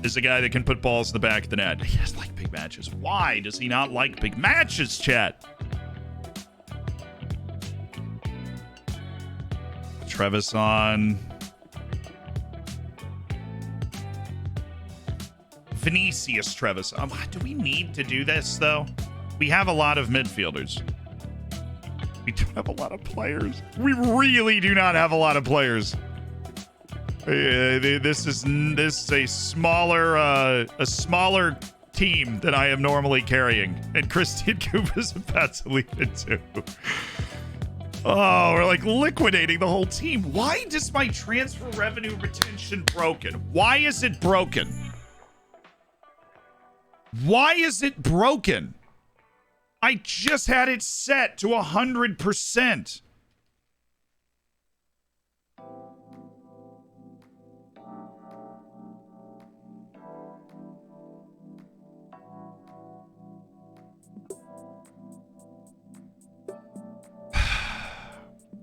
Is a guy that can put balls in the back of the net. He doesn't like big matches. Why does he not like big matches, chat? Trevisan. Vinicius Trevis. Do we need to do this, though? We have a lot of midfielders. We don't have a lot of players. We really do not have a lot of players. This is a smaller team than I am normally carrying, and Christian Kuba's about to leave it too. Oh, we're like liquidating the whole team. Why is my transfer revenue retention broken? Why is it broken? Why is it broken? I just had it set to 100%.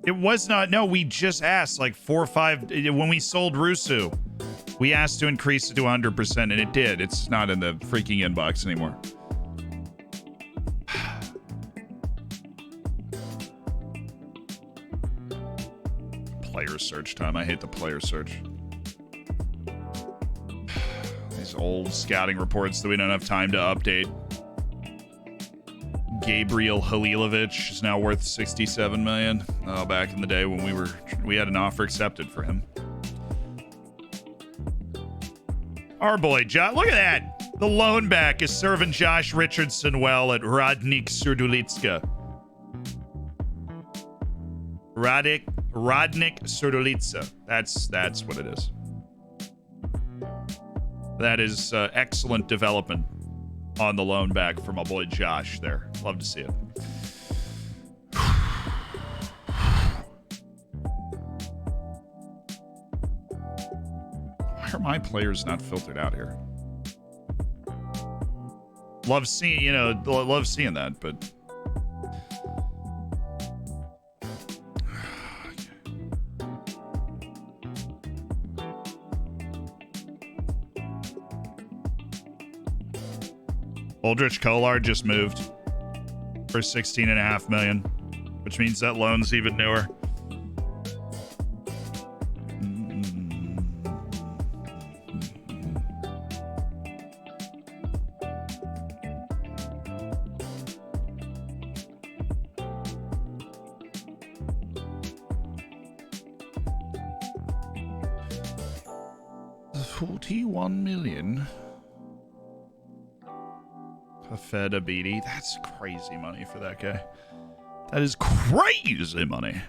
It was not. No, we just asked like 4 or 5 when we sold Rusu. We asked to increase it to 100%, and it did. It's not in the freaking inbox anymore. Player search time. I hate the player search. These old scouting reports that we don't have time to update. Gabriel Halilovic is now worth 67 million. Oh, back in the day when we had an offer accepted for him. Our boy Josh, look at that. The loan back is serving Josh Richardson well at Radnik Surdulitska. Radnik Surdulitsa. That's what it is. That is excellent development on the loan back for my boy Josh there. Love to see it. Why are my players not filtered out here? Love seeing, love seeing that, but Aldrich Kolar just moved for 16.5 million, which means that loan's even newer. $41 million. Fed Abidi. That's crazy money for that guy. That is crazy money.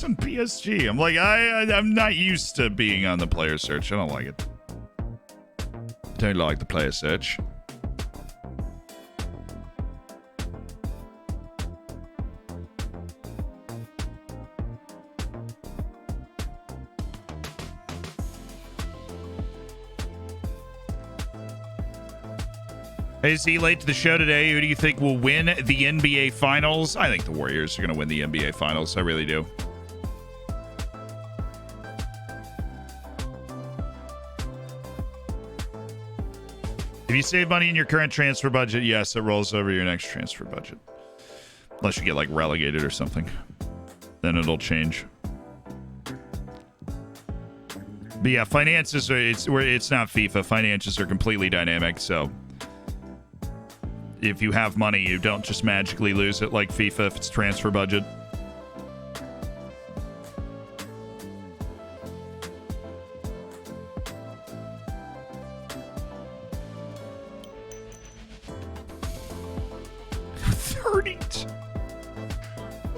On PSG. I'm like, I'm not used to being on the player search. I don't like it. Don't like the player search. Hey, is he late to the show today? Who do you think will win the NBA Finals? I think the Warriors are going to win the NBA Finals. I really do. If you save money in your current transfer budget, yes, it rolls over your next transfer budget. Unless you get like relegated or something. Then it'll change. But yeah, finances are it's not FIFA. Finances are completely dynamic, so if you have money, you don't just magically lose it like FIFA if it's transfer budget.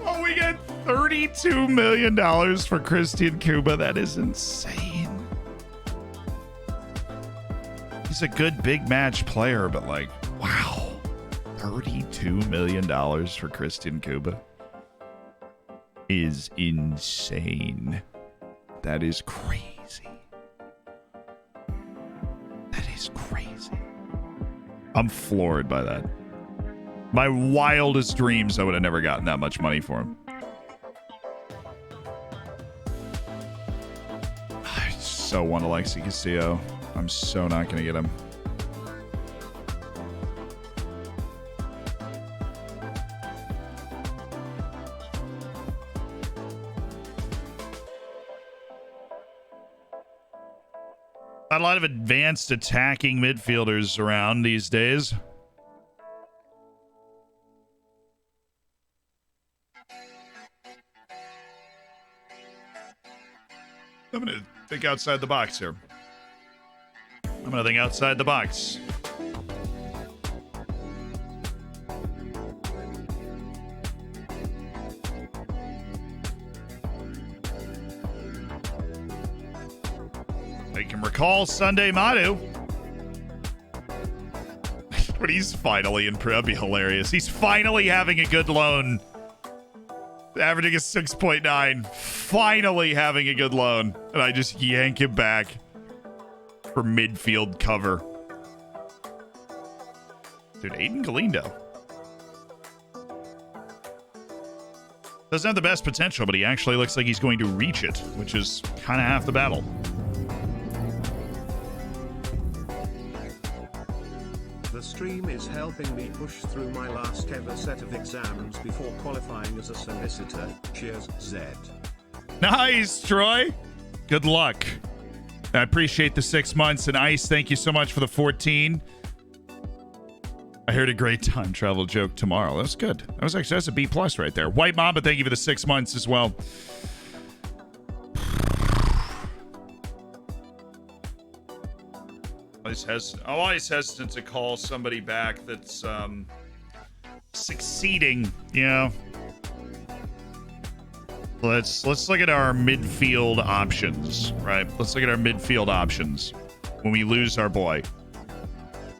Oh, we get $32 million for Christian Cuba. That is insane. He's a good big match player, but like, wow. $32 million for Christian Cuba is insane. That is crazy. That is crazy. I'm floored by that. My wildest dreams, I would have never gotten that much money for him. I so want Alexi Castillo. I'm so not going to get him. Not a lot of advanced attacking midfielders around these days. I'm going to think outside the box here. I'm going to think outside the box. I can recall Sunday Madu. But he's finally in. That'd be hilarious. He's finally having a good loan. Averaging a 6.9. Finally having a good loan. And I just yank him back for midfield cover. Dude, Aiden Galindo doesn't have the best potential, but he actually looks like he's going to reach it, which is kind of half the battle. The stream is helping me push through my last ever set of exams before qualifying as a solicitor. Cheers, Zed. Nice, Troy. Good luck. I appreciate the 6 months. And Ice, thank you so much for the 14. I heard a great time travel joke tomorrow. That's good. That's a B+ right there. White Mamba, thank you for the 6 months as well. Always hesitant to call somebody back that's succeeding, you know. Let's look at our midfield options, right? Let's look at our midfield options when we lose our boy.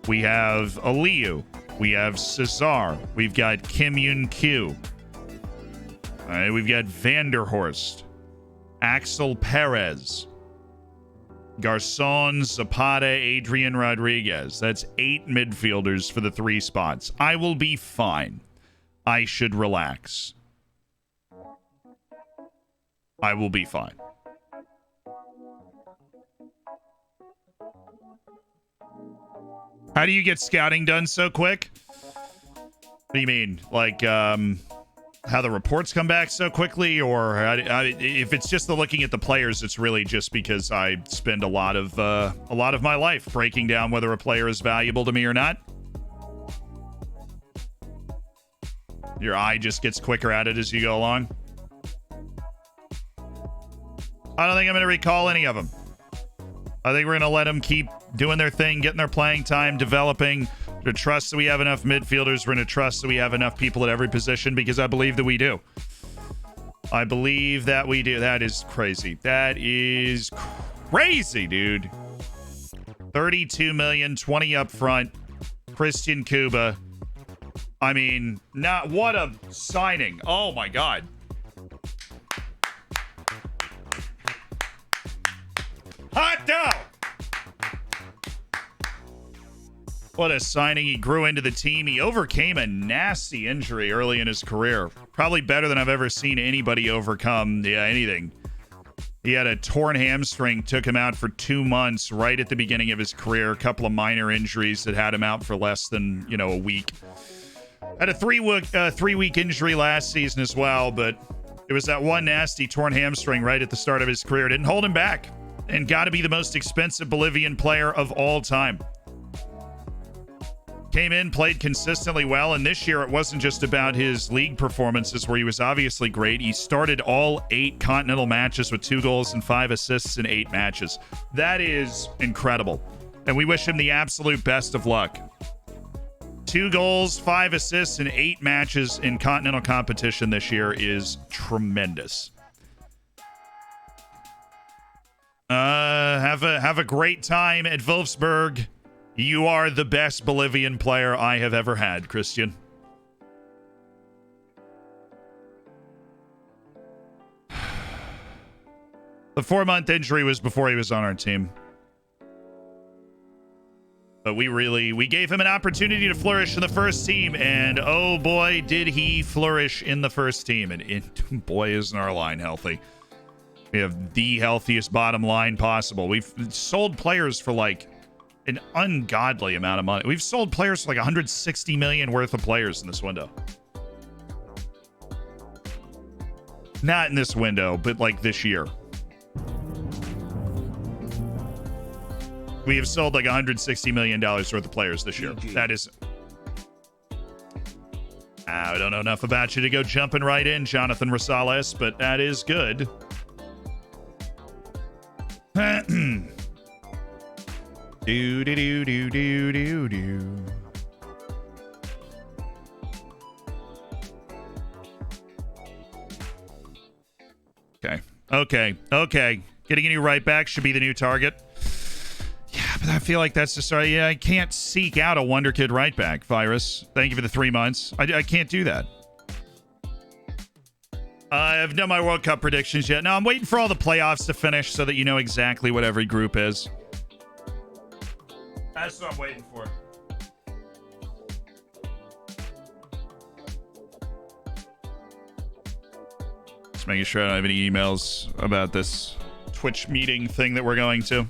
We have Aliyu. We have Cesar. We've got Kim Yun Kyu. All right, we've got Vanderhorst, Axel Perez, Garcon, Zapata, Adrian Rodriguez. That's 8 midfielders for the 3 spots. I will be fine. I should relax. I will be fine. How do you get scouting done so quick? What do you mean? Like, how the reports come back so quickly? Or if it's just the looking at the players, it's really just because I spend a lot of my life breaking down whether a player is valuable to me or not. Your eye just gets quicker at it as you go along. I don't think I'm going to recall any of them. I think we're going to let them keep doing their thing, getting their playing time, developing. To trust that we have enough midfielders. We're going to trust that we have enough people at every position because I believe that we do. I believe that we do. That is crazy. That is crazy, dude. 32 million, 20 up front. Christian Cuba. I mean, not what a signing. Oh my God. Hot dog! What a signing. He grew into the team. He overcame a nasty injury early in his career. Probably better than I've ever seen anybody overcome anything. He had a torn hamstring, took him out for 2 months right at the beginning of his career. A couple of minor injuries that had him out for less than, a week. Had a three-week injury last season as well, but it was that one nasty torn hamstring right at the start of his career. Didn't hold him back, and got to be the most expensive Bolivian player of all time. Came in, played consistently well, and this year it wasn't just about his league performances where he was obviously great. He started all 8 continental matches with 2 goals and 5 assists in 8 matches. That is incredible, and we wish him the absolute best of luck. 2 goals, 5 assists in 8 matches in continental competition this year is tremendous. Have a great time at Wolfsburg. You are the best Bolivian player I have ever had, Christian. The 4-month injury was before he was on our team. But we gave him an opportunity to flourish in the first team, and oh boy, did he flourish in the first team. And boy, isn't our line healthy. We have the healthiest bottom line possible. We've sold players for like an ungodly amount of money. We've sold players for like 160 million worth of players in this window. Not in this window, but like this year. We have sold like $160 million worth of players this year. That is... I don't know enough about you to go jumping right in, Jonathan Rosales, but that is good. Do. Okay. Getting a new right back should be the new target. Yeah, but I feel like that's just... Yeah, I can't seek out a Wonder Kid right back, Virus. Thank you for the 3 months. I can't do that. I have done my World Cup predictions yet. No, I'm waiting for all the playoffs to finish so that you know exactly what every group is. That's what I'm waiting for. Just making sure I don't have any emails about this Twitch meeting thing that we're going to.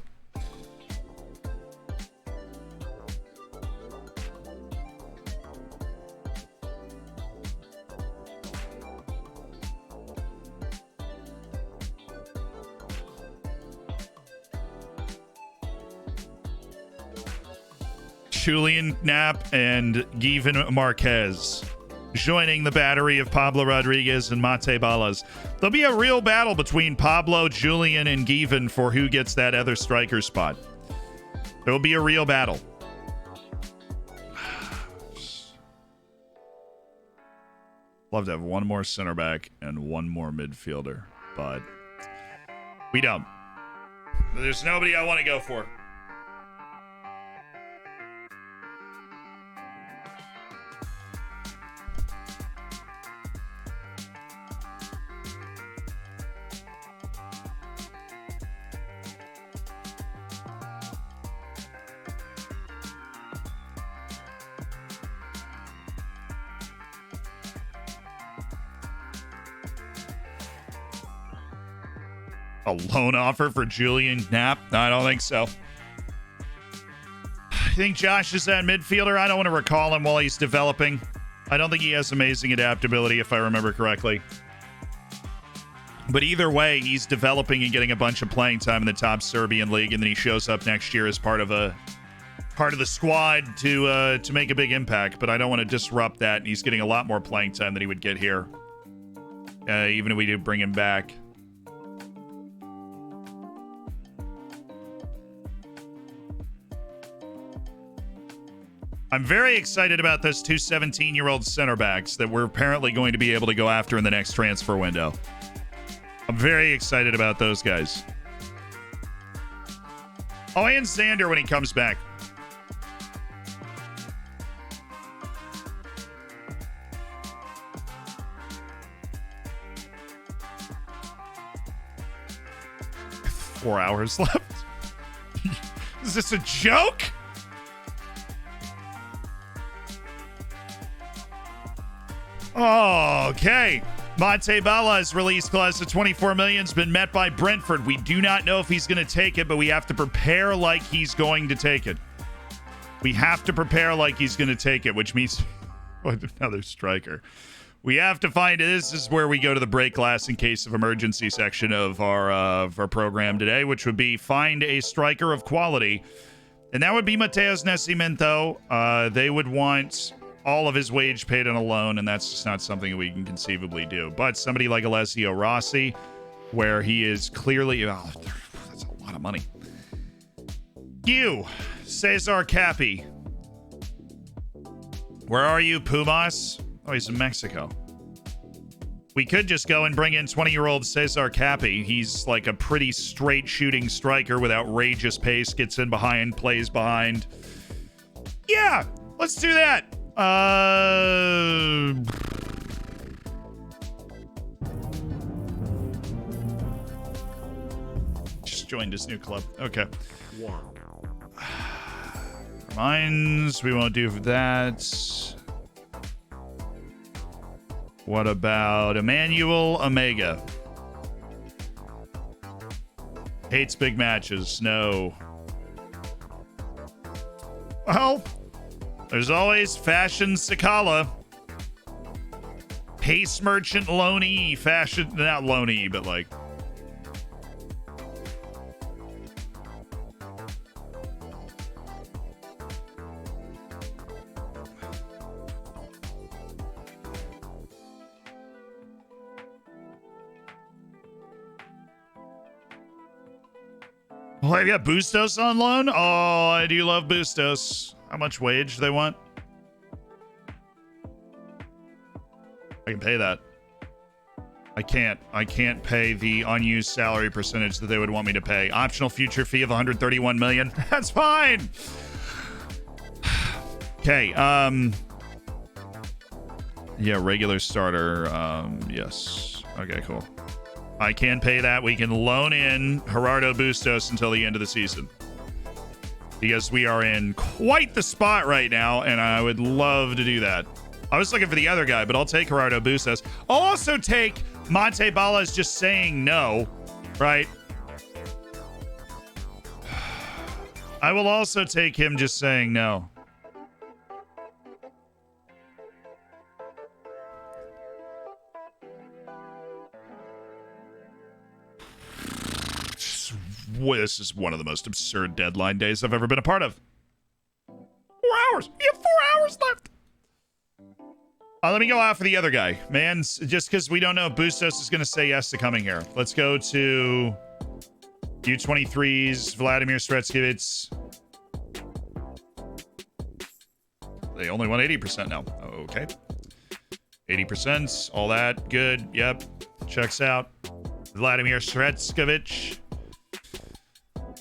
Julian, Knapp, and Given Marquez joining the battery of Pablo Rodriguez and Mate Balas. There'll be a real battle between Pablo, Julian, and Given for who gets that other striker spot. There will be a real battle. Love to have one more center back and one more midfielder, but we don't. There's nobody I want to go for. A loan offer for Julian Knapp? I don't think so. I think Josh is that midfielder. I don't want to recall him while he's developing. I don't think he has amazing adaptability, if I remember correctly. But either way, he's developing and getting a bunch of playing time in the top Serbian league, and then he shows up next year as part of the squad to make a big impact. But I don't want to disrupt that, and he's getting a lot more playing time than he would get here, even if we do bring him back. I'm very excited about those 2 17-year-old center backs that we're apparently going to be able to go after in the next transfer window. I'm very excited about those guys. Oh, and Sander when he comes back. Four hours left. Is this a joke? Okay. Mate Bala's release clause of 24 million has been met by Brentford. We do not know if he's going to take it, but we have to prepare like he's going to take it. We have to prepare like he's going to take it, which means Another striker. We have to find, this is where we go to the break glass in case of emergency section of our program today, which would be find a striker of quality. And that would be Mateus Nascimento. They would want all of his wage paid on a loan, and that's just not something we can conceivably do. But somebody like Alessio Rossi, where he is clearly, that's a lot of money. You, Cesar Capi. Where are you, Pumas? Oh, he's in Mexico. We could just go and bring in 20-year-old Cesar Capi. He's like a pretty straight shooting striker with outrageous pace, gets in behind, plays behind. Yeah, let's do that. Just joined his new club. Okay. Reminds, we won't do that. What about Emmanuel Omega? Hates big matches. No. Well, there's always Fashion Sakala. Pace Merchant Loney. Fashion, not Loney, but like. Oh, I got Bustos on loan? Oh, I do love Bustos. How much wage do they want? I can pay that. I can't pay the unused salary percentage that they would want me to pay. Optional future fee of 131 million. That's fine. Okay, yeah, regular starter. Yes. Okay, cool. I can pay that. We can loan in Gerardo Bustos until the end of the season. Because we are in quite the spot right now, and I would love to do that. I was looking for the other guy, but I'll take Gerardo Bustos. I'll also take Monte Ballas just saying no, right? I will also take him just saying no. This is one of the most absurd deadline days I've ever been a part of. 4 hours. We have 4 hours left. Let me go out for the other guy. Man, just because we don't know if Bustos is going to say yes to coming here. Let's go to U23s, Vladimir Sretskevich. They only want 80% now. Okay. 80%, all that. Good. Yep. Checks out. Vladimir Sretskevich.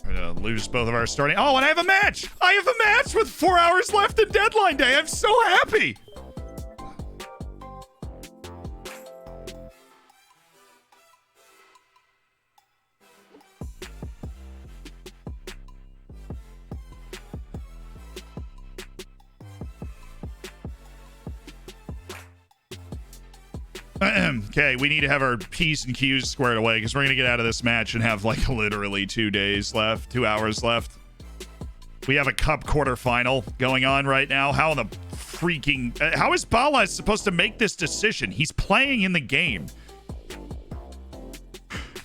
We're gonna lose both of our starting. Oh, and I have a match! I have a match with 4 hours left in deadline day. I'm so happy. Okay, we need to have our P's and Q's squared away because we're going to get out of this match and have like literally 2 hours left. We have a cup quarterfinal going on right now. How in the freaking... how is Ballas supposed to make this decision? He's playing in the game.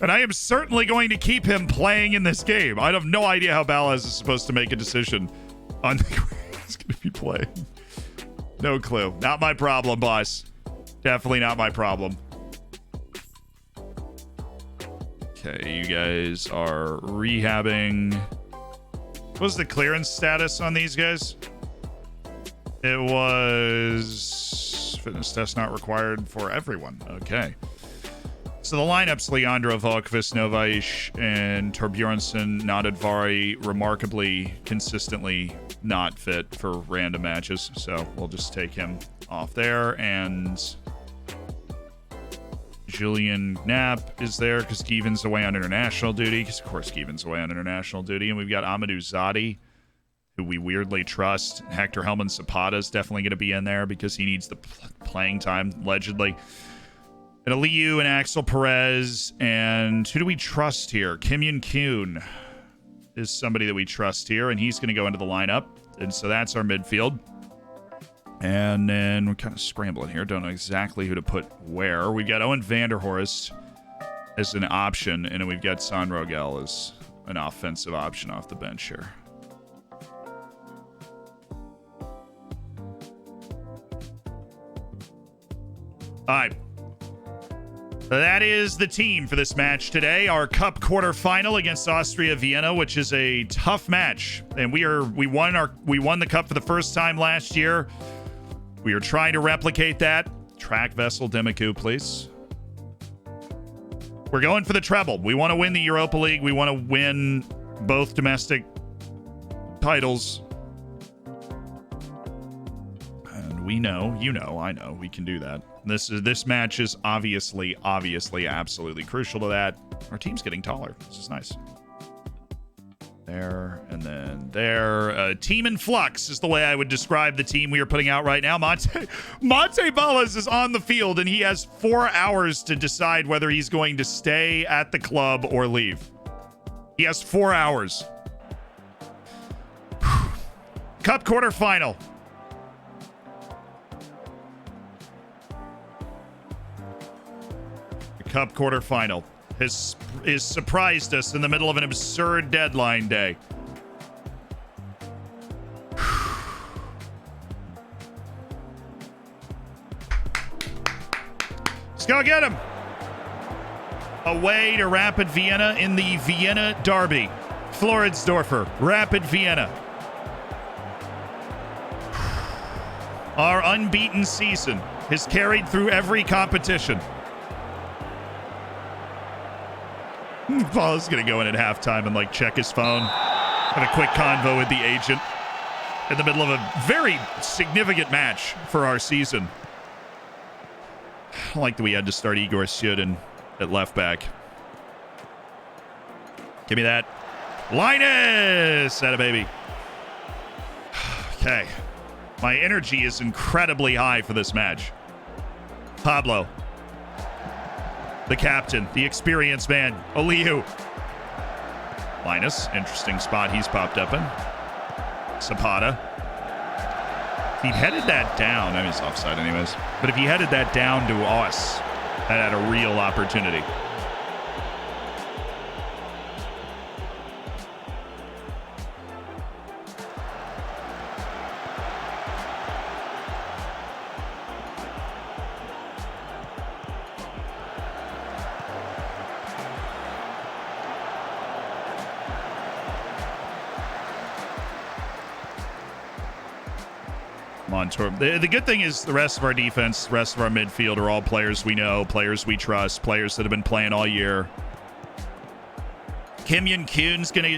And I am certainly going to keep him playing in this game. I have no idea how Ballas is supposed to make a decision on the he's going to be playing. No clue. Not my problem, boss. Definitely not my problem. Okay, you guys are rehabbing. What was the clearance status on these guys? It was fitness test not required for everyone. Okay. So the lineups, Leandro, Volkvist, Novaish, and Torbjornsson, Nadadvari, remarkably consistently not fit for random matches. So we'll just take him off there. And Julian Knapp is there because Given's away on international duty. Because, of course, Given's away on international duty. And we've got Amadou Zadi, who we weirdly trust. Hector Helman Zapata is definitely going to be in there because he needs the playing time, allegedly. And Aliyu and Axel Perez. And who do we trust here? Kim Yun Kyun is somebody that we trust here, and he's going to go into the lineup. And so that's our midfield. And then we're kind of scrambling here. Don't know exactly who to put where. We've got Owen Vanderhorst as an option, and then we've got San Rogel as an offensive option off the bench here. All right. That is the team for this match today. Our Cup quarterfinal against Austria Vienna, which is a tough match. And we won the Cup for the first time last year. We are trying to replicate that. Track vessel Demiku, please. We're going for the treble. We want to win the Europa League. We want to win both domestic titles. And we know, I know, we can do that. This match is obviously, absolutely crucial to that. Our team's getting taller. This is nice. There, and then there. Team in flux is the way I would describe the team we are putting out right now. Monte Ballas is on the field, and he has 4 hours to decide whether he's going to stay at the club or leave. He has 4 hours. Cup quarterfinal. Cup quarterfinal has surprised us in the middle of an absurd deadline day. Let's go get him. Away to Rapid Vienna in the Vienna Derby. Floridsdorfer, Rapid Vienna. Our unbeaten season has carried through every competition. Paul's going to go in at halftime and, check his phone. Have a quick convo with the agent in the middle of a very significant match for our season. I like that we had to start Igor Syudin at left back. Give me that. Linus! Atta baby. Okay. My energy is incredibly high for this match. Pablo. The captain, the experienced man, Aliu. Linus, interesting spot he's popped up in. Zapata. If he headed that down, I mean, it's offside anyways, but if he headed that down to us, that had a real opportunity. The good thing is the rest of our defense, the rest of our midfield are all players we know, players we trust, players that have been playing all year. Kim Yun Kyun's gonna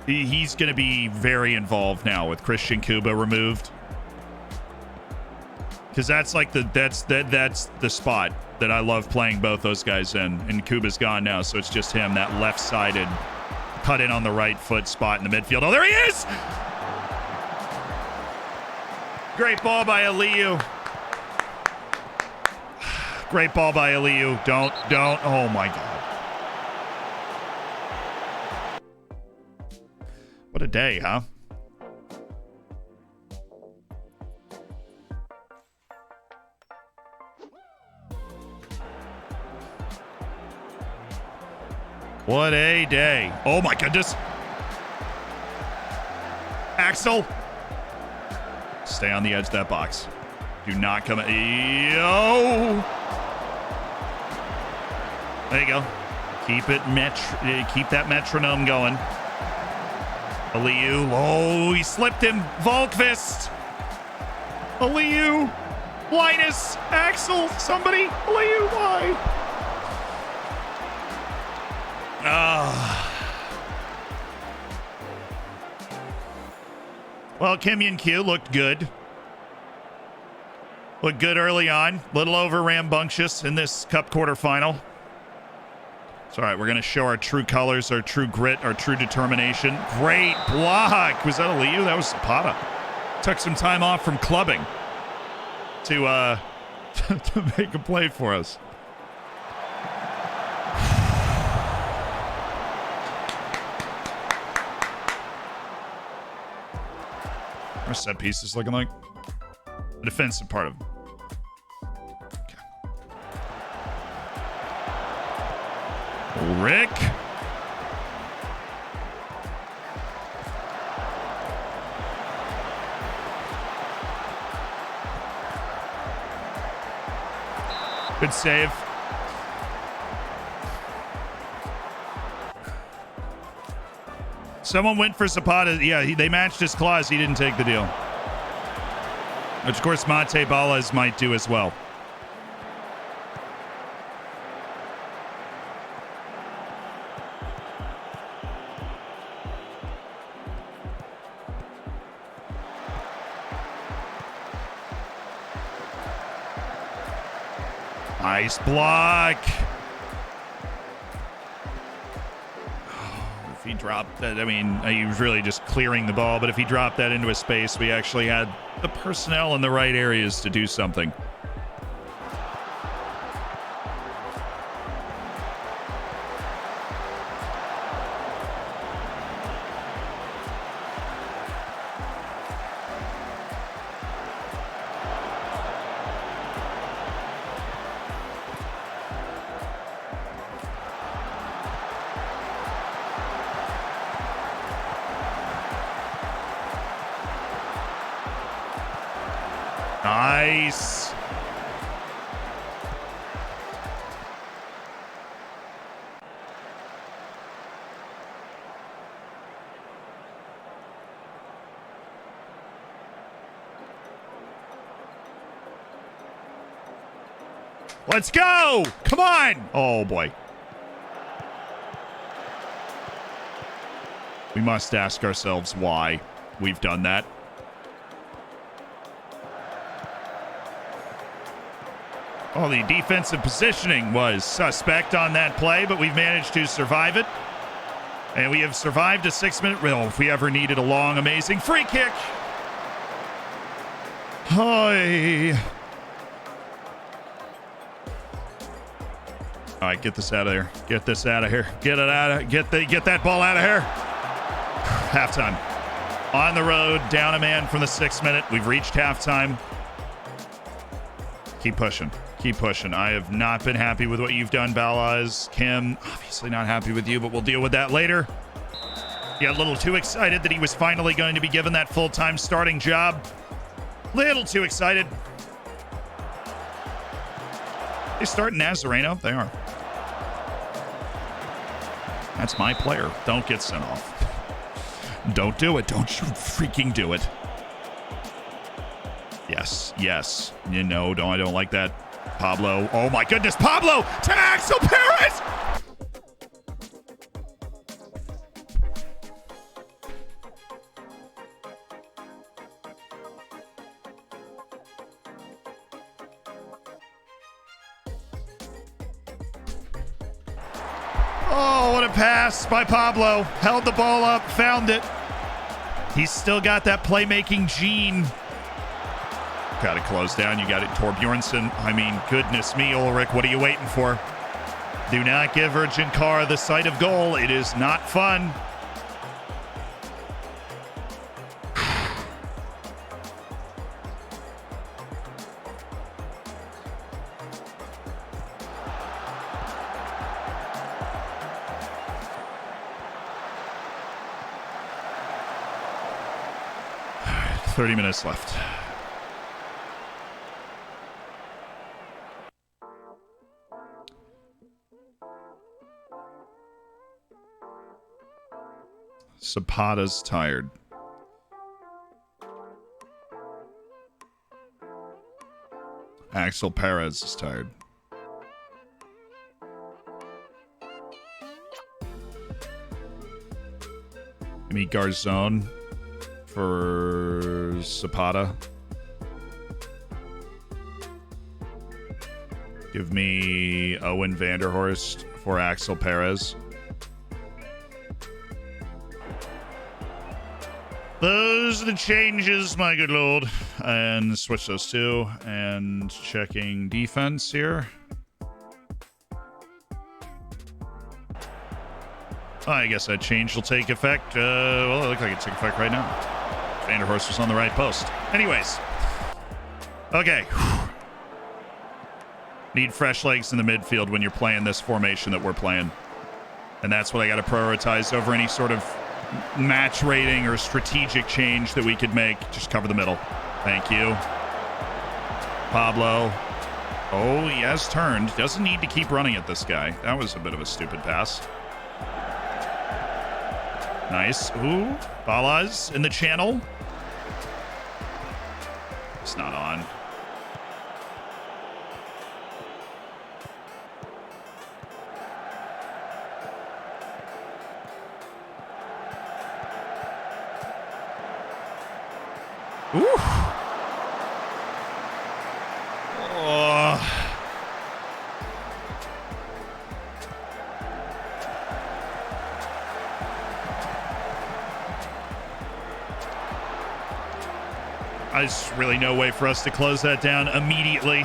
he's gonna be very involved now with Christian Kuba removed, because that's that's the spot that I love playing both those guys in. And Kuba's gone now, so it's just him, that left-sided cut in on the right foot spot in the midfield. Oh, there he is. Great ball by Aliu. Great ball by Aliu. Don't. Oh, my God. What a day, huh? What a day. Oh, my goodness. Axel. Stay on the edge of that box. Do not come. Yo! There you go. Keep that metronome going. Aliu. Oh, he slipped him. Volkvist. Aliu. Linus. Axel. Somebody. Aliu. Why? Well, Kim Yun Kyu looked good. Looked good early on. Little over rambunctious in this cup quarterfinal. It's all right. We're going to show our true colors, our true grit, our true determination. Great block. Was that Aliu? That was Zapata. Took some time off from clubbing to to make a play for us. Our set piece is looking like the defensive part of. Okay. Rick. Good save. Someone went for Zapata. Yeah, they matched his clause. He didn't take the deal. Which, of course, Mate Balas might do as well. Nice block. If he dropped that, I mean, he was really just clearing the ball, but if he dropped that into a space, we actually had the personnel in the right areas to do something. Nice. Let's go. Come on. Oh, boy. We must ask ourselves why we've done that. Oh, the defensive positioning was suspect on that play, but we've managed to survive it. And we have survived a 6-minute riddle if we ever needed a long, amazing free kick. Hi. All right, get this out of there. Get this out of here. Get it out of get that ball out of here. Halftime. On the road, down a man from the 6th minute. We've reached halftime. Keep pushing. Keep pushing. I have not been happy with what you've done, Balaz. Kim, obviously not happy with you, but we'll deal with that later. He got a little too excited that he was finally going to be given that full-time starting job. Little too excited. They start Nazareno? They are. That's my player. Don't get sent off. Don't do it. Don't you freaking do it. Yes, yes. You know, I don't like that. Pablo. Oh my goodness, Pablo to Axel Perez! Oh, what a pass by Pablo. Held the ball up, found it. He's still got that playmaking gene. Got it closed down. You got it, Torbjornsson. I mean, goodness me, Ulrich, what are you waiting for? Do not give Urgent Car the sight of goal. It is not fun. All right, 30 minutes left. Zapata's tired. Axel Perez is tired. Give me Garzone for Zapata. Give me Owen Vanderhorst for Axel Perez. Those are the changes, my good lord. And switch those two. And checking defense here. I guess that change will take effect. Well, it looks like it took effect right now. Vanderhorst was on the right post. Anyways. Okay. Need fresh legs in the midfield when you're playing this formation that we're playing. And that's what I got to prioritize over any sort of match rating or strategic change that we could make. Just cover the middle. Thank you. Pablo. Oh, he has turned. Doesn't need to keep running at this guy. That was a bit of a stupid pass. Nice. Ooh. Balaz in the channel. It's not on. Ooh. Oh. There's really no way for us to close that down immediately.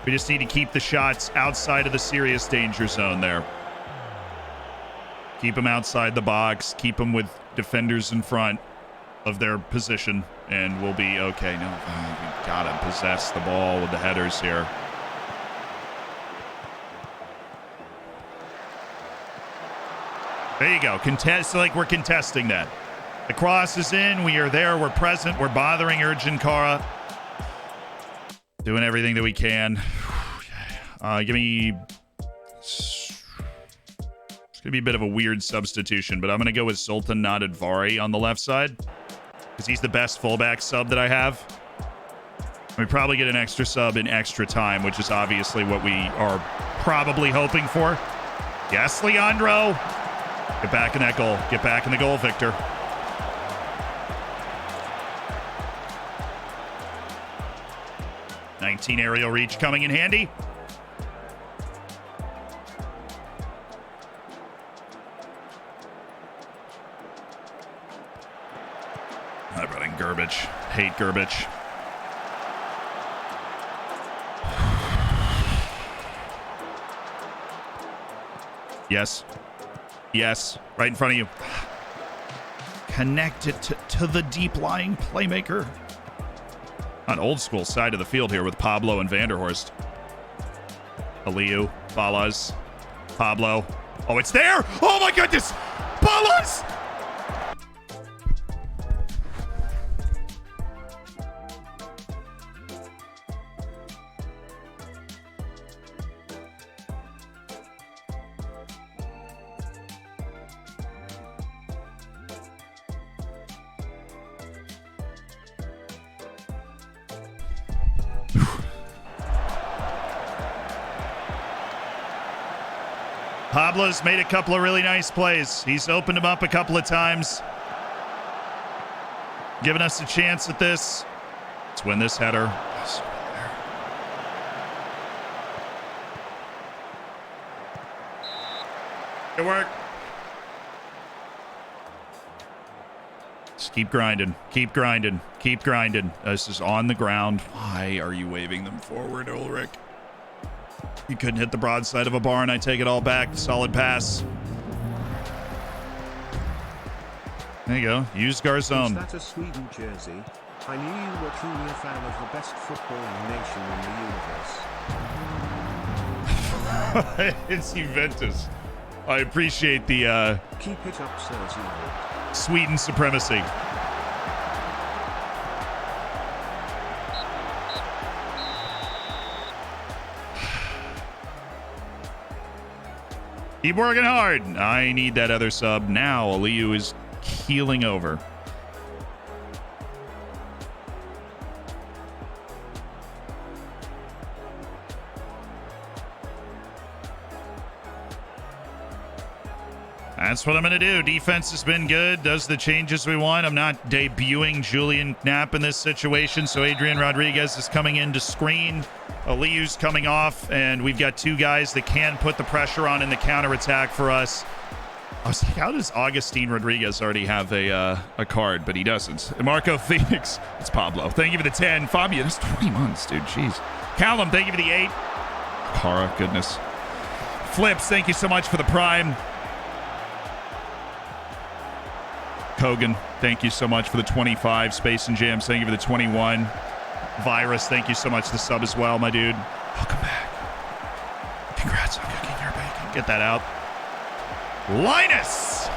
We just need to keep the shots outside of the serious danger zone there. Keep them outside the box. Keep them with defenders in front of their position, and we'll be okay. No, we gotta possess the ball with the headers here. There you go. Contest, like we're contesting that. The cross is in. We are there. We're present. We're bothering Urgent Kara. Doing everything that we can. Give me... It's going to be a bit of a weird substitution, but I'm going to go with Sultan Nadadvari on the left side because he's the best fullback sub that I have. We probably get an extra sub in extra time, which is obviously what we are probably hoping for. Yes, Leandro. Get back in that goal. Get back in the goal, Victor. '19 aerial reach coming in handy. I brought in Gerbich. Hate Gerbich. Yes. Yes. Right in front of you. Connect it to the deep-lying playmaker. On old school side of the field here with Pablo and Vanderhorst. Aliu, Balaz, Pablo. Oh, it's there! Oh my goodness! Balaz! Pablo's made a couple of really nice plays. He's opened him up a couple of times. Giving us a chance at this. Let's win this header. Good work. Just keep grinding. Keep grinding. Keep grinding. This is on the ground. Why are you waving them forward, Ulrich? You couldn't hit the broadside of a barn. I take it all back. Solid pass. There you go. Use Garzone. Is that a Sweden jersey? I knew you were truly a fan of the best footballing nation in the universe. It's Juventus. I appreciate the Keep it up, Sergio. Sweden supremacy. Keep working hard. I need that other sub now. Aliu is keeling over. That's what I'm going to do. Defense has been good. Does the changes we want. I'm not debuting Julian Knapp in this situation, so Adrian Rodriguez is coming in to screen. Aliu's coming off, and we've got two guys that can put the pressure on in the counterattack for us. I was like, how does Augustine Rodriguez already have a card? But he doesn't. Marco Phoenix. It's Pablo. Thank you for the 10. Fabio, that's 20 months, dude. Jeez. Callum, thank you for the 8. Cara, goodness. Flips, thank you so much for the prime. Kogan, thank you so much for the 25. Space and Jams, thank you for the 21. Virus, thank you so much for the sub as well, my dude. Welcome back. Congrats on cooking your bacon. Get that out. Linus!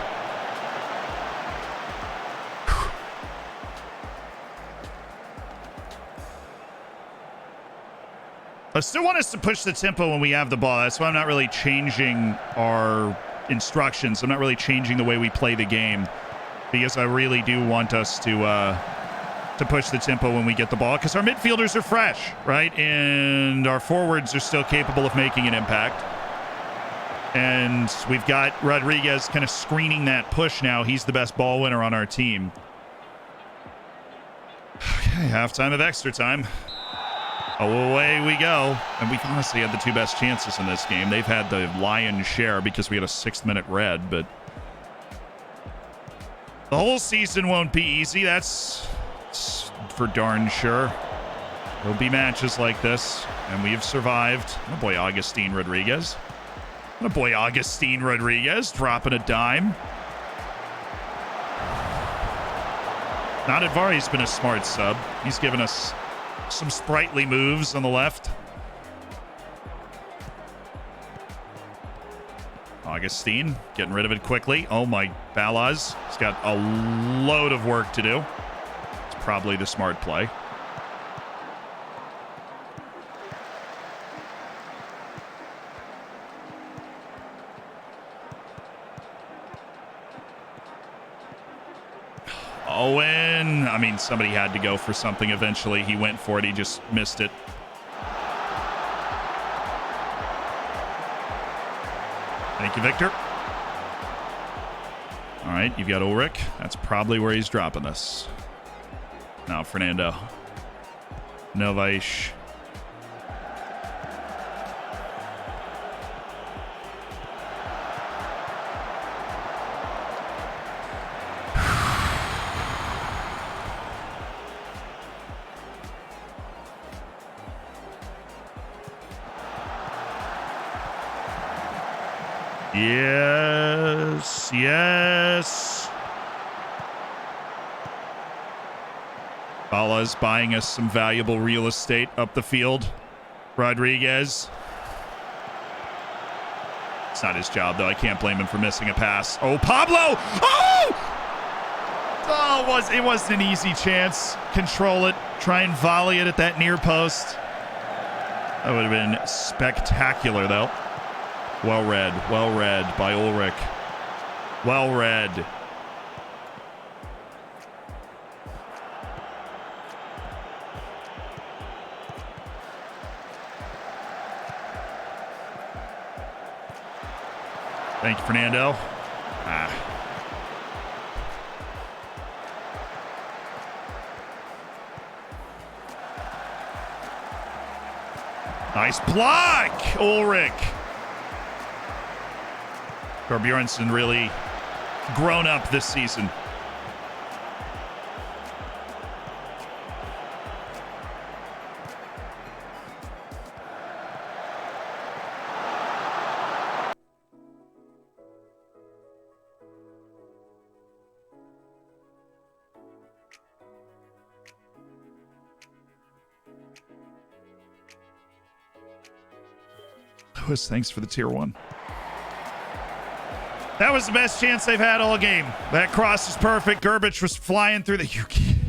I still want us to push the tempo when we have the ball. That's why I'm not really changing our instructions. I'm not really changing the way we play the game, because I really do want us to push the tempo when we get the ball, because our midfielders are fresh, right? And our forwards are still capable of making an impact. And we've got Rodriguez kind of screening that push now. He's the best ball winner on our team. Okay, halftime of extra time. Away we go. And we've honestly had the two best chances in this game. They've had the lion's share because we had a 6th-minute red, but the whole season won't be easy. That's for darn sure. There'll be matches like this, and we have survived. Oh boy, Augustine Rodriguez. Oh boy, Augustine Rodriguez dropping a dime. Nadivari's been a smart sub. He's given us some sprightly moves on the left. Augustine getting rid of it quickly. Oh my, Balaz. He's got a load of work to do. It's probably the smart play. Owen. I mean, somebody had to go for something eventually. He went for it. He just missed it. Thank you, Victor. All right, you've got Ulrich. That's probably where he's dropping this. Now, Fernando. Novaish. Yes, yes. Bala's buying us some valuable real estate up the field. Rodriguez. It's not his job, though. I can't blame him for missing a pass. Oh, Pablo! Oh! Oh, it wasn't an easy chance. Control it. Try and volley it at that near post. That would have been spectacular, though. Well read by Ulrich. Well read. Thank you, Fernando. Nice block, Ulrich. Bjornsson really grown up this season. Lewis, thanks for the tier 1. That was the best chance they've had all game. That cross is perfect. Gerbich was flying through the... You're kidding me.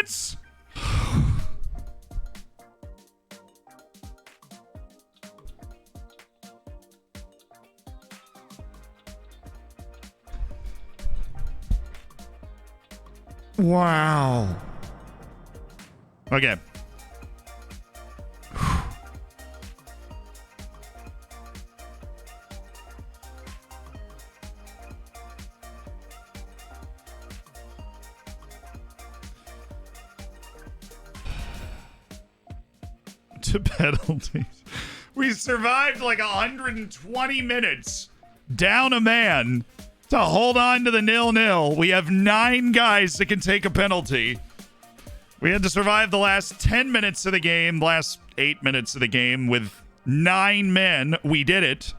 minutes? Wow. Okay. To penalties. We survived like 120 minutes down a man to hold on to the 0-0. We have 9 guys that can take a penalty. We had to survive the last 10 minutes of the game, last 8 minutes of the game with 9 men. We did it.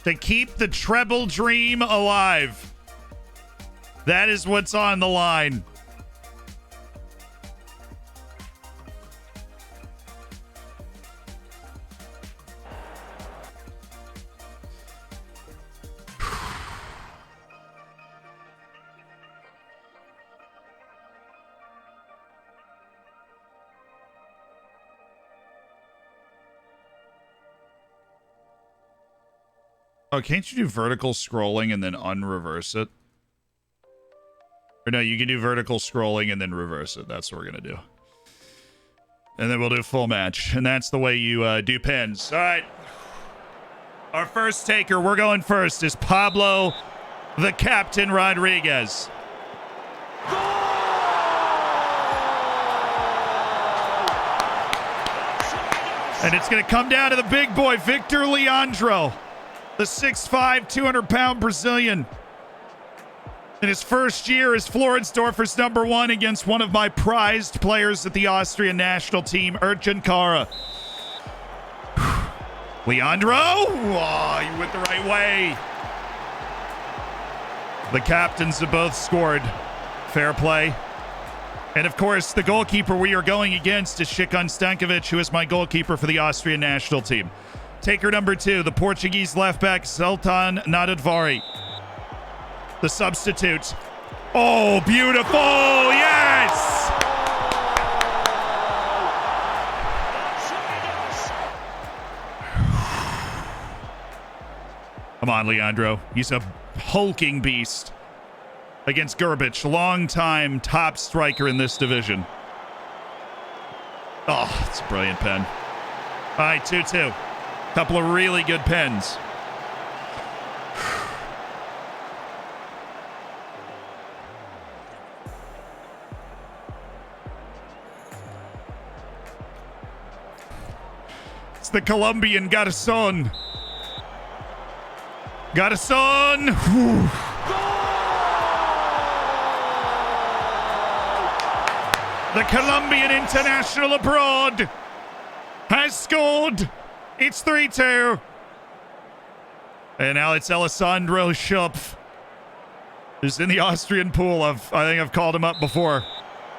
To keep the treble dream alive. That is what's on the line. Oh, can't you do vertical scrolling and then unreverse it? Or no, you can do vertical scrolling and then reverse it. That's what we're going to do. And then we'll do full match. And that's the way you do pins. All right. Our first taker, we're going first, is Pablo, the Captain Rodriguez. And it's going to come down to the big boy, Victor Leandro. The 6'5", 200-pound Brazilian. In his first year as Floridsdorfer's #1 against one of my prized players at the Austrian national team, Ercan Kara. Leandro! Oh, you went the right way. The captains have both scored. Fair play. And of course, the goalkeeper we are going against is Šikon Stankovic, who is my goalkeeper for the Austrian national team. Taker number 2, the Portuguese left back, Zoltan Nadadvari. The substitute. Oh, beautiful! Yes! Come on, Leandro. He's a hulking beast. Against Gerbic, long-time top striker in this division. Oh, it's a brilliant pen. All right, 2-2. Couple of really good pens. It's the Colombian Garzón. Garzón. The Colombian international abroad has scored. It's 3-2. And now it's Alessandro Schupf, who's in the Austrian pool. I think I've called him up before.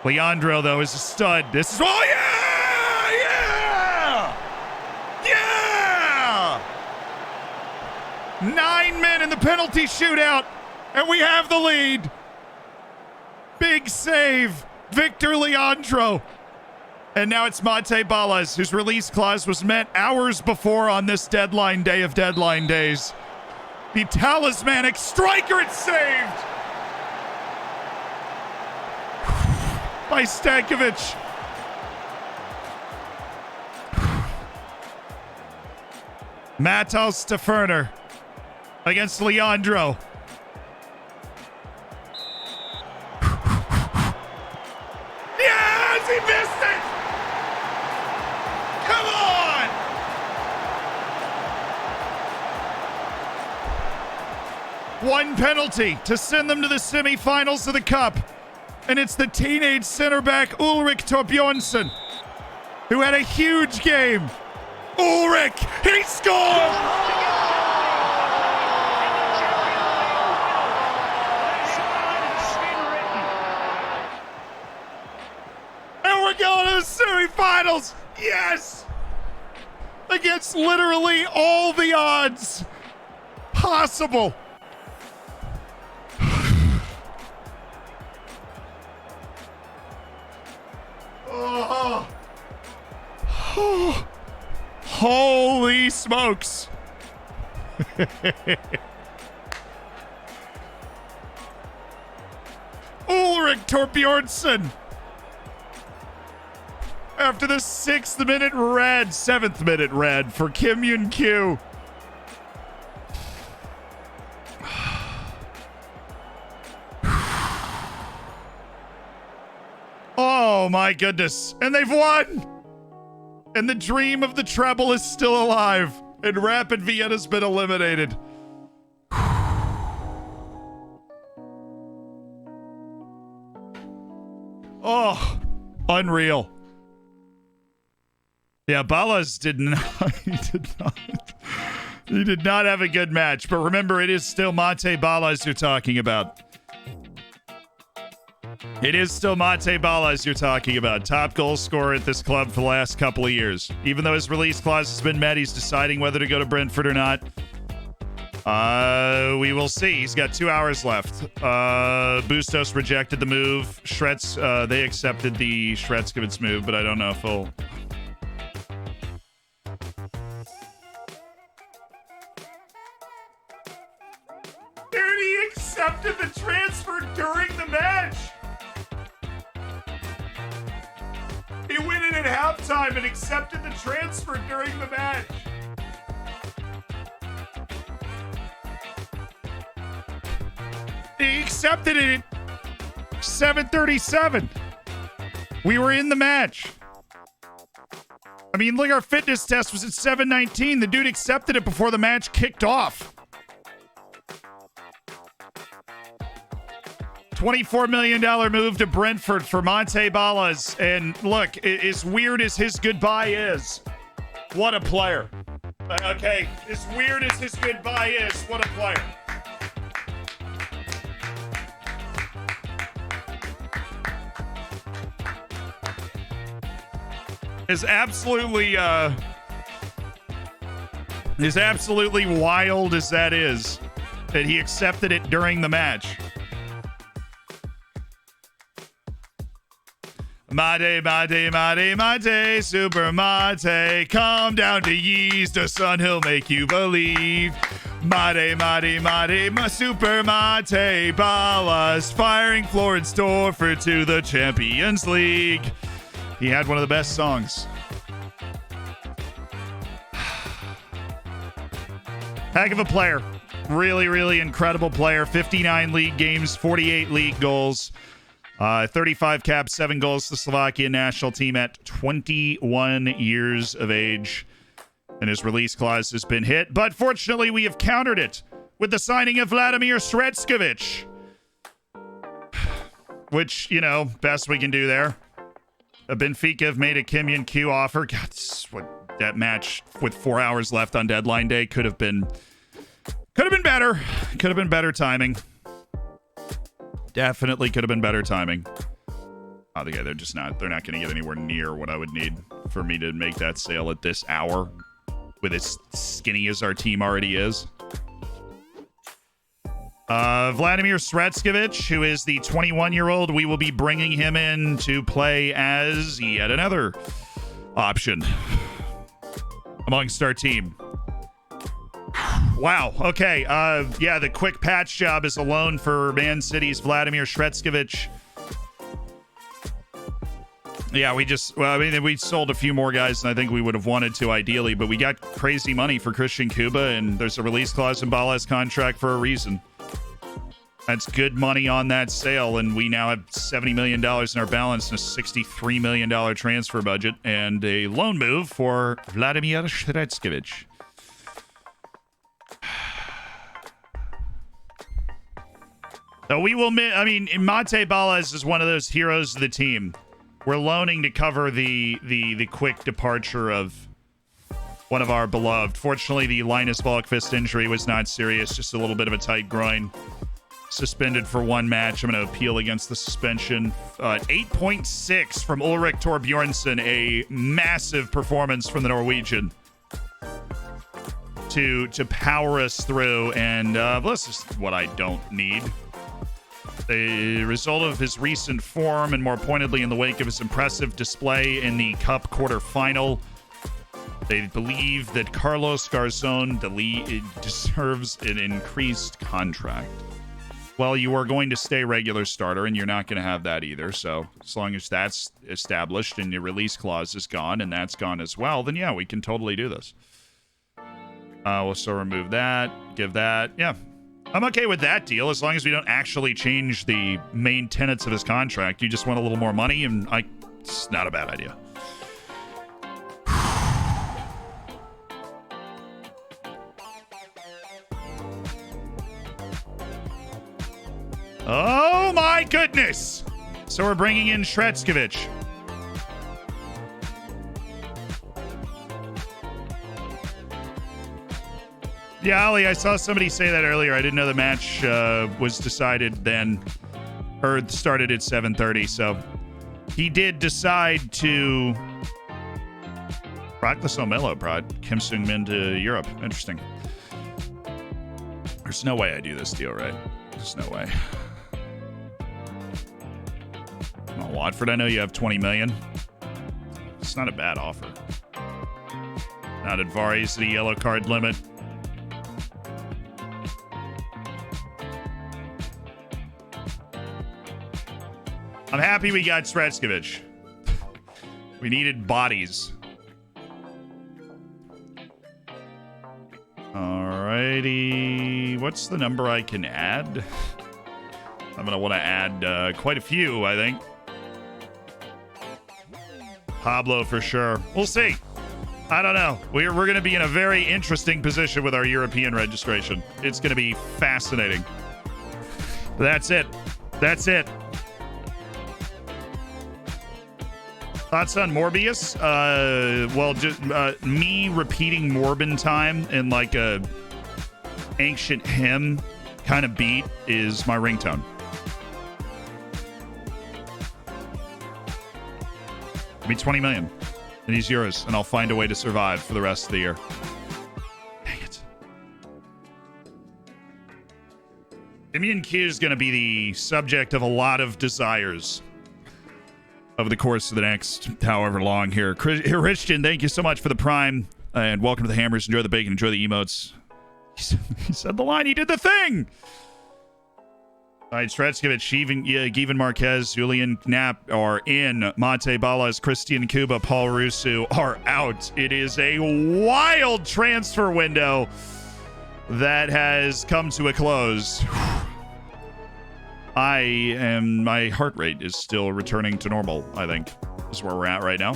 Leandro, though, is a stud. This is... Oh, yeah! Yeah! Yeah! 9 men in the penalty shootout, and we have the lead. Big save. Victor Leandro. And now it's Mate Balas, whose release clause was met hours before on this deadline day of deadline days. The talismanic striker, it's saved by Stankovic. Matos Steferner against Leandro. Yes, he missed it! Come on! One penalty to send them to the semifinals of the Cup. And it's the teenage center back Ulrik Torbjornsson, who had a huge game Ulrich, he scored! And we're going to the semifinals! Yes! Against literally all the odds possible. Oh. Oh. Holy smokes. Ulrich Torbjornsson. After the 6th minute red, 7th minute red for Kim Yun Kyu. Oh my goodness. And they've won. And the dream of the treble is still alive. And Rapid Vienna's been eliminated. Oh, unreal. Yeah, Ballas did not. He did not have a good match. But remember, it is still Mate Ballas you're talking about. It is still Mate Ballas you're talking about. Top goal scorer at this club for the last couple of years. Even though his release clause has been met, he's deciding whether to go to Brentford or not. We will see. He's got 2 hours left. Bustos rejected the move. Shrets, they accepted the Shretskevitz move, but I don't know if he'll... Dude, he accepted the transfer during the match! He went in at halftime and accepted the transfer during the match. He accepted it at 7:37. We were in the match. I mean, look, our fitness test was at 7:19. The dude accepted it before the match kicked off. $24 million move to Brentford for Monte Ballas. And look, as weird as his goodbye is, what a player. Okay, as weird as his goodbye is, what a player. Is absolutely wild as that is, that he accepted it during the match. Mate, mate, mate, mate, super mate. Come down to Yeast, the sun, he'll make you believe. Mate, mate, mate, ma super mate. Ballas firing Florence Dorfer to the Champions League. He had one of the best songs. Heck of a player. Really, really incredible player. 59 league games, 48 league goals. 35 caps, 7 goals to the Slovakian national team at 21 years of age. And his release clause has been hit. But fortunately, we have countered it with the signing of Vladimir Sretskevic. Which, you know, best we can do there. Benfica have made a Kim Yun Kyu offer. God, what that match with 4 hours left on deadline day could have been better. Could have been better timing. Definitely could have been better timing. Oh, they're not going to get anywhere near what I would need for me to make that sale at this hour with as skinny as our team already is. Vladimir Sretskevic, who is the 21-year-old, we will be bringing him in to play as yet another option amongst our team. Wow. Okay. Yeah, the quick patch job is a loan for Man City's Vladimir Sretskevic. Yeah, we sold a few more guys than I think we would have wanted to ideally, but we got crazy money for Christian Kuba, and there's a release clause in Ballas' contract for a reason. That's good money on that sale, and we now have $70 million in our balance and a $63 million transfer budget, and a loan move for Vladimir Sretskevic. So we will, I mean, Mate Ballas is one of those heroes of the team. We're loaning to cover the quick departure of One of our beloved. Fortunately, the Linus Volkvist injury was not serious, just a little bit of a tight groin. Suspended for one match. I'm going to appeal against the suspension. 8.6 from Ulrik Torbjornsson, a massive performance from the Norwegian to power us through. And this is what I don't need. The result of his recent form, and more pointedly in the wake of his impressive display in the Cup quarterfinal, they believe that Carlos Garzón deserves an increased contract. Well, you are going to stay regular starter, and you're not going to have that either. So as long as that's established and your release clause is gone, and that's gone as well, then yeah, we can totally do this. We'll still remove that, give that. Yeah, I'm okay with that deal as long as we don't actually change the main tenets of his contract. You just want a little more money, and it's not a bad idea. Oh my goodness! So we're bringing in Shretskovich. Yeah, Ali, I saw somebody say that earlier. I didn't know the match was decided then, or started at 7:30. So he did decide to rock the Somelo brought Kim Sung-min to Europe. Interesting. There's no way I do this deal, right? There's no way. Well, Watford, I know you have 20 million. It's not a bad offer. Not at Vari's the yellow card limit. I'm happy we got Sretskovich. We needed bodies. Alrighty. What's the number I can add? I'm going to want to add quite a few, I think. Pablo for sure. We'll see. I don't know. We're going to be in a very interesting position with our European registration. It's going to be fascinating. That's it. That's it. Thoughts on Morbius? Well, just me repeating Morbin time in like a ancient hymn kind of beat is my ringtone. Give me 20 million and he's yours, and I'll find a way to survive for the rest of the year. Dang it. Damian Q is going to be the subject of a lot of desires over the course of the next however long here. Christian, thank you so much for the prime, and welcome to the Hammers. Enjoy the bacon, enjoy the emotes. He said the line, he did the thing! All right, Sretskovich, Given Marquez, Julian, Knapp are in. Mate Balas, Christian Kuba, Paul Rusu are out. It is a wild transfer window that has come to a close. My heart rate is still returning to normal, I think. Is where we're at right now.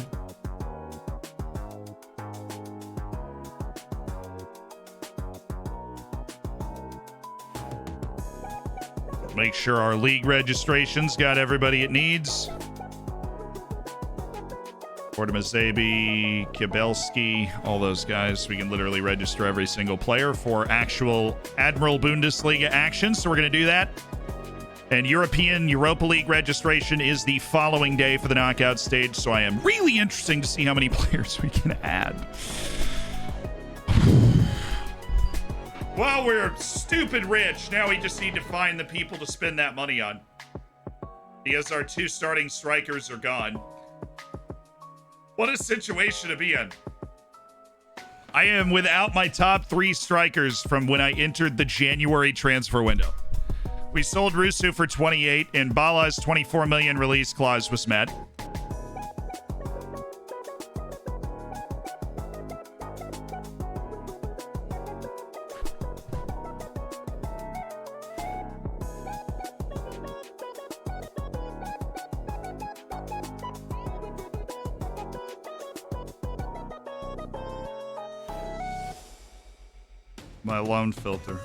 Make sure our league registration's got everybody it needs. Portamazabi, Kibelski, all those guys. We can literally register every single player for actual Admiral Bundesliga action. So we're going to do that. And European Europa League registration is the following day for the knockout stage. So I am really interested to see how many players we can add. Well, we're stupid rich. Now we just need to find the people to spend that money on. Because our two starting strikers are gone. What a situation to be in. I am without my top three strikers from when I entered the January transfer window. We sold Rusu for 28, and Bala's 24 million release clause was met. My loan filter.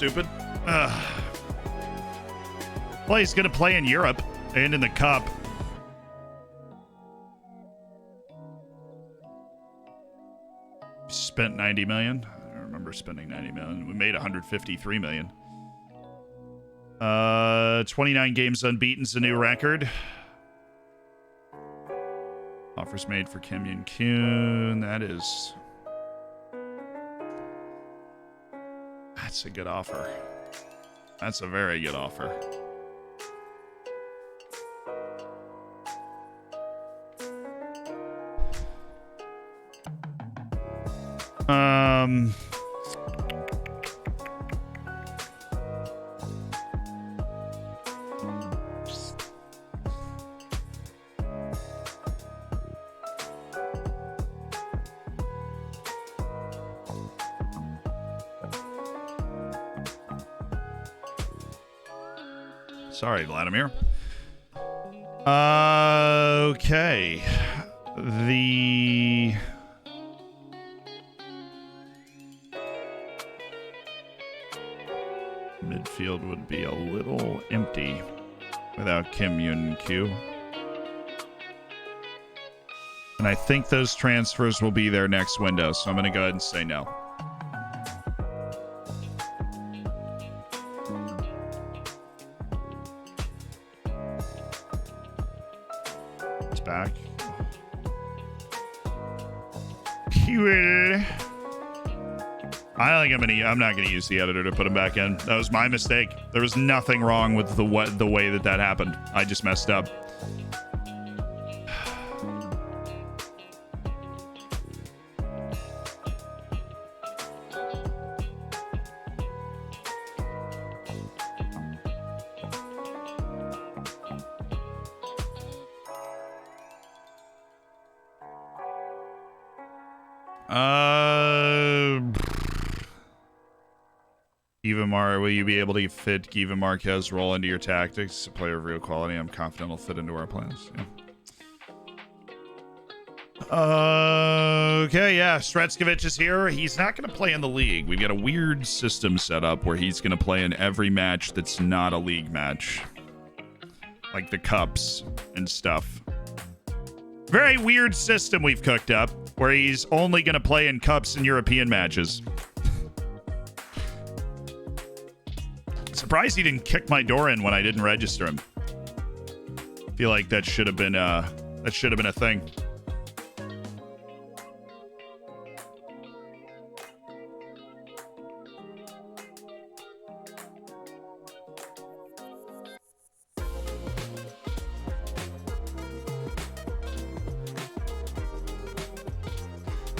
stupid. Well, he's going to play in Europe and in the Cup. Spent 90 million. I don't remember spending 90 million. We made 153 million. 29 games unbeaten's a new record. Offers made for Kim Yun Kyun. That's a good offer. That's a very good offer. Sorry, Vladimir. Okay. The midfield would be a little empty without Kim Yun Kyu. And I think those transfers will be there next window, so I'm going to go ahead and say no. Back. He will. I'm not gonna use the editor to put him back in. That was my mistake. There was nothing wrong with the way that happened. I just messed up. Will you be able to fit Giva Marquez role into your tactics? A player of real quality. I'm confident he'll fit into our plans. Yeah. Okay, yeah. Stretskovich is here. He's not going to play in the league. We've got a weird system set up where he's going to play in every match that's not a league match. Like the Cups and stuff. Very weird system we've cooked up where he's only going to play in Cups and European matches. Surprised he didn't kick my door in when I didn't register him. Feel like that should have been a thing.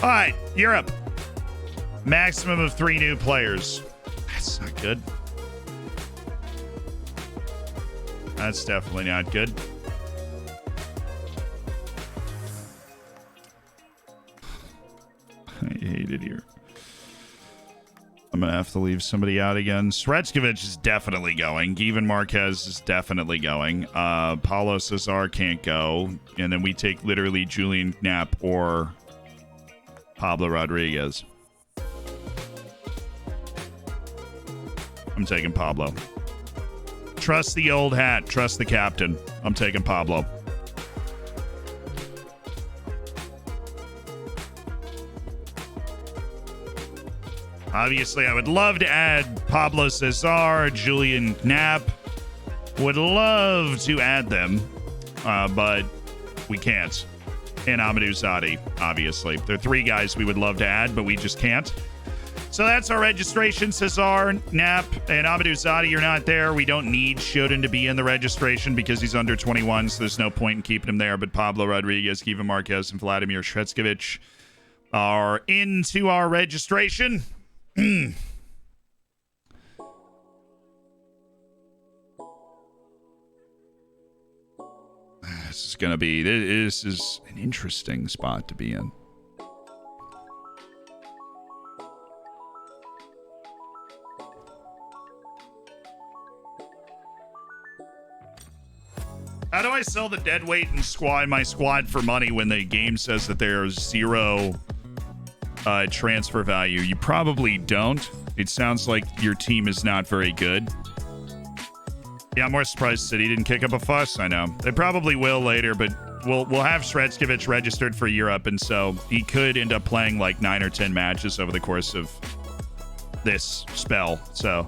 All right, Europe. Maximum of 3 new players. That's not good. That's definitely not good. I hate it here. I'm going to have to leave somebody out again. Stretskovich is definitely going. Givan Marquez is definitely going. Paulo Cesar can't go. And then we take literally Julian Knapp or Pablo Rodriguez. I'm taking Pablo. Trust the old hat. Trust the captain. I'm taking Pablo. Obviously, I would love to add Pablo Cesar, Julian Knapp. Would love to add them, but we can't. And Amadou Zadi, obviously. There are 3 guys we would love to add, but we just can't. So that's our registration. Cesar, Knapp, and Amadou Zadi, you're not there. We don't need Shoden to be in the registration because he's under 21, so there's no point in keeping him there. But Pablo Rodriguez, Giva Marquez, and Vladimir Stretskovich are into our registration. This is an interesting spot to be in. How do I sell the dead weight in my squad for money when the game says that there's 0 transfer value? You probably don't. It sounds like your team is not very good. Yeah, I'm more surprised City didn't kick up a fuss. I know. They probably will later, but we'll have Sredskovich registered for Europe, and so he could end up playing like 9 or 10 matches over the course of this spell. So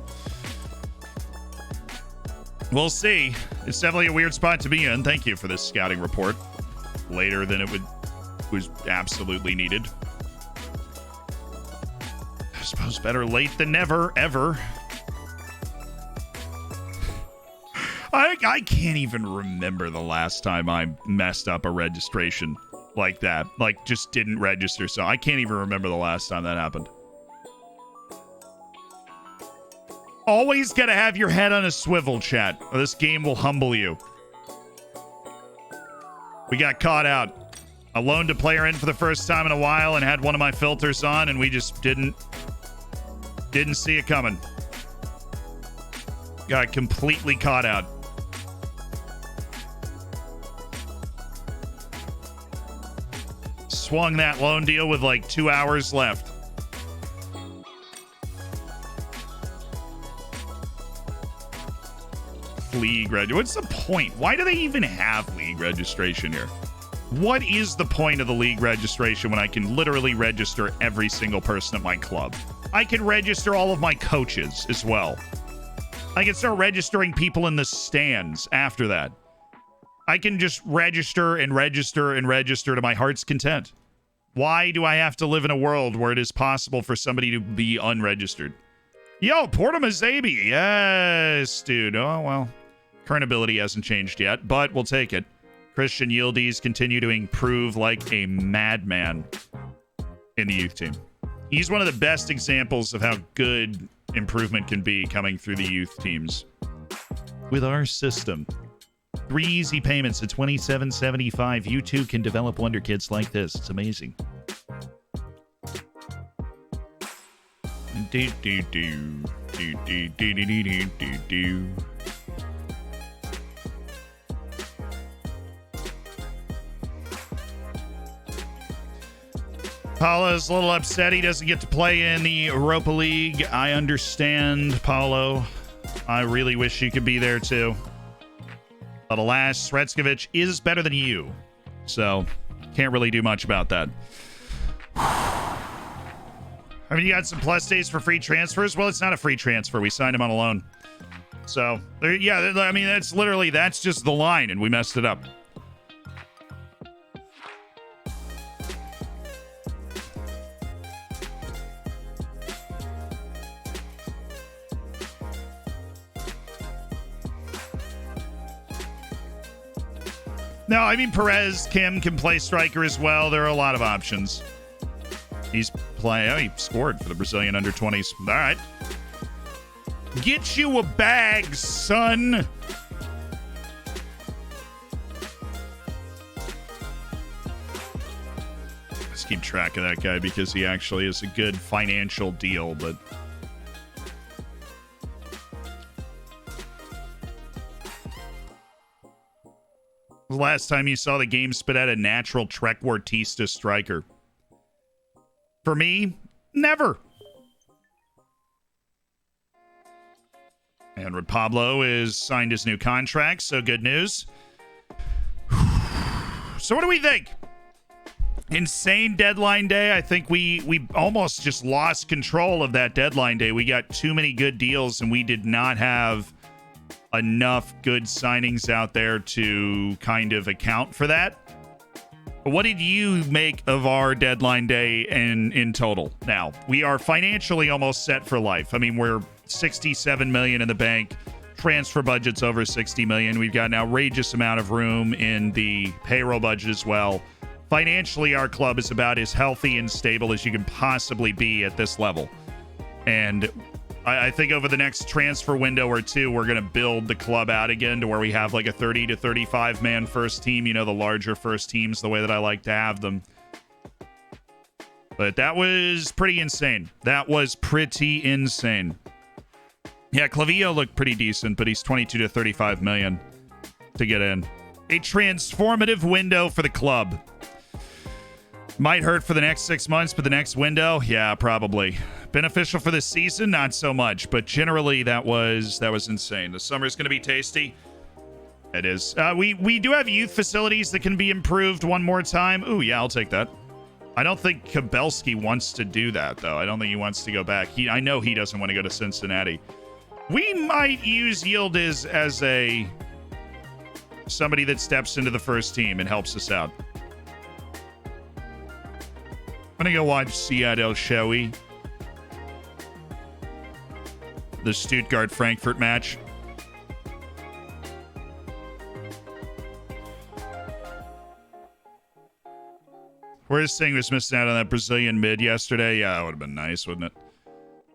we'll see. It's definitely a weird spot to be in. Thank you for this scouting report. Later than it was absolutely needed. I suppose better late than never, ever. I can't even remember the last time I messed up a registration like that. Like, just didn't register. So I can't even remember the last time that happened. Always gotta have your head on a swivel, chat, or this game will humble you. We got caught out. I loaned a player in for the first time in a while and had one of my filters on, and we just didn't see it coming. Got completely caught out. Swung that loan deal with like 2 hours left. League what's the point? Why do they even have league registration here? What is the point of the league registration when I can literally register every single person at my club? I can register all of my coaches as well. I can start registering people in the stands after that. I can just register and register and register to my heart's content. Why do I have to live in a world where it is possible for somebody to be unregistered? Yo, Porta Mazabi. Yes, dude. Oh, well. Current ability hasn't changed yet, but we'll take it. Christian Yildiz continue to improve like a madman in the youth team. He's one of the best examples of how good improvement can be coming through the youth teams. With our system. 3 easy payments at $27.75. You too can develop wonder kids like this. It's amazing. Do do do do do do do do do do. Paulo's a little upset he doesn't get to play in the Europa League. I understand, Paulo. I really wish you could be there too. But alas, Sredskovich is better than you. So, can't really do much about that. I mean, you got some plus days for free transfers? Well, it's not a free transfer. We signed him on a loan. So, yeah, I mean, that's just the line, and we messed it up. No, I mean, Perez, Kim can play striker as well. There are a lot of options. He's playing. Oh, he scored for the Brazilian under-20s. All right. Get you a bag, son. Let's keep track of that guy because he actually is a good financial deal, but... the last time you saw the game spit out a natural Trequartista striker? For me, never. And Red Pablo is signed his new contract, so good news. So what do we think? Insane deadline day. I think we almost just lost control of that deadline day. We got too many good deals, and we did not have enough good signings out there to kind of account for that. What did you make of our deadline day in total? Now, we are financially almost set for life. I mean, we're 67 million in the bank. Transfer budget's over 60 million. We've got an outrageous amount of room in the payroll budget as well. Financially, our club is about as healthy and stable as you can possibly be at this level. And I think over the next transfer window or two, we're going to build the club out again to where we have like a 30 to 35 man first team. You know, the larger first teams, the way that I like to have them. But that was pretty insane. That was pretty insane. Yeah, Clavillo looked pretty decent, but he's 22 to 35 million to get in. A transformative window for the club. Might hurt for the next 6 months, but the next window, yeah, probably. Beneficial for this season, not so much. But generally, that was insane. The summer's going to be tasty. It is. We do have youth facilities that can be improved one more time. Ooh, yeah, I'll take that. I don't think Kabelski wants to do that, though. I don't think he wants to go back. I know he doesn't want to go to Cincinnati. We might use Yildiz as somebody that steps into the first team and helps us out. I'm gonna go watch Seattle, shall we? The Stuttgart-Frankfurt match. Where's Singh was missing out on that Brazilian mid yesterday? Yeah, that would have been nice, wouldn't it?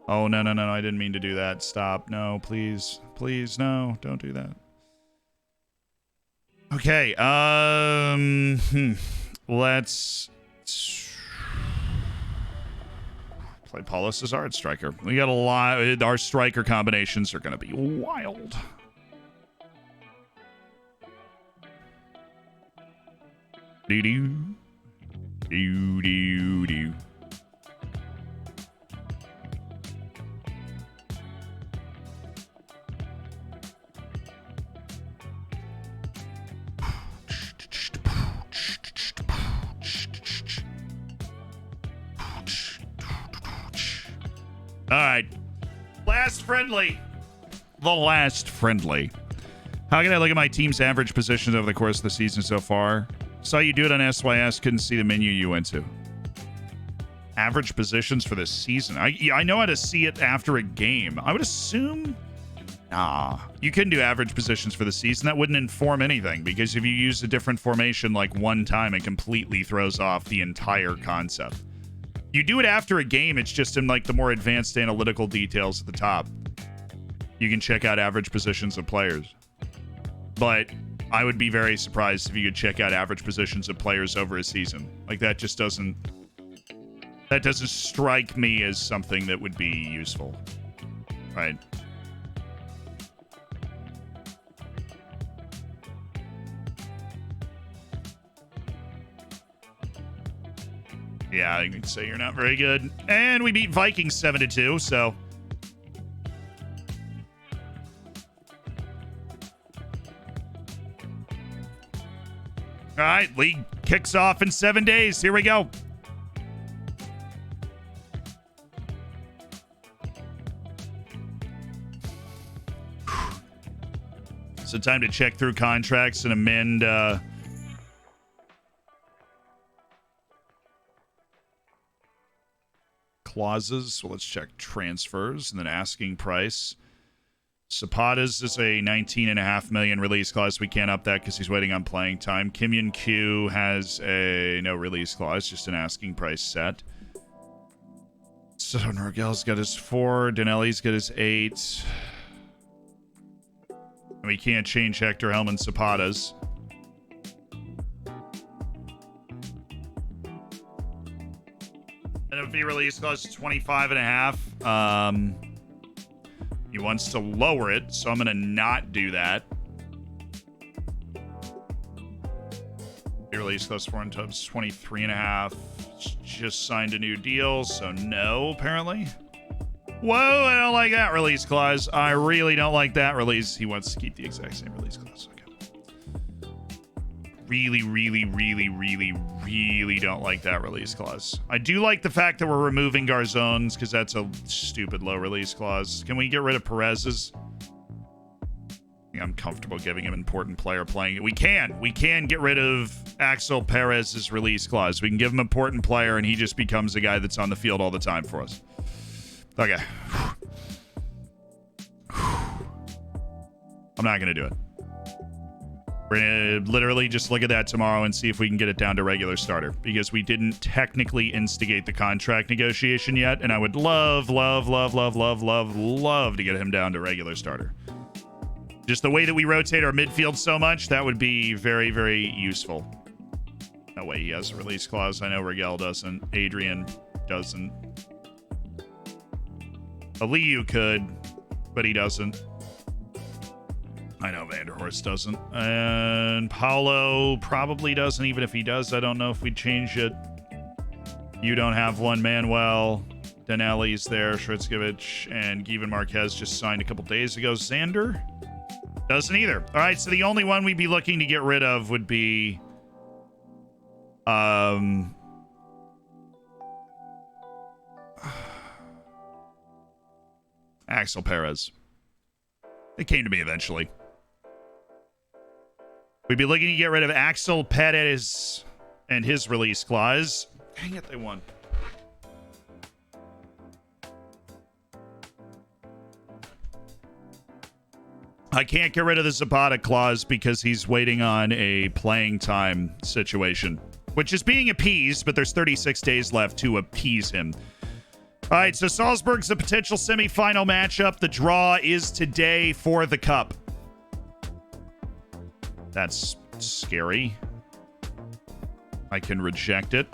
Oh, no. I didn't mean to do that. Stop. No, please. Please, no. Don't do that. Okay. Let's play Paulo Cesar at striker. We got a lot. Our striker combinations are going to be wild. Do-do. Do-do-do. All right. Last friendly. The last friendly. How can I look at my team's average positions over the course of the season so far? Saw you do it on SYS. Couldn't see the menu you went to. Average positions for this season. I know how to see it after a game. I would assume... Nah. You couldn't do average positions for the season. That wouldn't inform anything, because if you use a different formation like one time, it completely throws off the entire concept. You do it after a game, it's just in like the more advanced analytical details at the top. You can check out average positions of players. But I would be very surprised if you could check out average positions of players over a season. Like that just doesn't strike me as something that would be useful. Right? Yeah, I can say you're not very good. And we beat Vikings 7-2, so... All right, league kicks off in 7 days. Here we go. So time to check through contracts and amend... clauses. So let's check transfers and then asking price. Zapata's is a 19.5 million release clause. We can't up that because he's waiting on playing time. Kim Yun Q has a no release clause, just an asking price set. So Norgel's got his 4. Danelli's got his 8. And we can't change Hector Hellman Zapata's. NFV release clause 25.5. He wants to lower it, so I'm going to not do that. Release clause 4 and Tubbs 23.5. Just signed a new deal, so no, apparently. Whoa, I don't like that release clause. I really don't like that release. He wants to keep the exact same release clause. Okay. Really don't like that release clause. I do like the fact that we're removing Garzone's because that's a stupid low release clause. Can we get rid of Perez's? I'm comfortable giving him important player playing it. We can get rid of Axel Perez's release clause. We can give him important player and he just becomes a guy that's on the field all the time for us. Okay. I'm not going to do it. We're going to literally just look at that tomorrow and see if we can get it down to regular starter, because we didn't technically instigate the contract negotiation yet, and I would love to get him down to regular starter. Just the way that we rotate our midfield so much, that would be very, very useful. No way he has a release clause. I know Rigel doesn't. Adrian doesn't. Aliyu could, but he doesn't. I know Vanderhorst doesn't. And Paulo probably doesn't. Even if he does, I don't know if we'd change it. You don't have one, Manuel. Denelli's there. Shritzkevich and Given Marquez just signed a couple days ago. Xander doesn't either. All right, so the only one we'd be looking to get rid of would be Axel Perez. It came to me eventually. We'd be looking to get rid of Axel Perez and his release clause. Dang it, they won. I can't get rid of the Zapata clause because he's waiting on a playing time situation, which is being appeased, but there's 36 days left to appease him. All right, so Salzburg's a potential semifinal matchup. The draw is today for the cup. That's scary. I can reject it.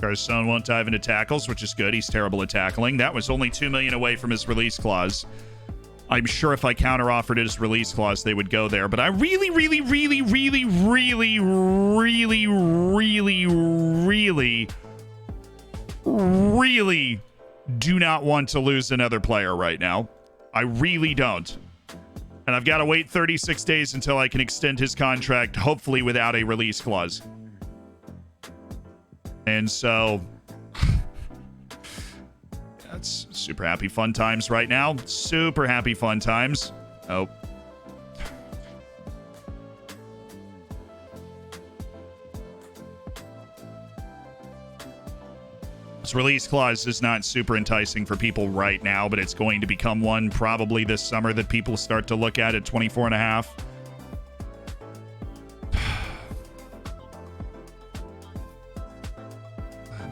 Garcon won't dive into tackles, which is good. He's terrible at tackling. That was only $2 million away from his release clause. I'm sure if I counteroffered his release clause, they would go there. But I really do not want to lose another player right now. I really don't. And I've got to wait 36 days until I can extend his contract, hopefully without a release clause. And so, that's super happy fun times right now. Super happy fun times. Oh. This release clause is not super enticing for people right now, but it's going to become one probably this summer that people start to look at 24.5.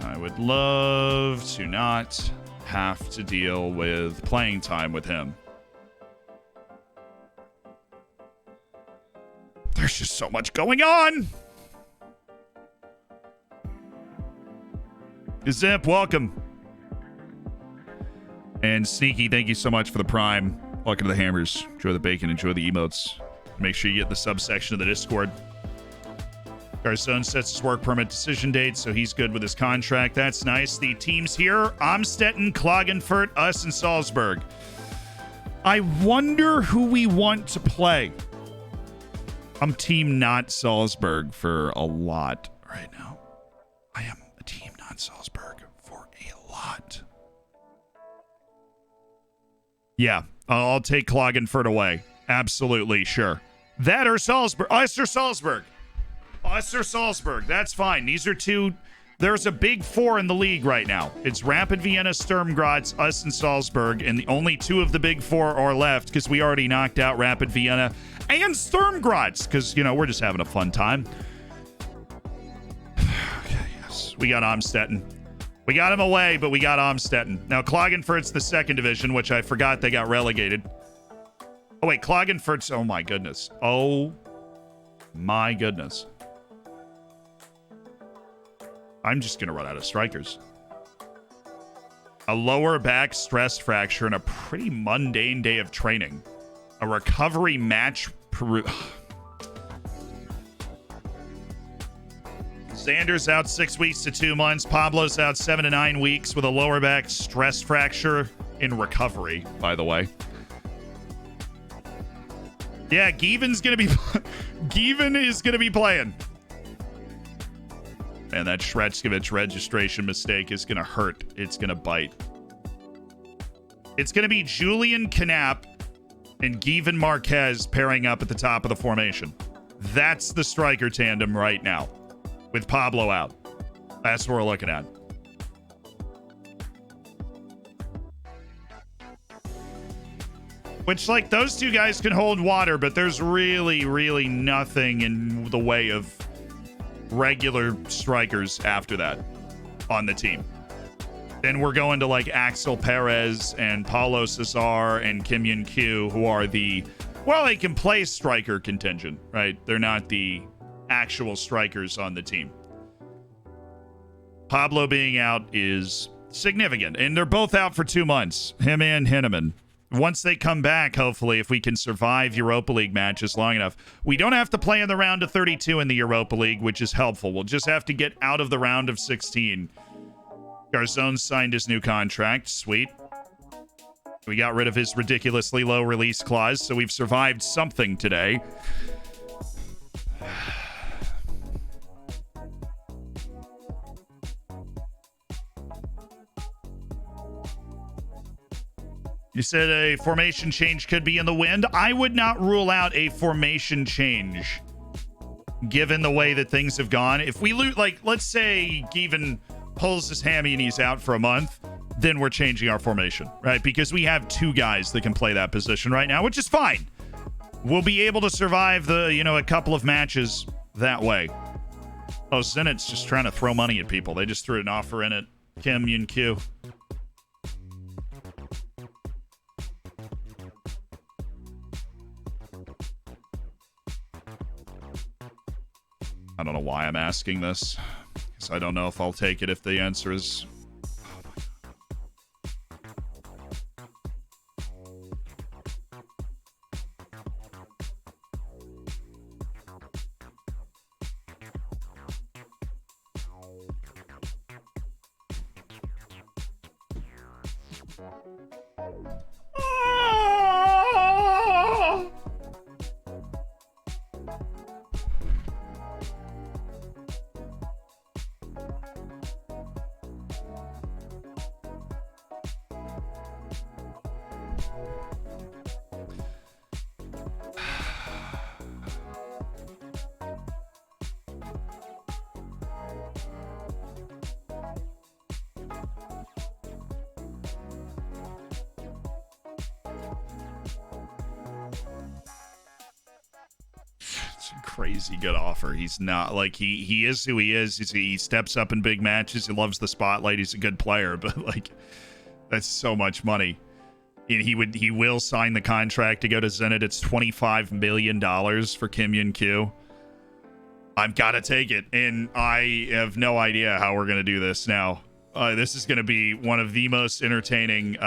I would love to not have to deal with playing time with him. There's just so much going on. Zip, welcome. And Sneaky, thank you so much for the Prime. Welcome to the Hammers. Enjoy the bacon, enjoy the emotes. Make sure you get in the subsection of the Discord. Garcon sets his work permit decision date, so he's good with his contract. That's nice. The teams here, Amstetten, Klagenfurt, us, and Salzburg. I wonder who we want to play. I'm team not Salzburg for a lot right now. I am a team not Salzburg for a lot. Yeah, I'll take Klagenfurt away. Absolutely, sure. That or Salzburg. Us or Salzburg. Us or Salzburg. That's fine. These are two. There's a big four in the league right now. It's Rapid Vienna, Sturm Graz, us, and Salzburg. And the only two of the big four are left because we already knocked out Rapid Vienna and Sturm Graz because, you know, we're just having a fun time. Okay, yes. We got Amstetten. We got him away, but we got Amstetten. Now, Klagenfurt's the second division, which I forgot they got relegated. Oh, wait, Klagenfurt's... Oh, my goodness. Oh, my goodness. I'm just going to run out of strikers. A lower back stress fracture and a pretty mundane day of training. A recovery match... Xander's out 6 weeks to 2 months. Pablo's out 7 to 9 weeks with a lower back stress fracture in recovery, by the way. Yeah, Given's going to be... Given is going to be playing. And that Shretskevich registration mistake is going to hurt. It's going to bite. It's going to be Julian, Knapp, and Given Marquez pairing up at the top of the formation. That's the striker tandem right now. With Pablo out. That's what we're looking at. Which, like, those two guys can hold water, but there's really nothing in the way of regular strikers after that on the team. Then we're going to like Axel Perez and Paulo Cesar and Kim Yun Kyu, who are the, well, they can play striker contingent, right? They're not the actual strikers on the team. Pablo being out is significant, and they're both out for 2 months, him and Hinneman, once they come back, hopefully, if we can survive Europa League matches long enough, we don't have to play in the round of 32 in the Europa League, which is helpful. We'll just have to get out of the round of 16. Garzón signed his new contract. Sweet. We got rid of his ridiculously low release clause, so we've survived something today. You said a formation change could be in the wind. I would not rule out a formation change, given the way that things have gone. If we lose, like, let's say Given pulls his hammy and he's out for a month, then we're changing our formation, right? Because we have 2 guys that can play that position right now, which is fine. We'll be able to survive a couple of matches that way. Oh, Zenit's just trying to throw money at people. They just threw an offer in at Kim Yun Q. I don't know why I'm asking this, because I don't know if I'll take it if the answer is... Crazy good offer. He's not like he is who he is. He steps up in big matches. He loves the spotlight. He's a good player, but like that's so much money. And he will sign the contract to go to Zenit. It's $25 million for Kim Yun Q. I've got to take it, and I have no idea how we're gonna do this now. This is gonna be one of the most entertaining.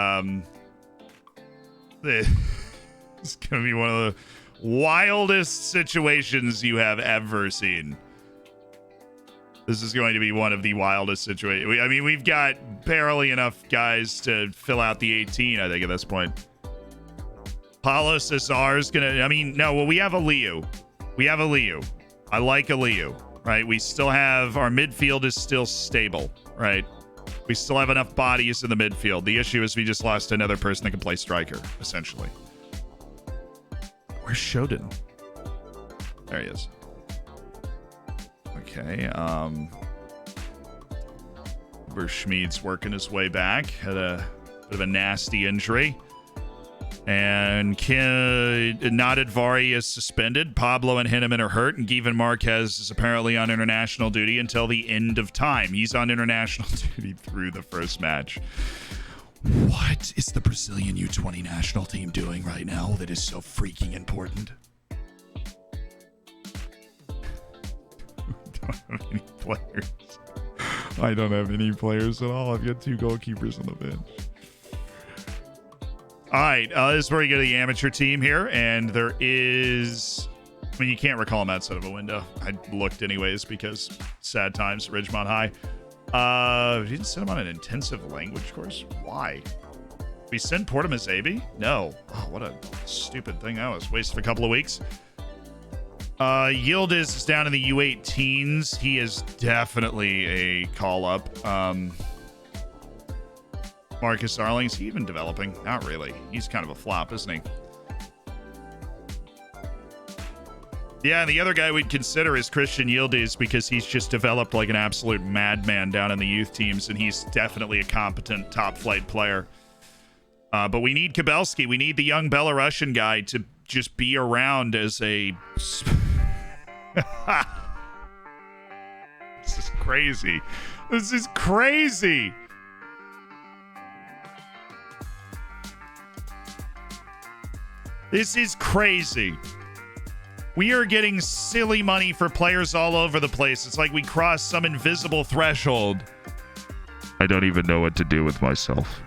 It's gonna be one of the wildest situations you have ever seen. This is going to be one of the wildest situations. I mean, we've got barely enough guys to fill out the 18, I think, at this point. Paulo Cesar's gonna... I mean, no, well, we have a Liu. I like a Liu, right? We still have... Our midfield is still stable, right? We still have enough bodies in the midfield. The issue is we just lost another person that can play striker, essentially. Where's Shodan? There he is. Okay, Schmid's working his way back. Had a bit of a nasty injury. And Naded Vari is suspended. Pablo and Hinneman are hurt. And Given Marquez is apparently on international duty until the end of time. He's on international duty through the first match. What is the Brazilian U20 national team doing right now that is so freaking important? I don't have any players. I don't have any players at all. I've got 2 goalkeepers on the bench. All right, this is where you go to the amateur team here, and there is... I mean, you can't recall him outside of a window. I looked anyways because sad times at Ridgemont High. We didn't send him on an intensive language course. Why? We sent Portamazabi? No. Oh, what a stupid thing that was. Wasted a couple of weeks. Yildiz is down in the U18s. He is definitely a call-up. Marcus Arling, is he even developing? Not really. He's kind of a flop, isn't he? Yeah, and the other guy we'd consider is Christian Yildiz because he's just developed like an absolute madman down in the youth teams, and he's definitely a competent top-flight player. But we need Kabelski. We need the young Belarusian guy to just be around as a... This is crazy. This is crazy. This is crazy. We are getting silly money for players all over the place. It's like we crossed some invisible threshold. I don't even know what to do with myself.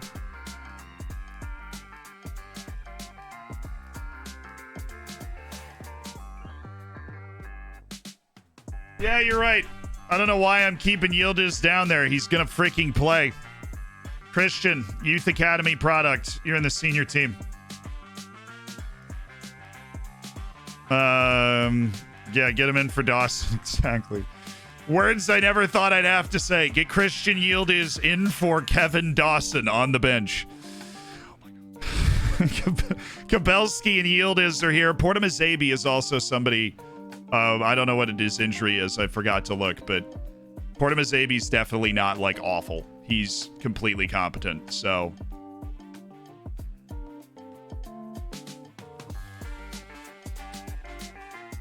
Yeah, you're right. I don't know why I'm keeping Yildiz down there. He's going to freaking play. Christian, Youth Academy product. You're in the senior team. Yeah, get him in for Dawson. Exactly. Words I never thought I'd have to say. Get Christian Yildiz in for Kevin Dawson on the bench. Kabelski and Yildiz are here. Portamazabi is also somebody. I don't know what his injury is. I forgot to look, but Portamazabi's definitely not like awful. He's completely competent. So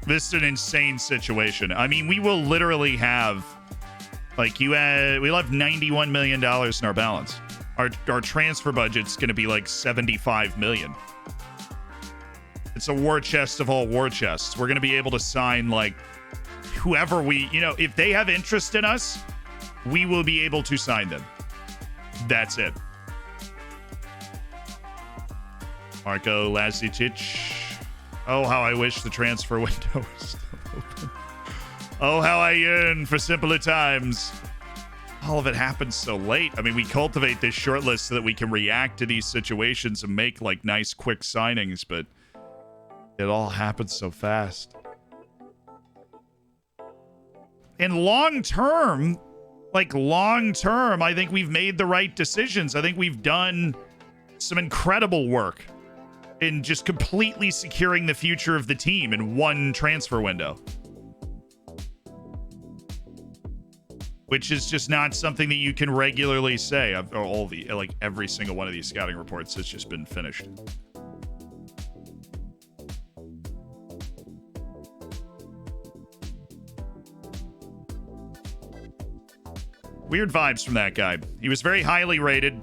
this is an insane situation. I mean, we will literally have like we'll have $91 million in our balance. Our transfer budget's going to be like 75 million. It's a war chest of all war chests. We're going to be able to sign like whoever if they have interest in us, we will be able to sign them. That's it. Marco Lazicic. Oh, how I wish the transfer window was still open. Oh, how I yearn for simpler times. All of it happens so late. I mean, we cultivate this short list so that we can react to these situations and make like nice, quick signings, but it all happens so fast. And long term, I think we've made the right decisions. I think we've done some incredible work in just completely securing the future of the team in one transfer window. Which is just not something that you can regularly say. Every single one of these scouting reports has just been finished. Weird vibes from that guy. He was very highly rated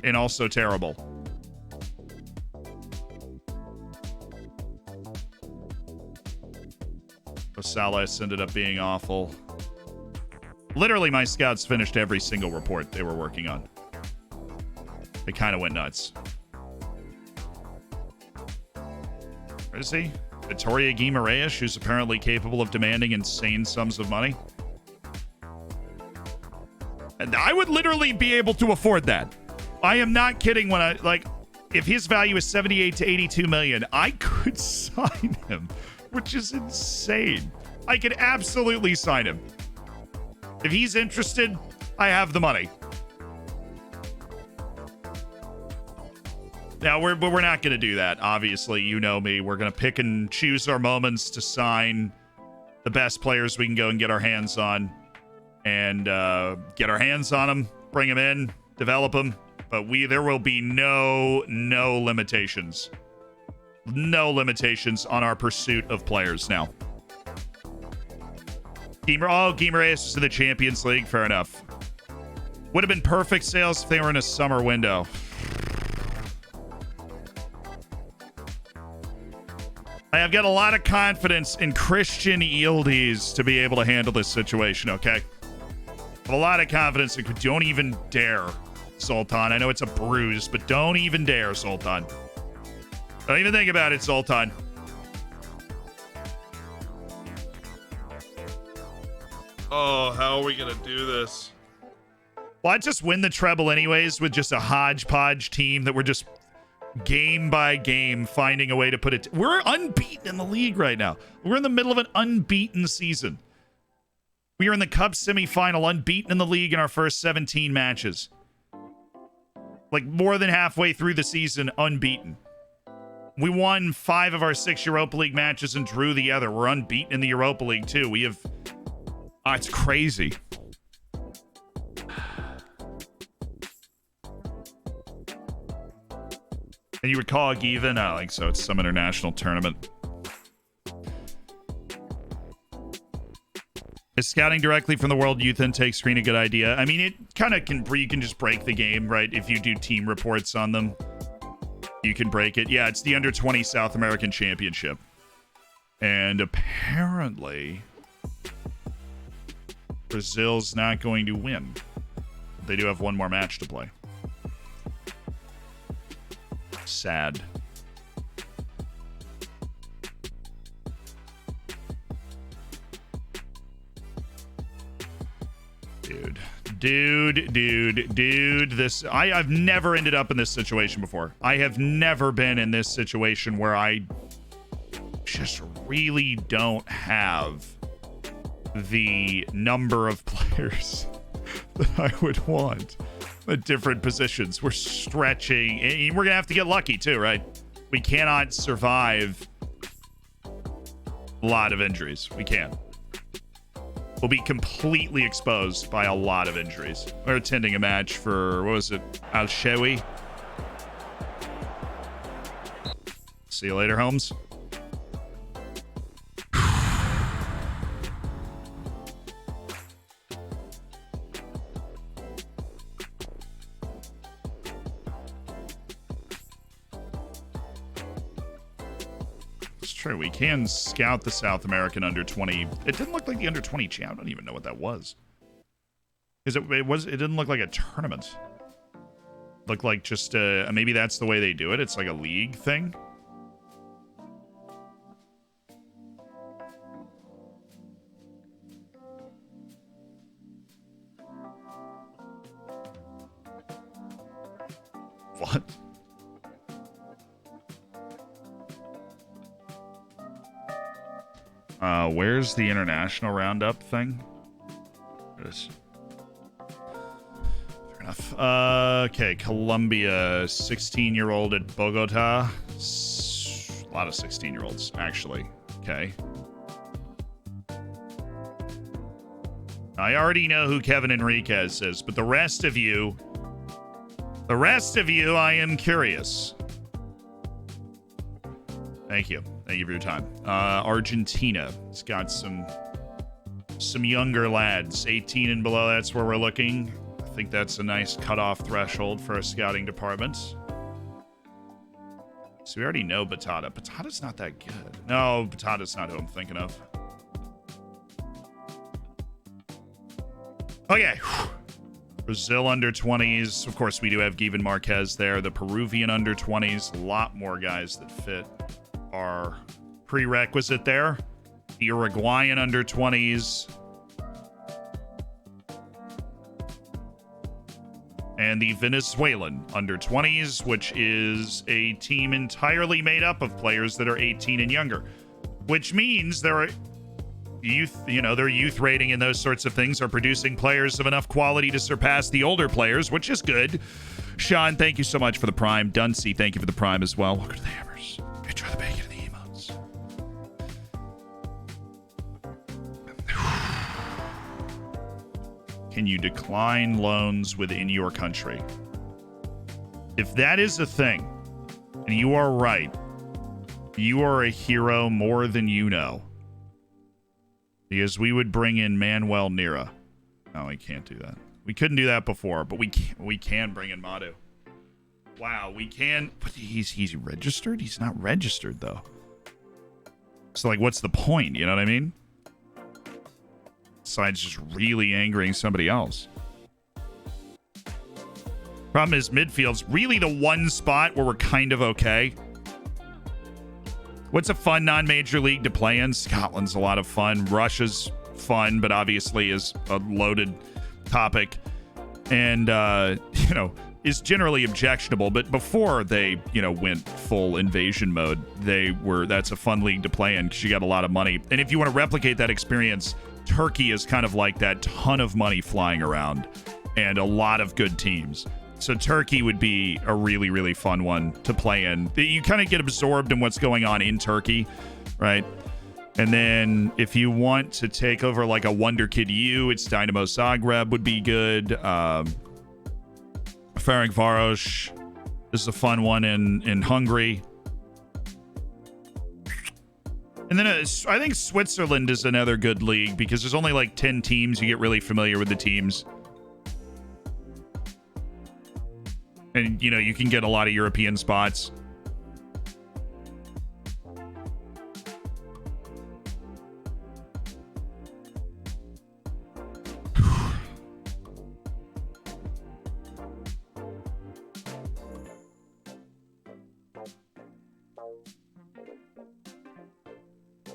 and also terrible. Salas ended up being awful. Literally, my scouts finished every single report they were working on. They kind of went nuts. Where is he? Vittoria Guimaraes, who's apparently capable of demanding insane sums of money. And I would literally be able to afford that. I am not kidding when if his value is 78 to 82 million, I could sign him, which is insane. I could absolutely sign him. If he's interested, I have the money. Now, we're not going to do that. Obviously, you know me. We're going to pick and choose our moments to sign the best players we can go and get our hands on. And get our hands on them, bring them in, develop them. But there will be no limitations. No limitations on our pursuit of players now. Guimaraes is in the Champions League. Fair enough. Would have been perfect sales if they were in a summer window. I have got a lot of confidence in Christian Yildiz to be able to handle this situation, okay? I have a lot of confidence. Don't even dare, Zoltan. I know it's a bruise, but don't even dare, Zoltan. Don't even think about it, Zoltan. Oh, how are we going to do this? Well, I'd just win the treble anyways with just a hodgepodge team that we're just game by game finding a way to put it. We're unbeaten in the league right now. We're in the middle of an unbeaten season. We are in the Cup semifinal, unbeaten in the league in our first 17 matches. Like more than halfway through the season, unbeaten. We won 5 of our 6 Europa League matches and drew the other. We're unbeaten in the Europa League too. We have... it's crazy. And you would call Giva? No, like so. It's some international tournament. Is scouting directly from the World Youth Intake Screen a good idea? I mean, it kind of can. You can just break the game, right? If you do team reports on them, you can break it. Yeah, it's the Under 20 South American Championship, and apparently Brazil's not going to win. They do have one more match to play. Sad. Dude, this I've never ended up in this situation before. I have never been in this situation where I just really don't have the number of players that I would want at different positions. We're stretching, and we're gonna have to get lucky too, right? We cannot survive a lot of injuries. We can't. We'll be completely exposed by a lot of injuries. We're attending a match for, what was it, Al-Shewi? See you later, Holmes. True, we can scout the South American under 20. It didn't look like the under 20 champ. I don't even know what that was. Because it didn't look like a tournament. It looked like just maybe that's the way they do it. It's like a league thing. What? Where's the international roundup thing? There it is. Fair enough. Okay, Colombia, 16-year-old at Bogota. A lot of 16-year-olds, actually. Okay. I already know who Kevin Enriquez is, but the rest of you, I am curious. Thank you. Thank you for your time. Argentina. It's got some younger lads. 18 and below, that's where we're looking. I think that's a nice cutoff threshold for a scouting department. So we already know Batata. Batata's not that good. No, Batata's not who I'm thinking of. Okay. Brazil under 20s. Of course, we do have Given Marquez there. The Peruvian under 20s. A lot more guys that fit our prerequisite there. The Uruguayan under 20s. And the Venezuelan under 20s, which is a team entirely made up of players that are 18 and younger, which means there are youth, their youth rating and those sorts of things are producing players of enough quality to surpass the older players, which is good. Sean, thank you so much for the prime. Dunsey, thank you for the prime as well. Welcome to the Hammers. Enjoy the bacon and the emotes. Can you decline loans within your country? If that is a thing, and you are right, you are a hero more than you know. Because we would bring in Manuel Nira. No, we can't do that. We couldn't do that before, but we can bring in Madu. Wow, we can. But he's registered? He's not registered, though. So, like, what's the point? You know what I mean? Besides just really angering somebody else. Problem is, midfield's really the one spot where we're kind of okay. What's a fun non-major league to play in? Scotland's a lot of fun. Russia's fun, but obviously is a loaded topic. And, is generally objectionable. But before they, went full invasion mode, that's a fun league to play in because you got a lot of money. And if you want to replicate that experience, Turkey is kind of like that, ton of money flying around and a lot of good teams. So Turkey would be a really, really fun one to play in. You kind of get absorbed in what's going on in Turkey, right? And then if you want to take over like a Wonder Kid U, it's Dynamo Zagreb would be good. Ferencváros is a fun one in Hungary. And then I think Switzerland is another good league because there's only like 10 teams. You get really familiar with the teams. And, you can get a lot of European spots.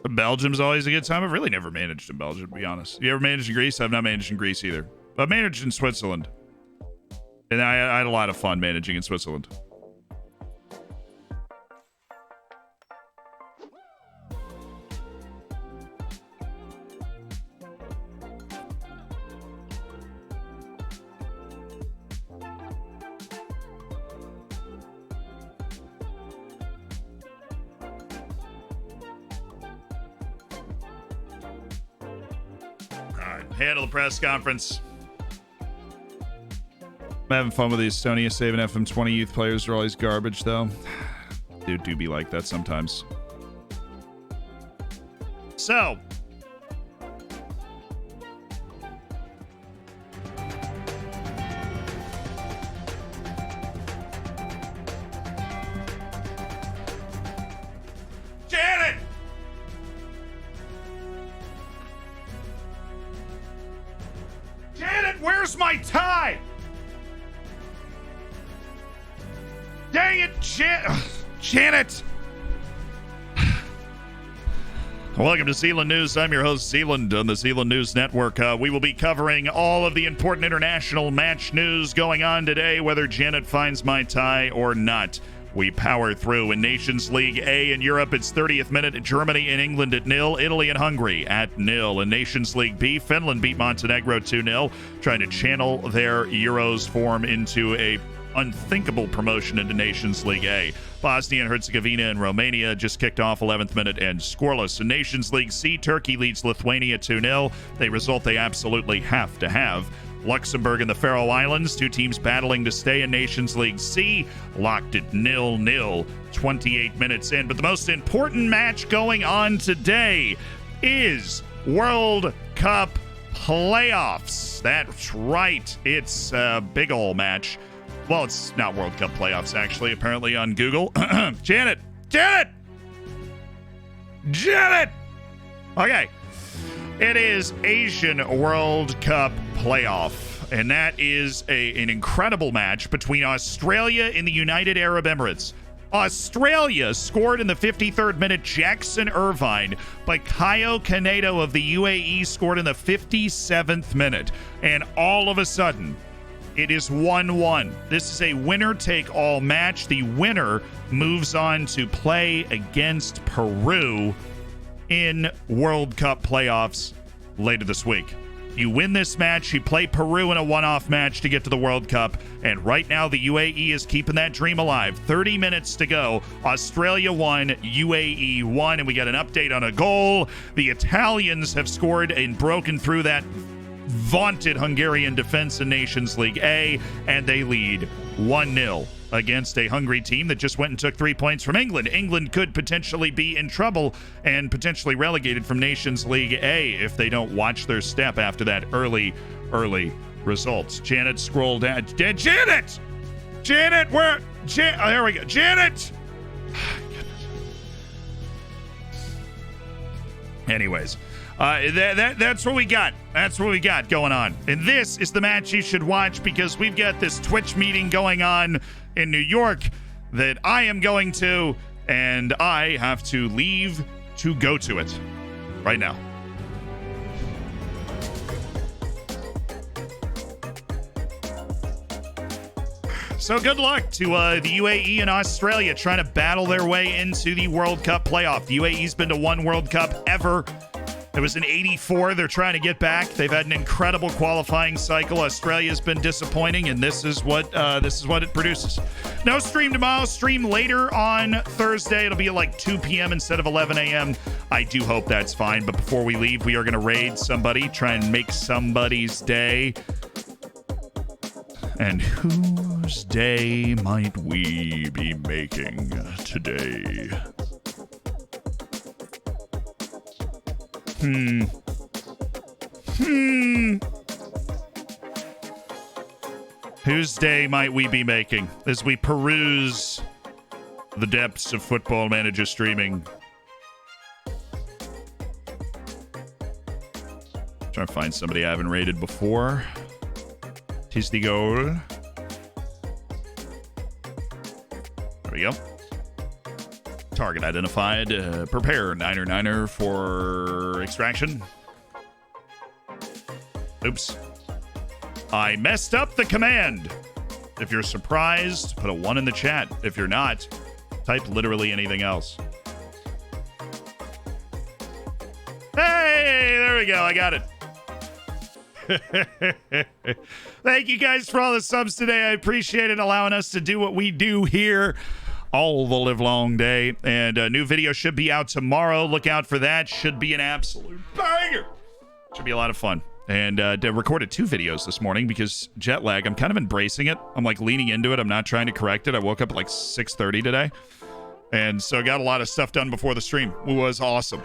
Belgium's always a good time. I've really never managed in Belgium, to be honest. You ever managed in Greece? I've not managed in Greece either. But managed in Switzerland. And I had a lot of fun managing in Switzerland. Handle the press conference. I'm having fun with the Estonia saving FM20 youth players are always garbage, though. Dude, do be like that sometimes. So. Janet! Janet, where's my tie? Dang it, Janet! Welcome to Zealand News. I'm your host, Zealand, on the Zealand News Network. We will be covering all of the important international match news going on today, whether Janet finds my tie or not. We power through. In Nations League A in Europe, it's 30th minute. Germany and England at 0. Italy and Hungary at 0. In Nations League B, Finland beat Montenegro 2-0, trying to channel their Euros form into a unthinkable promotion into Nations League A. Bosnia and Herzegovina and Romania just kicked off 11th minute and scoreless. In Nations League C, Turkey leads Lithuania 2-0, a result they absolutely have to have. Luxembourg and the Faroe Islands, two teams battling to stay in Nations League C, locked at 0-0, 28 minutes in. But the most important match going on today is World Cup playoffs. That's right. It's a big ol' match. Well, it's not World Cup playoffs, actually, apparently on Google. Janet! Okay. It is Asian World Cup playoff, and that is an incredible match between Australia and the United Arab Emirates. Australia scored in the 53rd minute Jackson Irvine, but Kaio Kanedo of the UAE scored in the 57th minute. And all of a sudden, it is 1-1. This is a winner-take-all match. The winner moves on to play against Peru in World Cup playoffs later this week. You win this match, you play Peru in a one-off match to get to the World Cup, and right now the UAE is keeping that dream alive. 30 minutes to go. Australia won, UAE won, and we got an update on a goal. The Italians have scored and broken through that vaunted Hungarian defense in Nations League A, and they lead 1-0 against a Hungary team that just went and took 3 points from England. England could potentially be in trouble and potentially relegated from Nations League A if they don't watch their step after that early results. Janet, scroll down. Janet! Where? There we go. Janet! Anyways. That's what we got. That's what we got going on. And this is the match you should watch because we've got this Twitch meeting going on in New York that I am going to, and I have to leave to go to it right now. So good luck to the UAE and Australia trying to battle their way into the World Cup playoff. The UAE's been to one World Cup ever. It was in '84. They're trying to get back. They've had an incredible qualifying cycle. Australia's been disappointing, and this is what it produces. No stream tomorrow. Stream later on Thursday. It'll be at like 2 p.m. instead of 11 a.m. I do hope that's fine. But before we leave, we are going to raid somebody, try and make somebody's day. And whose day might we be making today? Whose day might we be making as we peruse the depths of Football Manager streaming? Trying to find somebody I haven't rated before. Tis the goal. There we go. Target identified. Prepare Niner for extraction. Oops. I messed up the command. If you're surprised, put a 1 in the chat. If you're not, type literally anything else. Hey, there we go. I got it. Thank you guys for all the subs today. I appreciate it, allowing us to do what we do here all the live long day. And a new video should be out tomorrow. Look out for that. Should be an absolute banger. Should be a lot of fun. And recorded 2 videos this morning because jet lag. I'm kind of embracing it. I'm like leaning into it. I'm not trying to correct it. I woke up at like 6:30 today. And so got a lot of stuff done before the stream. It was awesome.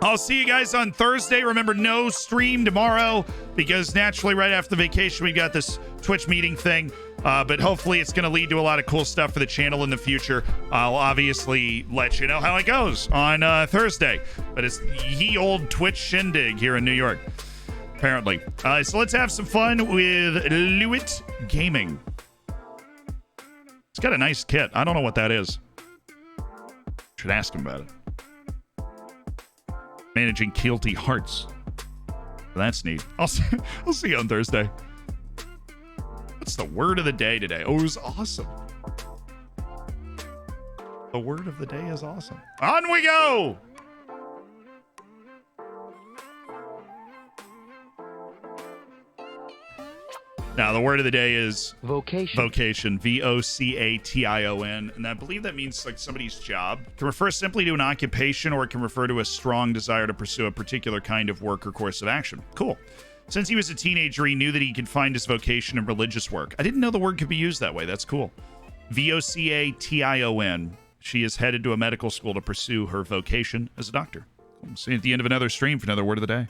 I'll see you guys on Thursday. Remember, no stream tomorrow because naturally right after the vacation, we got this Twitch meeting thing. But hopefully it's going to lead to a lot of cool stuff for the channel in the future. I'll obviously let you know how it goes on Thursday. But it's ye old Twitch shindig here in New York, apparently. So let's have some fun with Lewitt Gaming. It's got a nice kit. I don't know what that is. Should ask him about it. Managing Guilty Hearts. That's neat. I'll see you on Thursday. What's the word of the day today? Oh, it was awesome. The word of the day is awesome. On we go! Now, the word of the day is vocation. Vocation. V-O-C-A-T-I-O-N. And I believe that means like somebody's job. It can refer simply to an occupation, or it can refer to a strong desire to pursue a particular kind of work or course of action. Cool. Since he was a teenager, he knew that he could find his vocation in religious work. I didn't know the word could be used that way. That's cool. V-O-C-A-T-I-O-N. She is headed to a medical school to pursue her vocation as a doctor. We'll see you at the end of another stream for another word of the day.